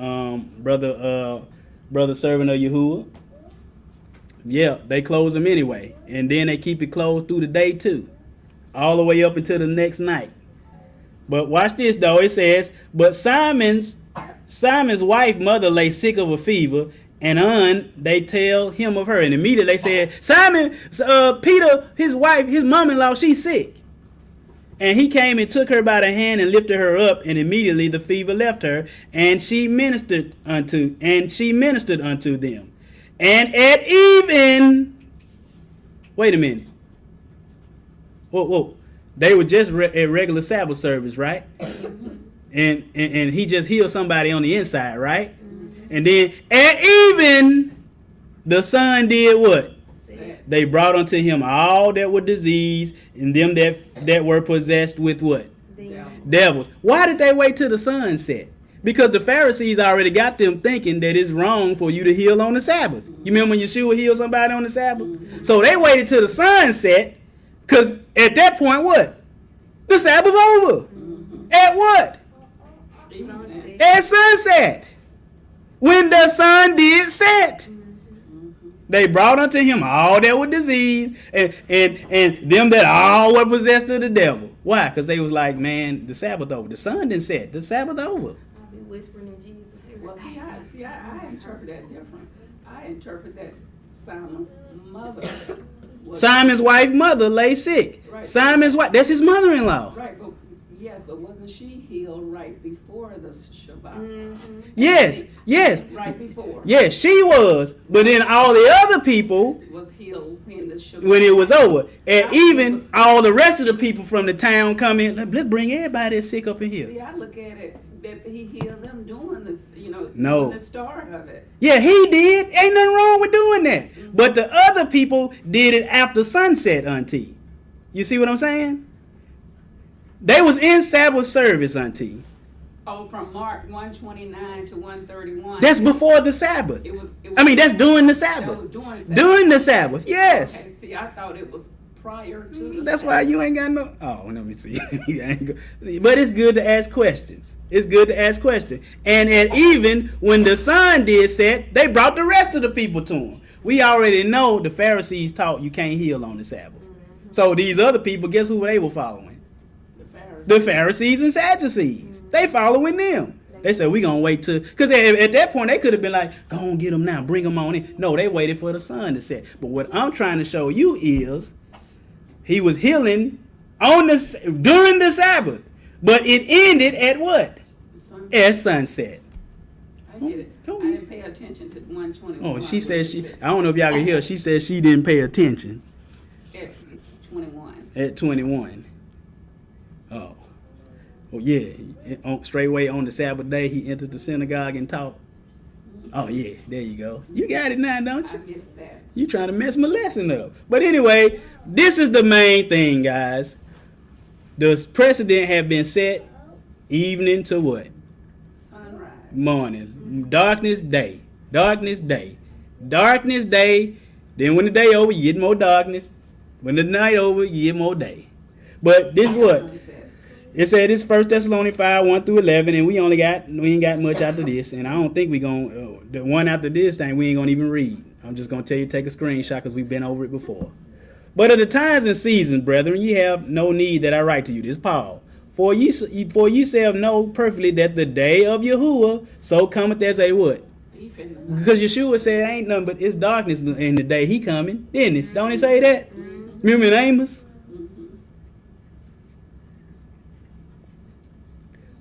Brother servant of Yahuwah. Yeah, they close them anyway, and then they keep it closed through the day too, all the way up until the next night. But watch this though. It says, but Simon's wife mother lay sick of a fever, and they tell him of her, and immediately they said, Simon, Peter, his wife, his mom-in-law, she's sick. And he came and took her by the hand and lifted her up, and immediately the fever left her, and she ministered unto them. And at even, wait a minute. Whoa. They were just at regular Sabbath service, right? and he just healed somebody on the inside, right? And then at even, the sun did what? They brought unto him all that were diseased, and them that were possessed with what? Devils. Why did they wait till the sun set? Because the Pharisees already got them thinking that it's wrong for you to heal on the Sabbath. You remember when Yeshua healed somebody on the Sabbath? So they waited till the sun set, because at that point, what? The Sabbath over. At what? At sunset. When the sun did set. They brought unto him all that were diseased, and them that all were possessed of the devil. Why? Because they was like, man, the Sabbath over. The sun didn't set. The Sabbath over. I'll be whispering in Jesus' ear. Well, I interpret that different. I interpret that Simon's mother. Simon's wife mother lay sick. Right. Simon's wife, that's his mother-in-law. Right, but wasn't she healed right before the Shabbat? Yes. Right before. Yes, she was. But then all the other people Was healed when the Shabbat. when it was over. And even all the rest of the people from the town come in. Let's bring everybody that's sick up in here. See, I look at it that he healed them doing this, No. doing the start of it. Yeah, he did. Ain't nothing wrong with doing that. But the other people did it after sunset, auntie. You see what I'm saying? They was in Sabbath service, auntie. Oh, from Mark 129 to 131. That's before the Sabbath. It was That's during the That Sabbath. was during Sabbath. During the Sabbath, yes. Okay, see, I thought it was prior to the That's why Sabbath. you ain't got no. Oh, let me see. But it's good to ask questions. It's good to ask questions. And at even when the sun did set, they brought the rest of the people to him. We already know the Pharisees taught you can't heal on the Sabbath. So these other people, guess who they were following? The Pharisees and Sadducees. They following them. They said, we going to wait till... Because at that point, they could have been like, go on, get them now. Bring them on in. No, they waited for the sun to set. But what I'm trying to show you is he was healing during the Sabbath. But it ended at what? At sunset. I get it. I didn't pay attention to 121. Oh, she said I don't know if y'all can hear. She said she didn't pay attention At 21. at 21. Oh. Well, yeah. Straightway on the Sabbath day, he entered the synagogue and taught. Oh, yeah. There you go. You got it now, don't I you? missed that. You trying to mess my lesson up. But anyway, this is the main thing, guys. The precedent have been set evening to what? Sunrise. Morning. Darkness, day. Darkness, day. Darkness, day. Then when the day over, you get more darkness. When the night over, you get more day. But this is what? It said it's 1 Thessalonians 5, 1 through 11, and we ain't got much after this. And I don't think we going to, the one after this thing, we ain't going to even read. I'm just going to tell you, take a screenshot because we've been over it before. But of the times and seasons, brethren, ye have no need that I write to you. This is Paul. For yourself know perfectly that the day of Yahuwah so cometh as a what? Because Yeshua said ain't nothing but it's darkness in the day he coming. Didn't it? Don't he say that? Remember in Amos?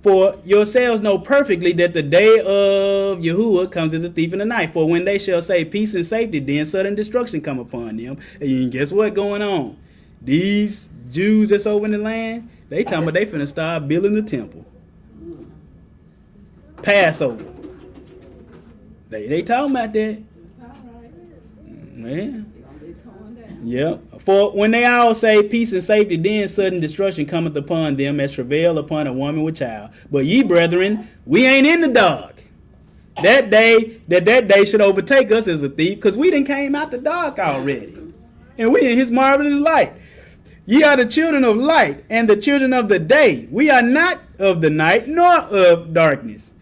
For yourselves know perfectly that the day of Yahuwah comes as a thief in the night. For when they shall say peace and safety, then sudden destruction come upon them. And guess what going on? These Jews that's over in the land, they talking about they finna start building the temple. Passover. They talking about that. It's all right. Yeah. They're going to be torn down. Yep. For when they all say peace and safety, then sudden destruction cometh upon them as travail upon a woman with child. But ye, brethren, we ain't in the dark. that day should overtake us as a thief, because we done came out the dark already, and we in his marvelous light. Ye are the children of light and the children of the day. We are not of the night nor of darkness.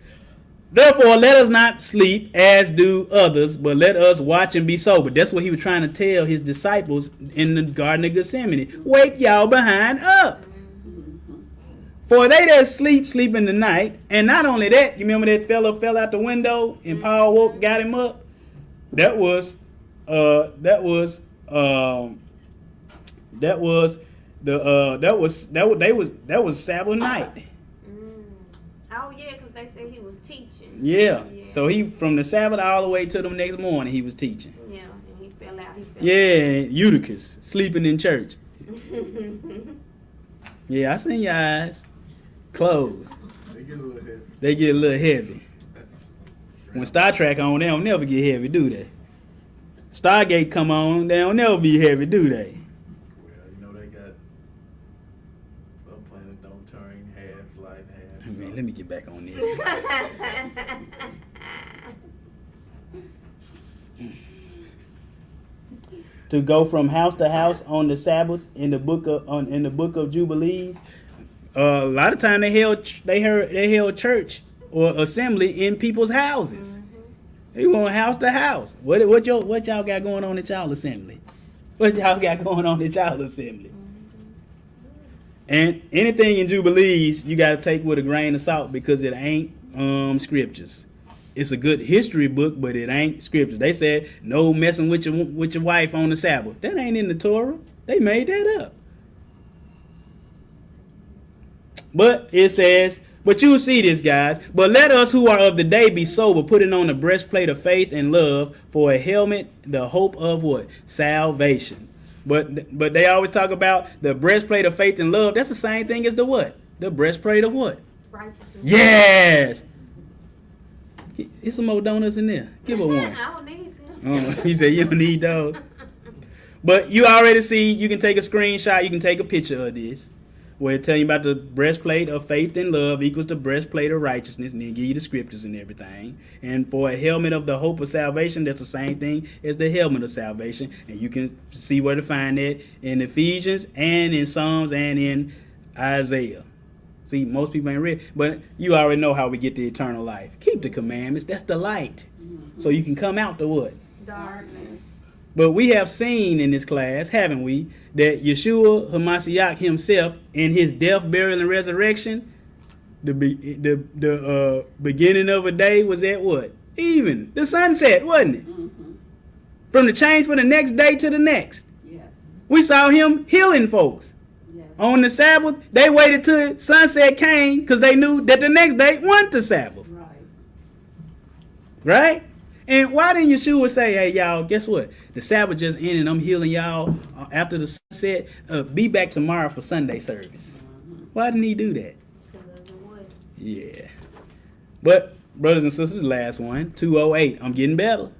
Therefore, let us not sleep as do others, but let us watch and be sober. That's what he was trying to tell his disciples in the Garden of Gethsemane. Wake y'all behind up. For they that sleep in the night. And not only that, you remember that fellow fell out the window and Paul got him up? That was Sabbath night. Oh yeah, because they said he was teaching. Yeah. So he from the Sabbath all the way to the next morning he was teaching. Yeah, and he fell out. Yeah, Eutychus sleeping in church. Yeah, I seen your eyes closed. They get a little heavy. When Star Trek on, they don't never get heavy, do they? Stargate come on, they don't never be heavy, do they? Well, they got some planets don't turn half light, half. Man, let me get back on this. To go from house to house on the Sabbath in the book of Jubilees, a lot of time they held church or assembly in people's houses. They going house to house. What y'all got going on at y'all assembly? What y'all got going on at y'all assembly? And anything in Jubilees, you got to take with a grain of salt because it ain't scriptures. It's a good history book, but it ain't scriptures. They said no messing with your wife on the Sabbath. That ain't in the Torah. They made that up. But it says, but you will see this, guys. But let us who are of the day be sober, putting on the breastplate of faith and love, for a helmet, the hope of what? Salvation. But they always talk about the breastplate of faith and love. That's the same thing as the what? The breastplate of what? Righteousness. Yes. There's some more donuts in there. Give her one. I don't need them. He said you don't need those. But you already see, you can take a screenshot, you can take a picture of this, where it tell you about the breastplate of faith and love equals the breastplate of righteousness, and then give you the scriptures and everything. And for a helmet of the hope of salvation, that's the same thing as the helmet of salvation. And you can see where to find that in Ephesians and in Psalms and in Isaiah. See, most people ain't read, but you already know how we get the eternal life. Keep the commandments. That's the light. So you can come out the what? Darkness. But we have seen in this class, haven't we, that Yeshua HaMashiach himself, in his death, burial, and resurrection, the beginning of a day was at what? Even. The sunset, wasn't it? Mm-hmm. From the change for the next day to the next. Yes. We saw him healing folks. Yes. On the Sabbath, they waited till sunset came because they knew that the next day wasn't the Sabbath. Right. Right? And why didn't Yeshua say, hey, y'all, guess what? The Sabbath just ended. I'm healing y'all after the sunset. Be back tomorrow for Sunday service. Why didn't he do that? Yeah. But, brothers and sisters, last one, 208. I'm getting better.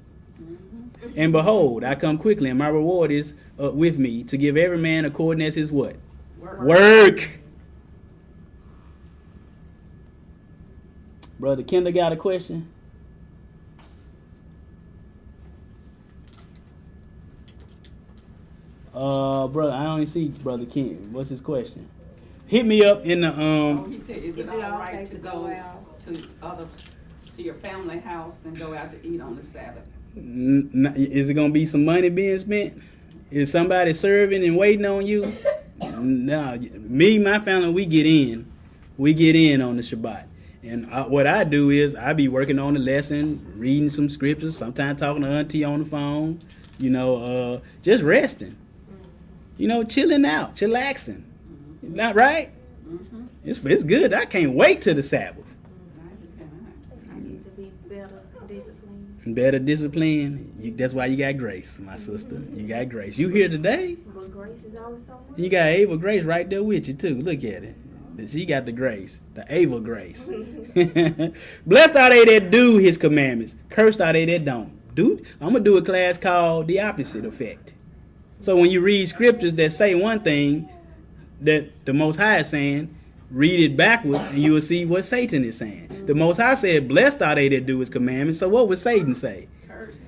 And behold, I come quickly, and my reward is with me to give every man according as his what? Work. Brother Kendall got a question? Brother, I don't see Brother Ken. What's his question? Hit me up in the He said, is it all right to go out to your family house and go out to eat on the Sabbath? Is it gonna be some money being spent? Is somebody serving and waiting on you? No, me, my family, we get in on the Shabbat. And what I do is I be working on the lesson, reading some scriptures, sometimes talking to auntie on the phone, just resting, chilling out, chillaxing. Not right? Mm-hmm. It's good. I can't wait till the Sabbath. I need to be better disciplined. Better discipline. That's why you got grace, my sister. You got grace. You here today? But grace is always so much. You got Ava Grace right there with you too. Look at it. She got the grace, the Ava Grace. Blessed are they that do his commandments. Cursed are they that don't. Dude, I'm gonna do a class called the opposite effect. So when you read scriptures that say one thing that the Most High is saying, read it backwards and you will see what Satan is saying. The Most High said, blessed are they that do his commandments. So what would Satan say? Curse.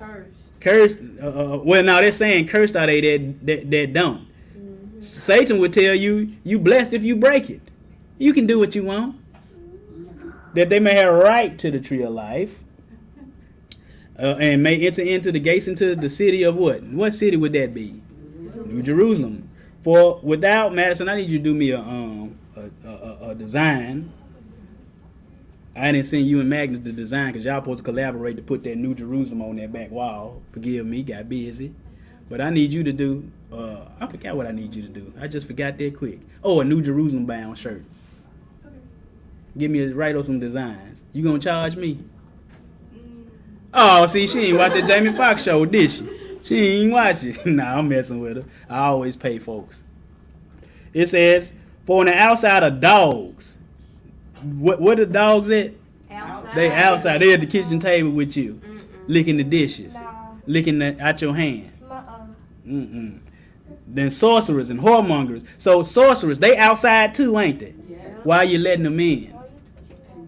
Cursed. Well, now they're saying cursed are they that don't. Satan would tell you, you blessed if you break it. You can do what you want. That they may have a right to the tree of life. And may enter into the gates into the city of what? What city would that be? New Jerusalem. For without Madison, I need you to do me a design. I didn't send you and Magnus the design because y'all supposed to collaborate to put that New Jerusalem on that back wall. Forgive me, got busy. But I need you to do, I forgot what I need you to do. I just forgot that quick. Oh, a New Jerusalem bound shirt. Give me write on some designs. You gonna charge me? Oh, see, she ain't watch the Jamie Foxx show, did she? She ain't watch it. Nah, I'm messing with her. I always pay folks. It says, for on the outside of dogs. What the dogs at? Outside. They outside. They at the kitchen table with you. Licking the dishes. Nah. Licking out your hand. Uh-uh. Then sorcerers and whoremongers. So sorcerers, they outside too, ain't they? Yes. Why you letting them in?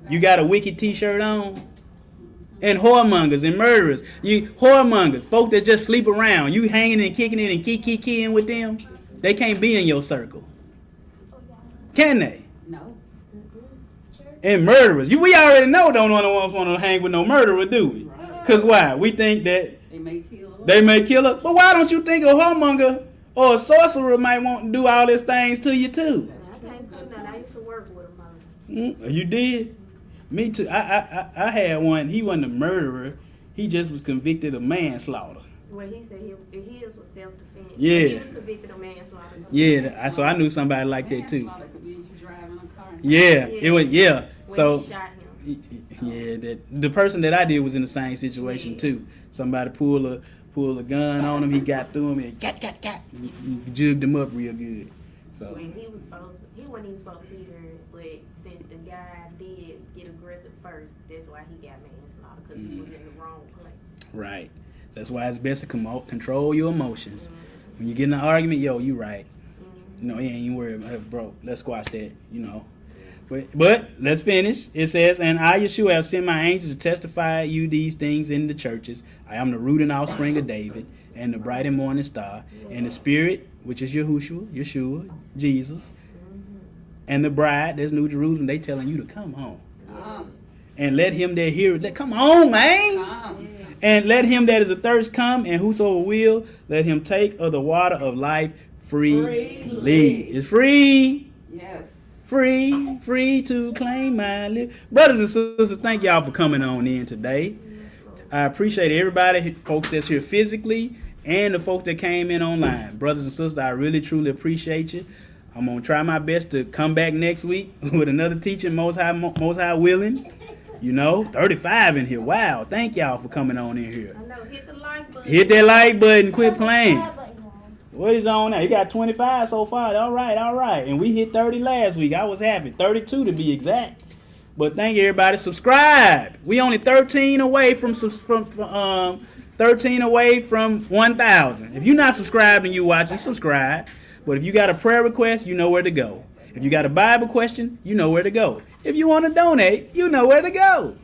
You got a wicked t-shirt on? And whoremongers and murderers. You whoremongers, folk that just sleep around. You hanging and kicking it and kicking with them. They can't be in your circle. Can they? No. And murderers. We already know don't want to hang with no murderer, do we? Because why? We think that They may kill us. they may kill her. But why don't you think a whoremonger or a sorcerer might want to do all these things to you too? I can't say nothing. I used to work with him. You did? Me too. I had one. He wasn't a murderer. He just was convicted of manslaughter. Well, he said his was self-defense. Yeah. He was convicted of manslaughter. Yeah, so I knew somebody like that too. Manslaughter could be you driving a car. Yeah, it was. Yeah, When so he shot him. yeah, the person that I did was in the same situation too. Somebody pulled a gun on him. He got through him and cat. He jugged him up real good. So When he wasn't even supposed to be there, but since the guy did get aggressive first, that's why he got manslaughter, because he was in the wrong place. right. So that's why it's best to control your emotions. When you get in an argument, yo, you right. No, he ain't worried about it, bro. Let's squash that, you know. But let's finish. It says, and I, Yeshua, have sent my angel to testify you these things in the churches. I am the root and offspring of David, and the bright and morning star, and the Spirit, which is Yeshua, Jesus, and the bride, there's New Jerusalem. They telling you to come home. Come. And let him that heareth, come on, man. Come. And let him that is athirst come, and whosoever will, let him take of the water of life freely. It's free. Yes. Free to claim my life. Brothers and sisters, thank y'all for coming on in today. I appreciate everybody, folks that's here physically, and the folks that came in online. Brothers and sisters, I really, truly appreciate you. I'm going to try my best to come back next week with another teaching, Most High willing. You know, 35 in here. Wow, thank y'all for coming on in here. I know, hit the like button. Hit that like button, quit playing. What is on now? You got 25 so far. All right. And we hit 30 last week. I was happy. 32 to be exact. But thank you, everybody. Subscribe. We only 13 away from 13 away from 1,000. If you're not subscribed and you watching, subscribe. But if you got a prayer request, you know where to go. If you got a Bible question, you know where to go. If you want to donate, you know where to go.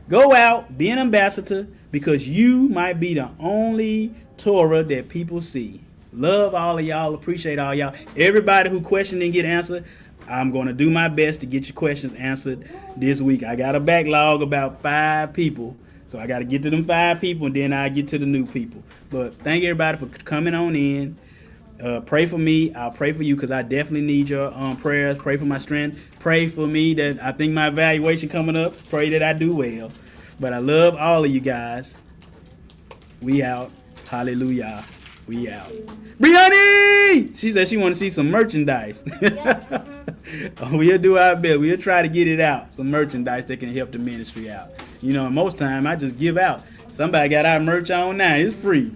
Go out, be an ambassador, because you might be the only Torah that people see. Love all of y'all. Appreciate all y'all. Everybody who questioned and get answered, I'm going to do my best to get your questions answered this week. I got a backlog about 5 people. So I got to get to them 5 people, and then I get to the new people. But thank everybody for coming on in. Pray for me. I'll pray for you because I definitely need your prayers. Pray for my strength. Pray for me that I think my evaluation coming up. Pray that I do well. But I love all of you guys. We out. Hallelujah. We out. Brianni! She said she want to see some merchandise. We'll do our best. We'll try to get it out. Some merchandise that can help the ministry out. You know, most time I just give out. Somebody got our merch on now. It's free.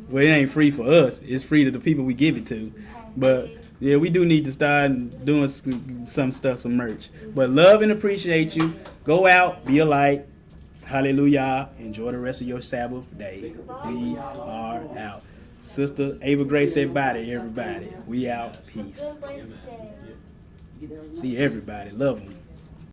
Well, it ain't free for us. It's free to the people we give it to. But, yeah, we do need to start doing some stuff, some merch. But love and appreciate you. Go out. Be a light. Hallelujah. Enjoy the rest of your Sabbath day. We are out. Sister Ava Grace said bye to everybody. We out. Peace. See everybody, love them.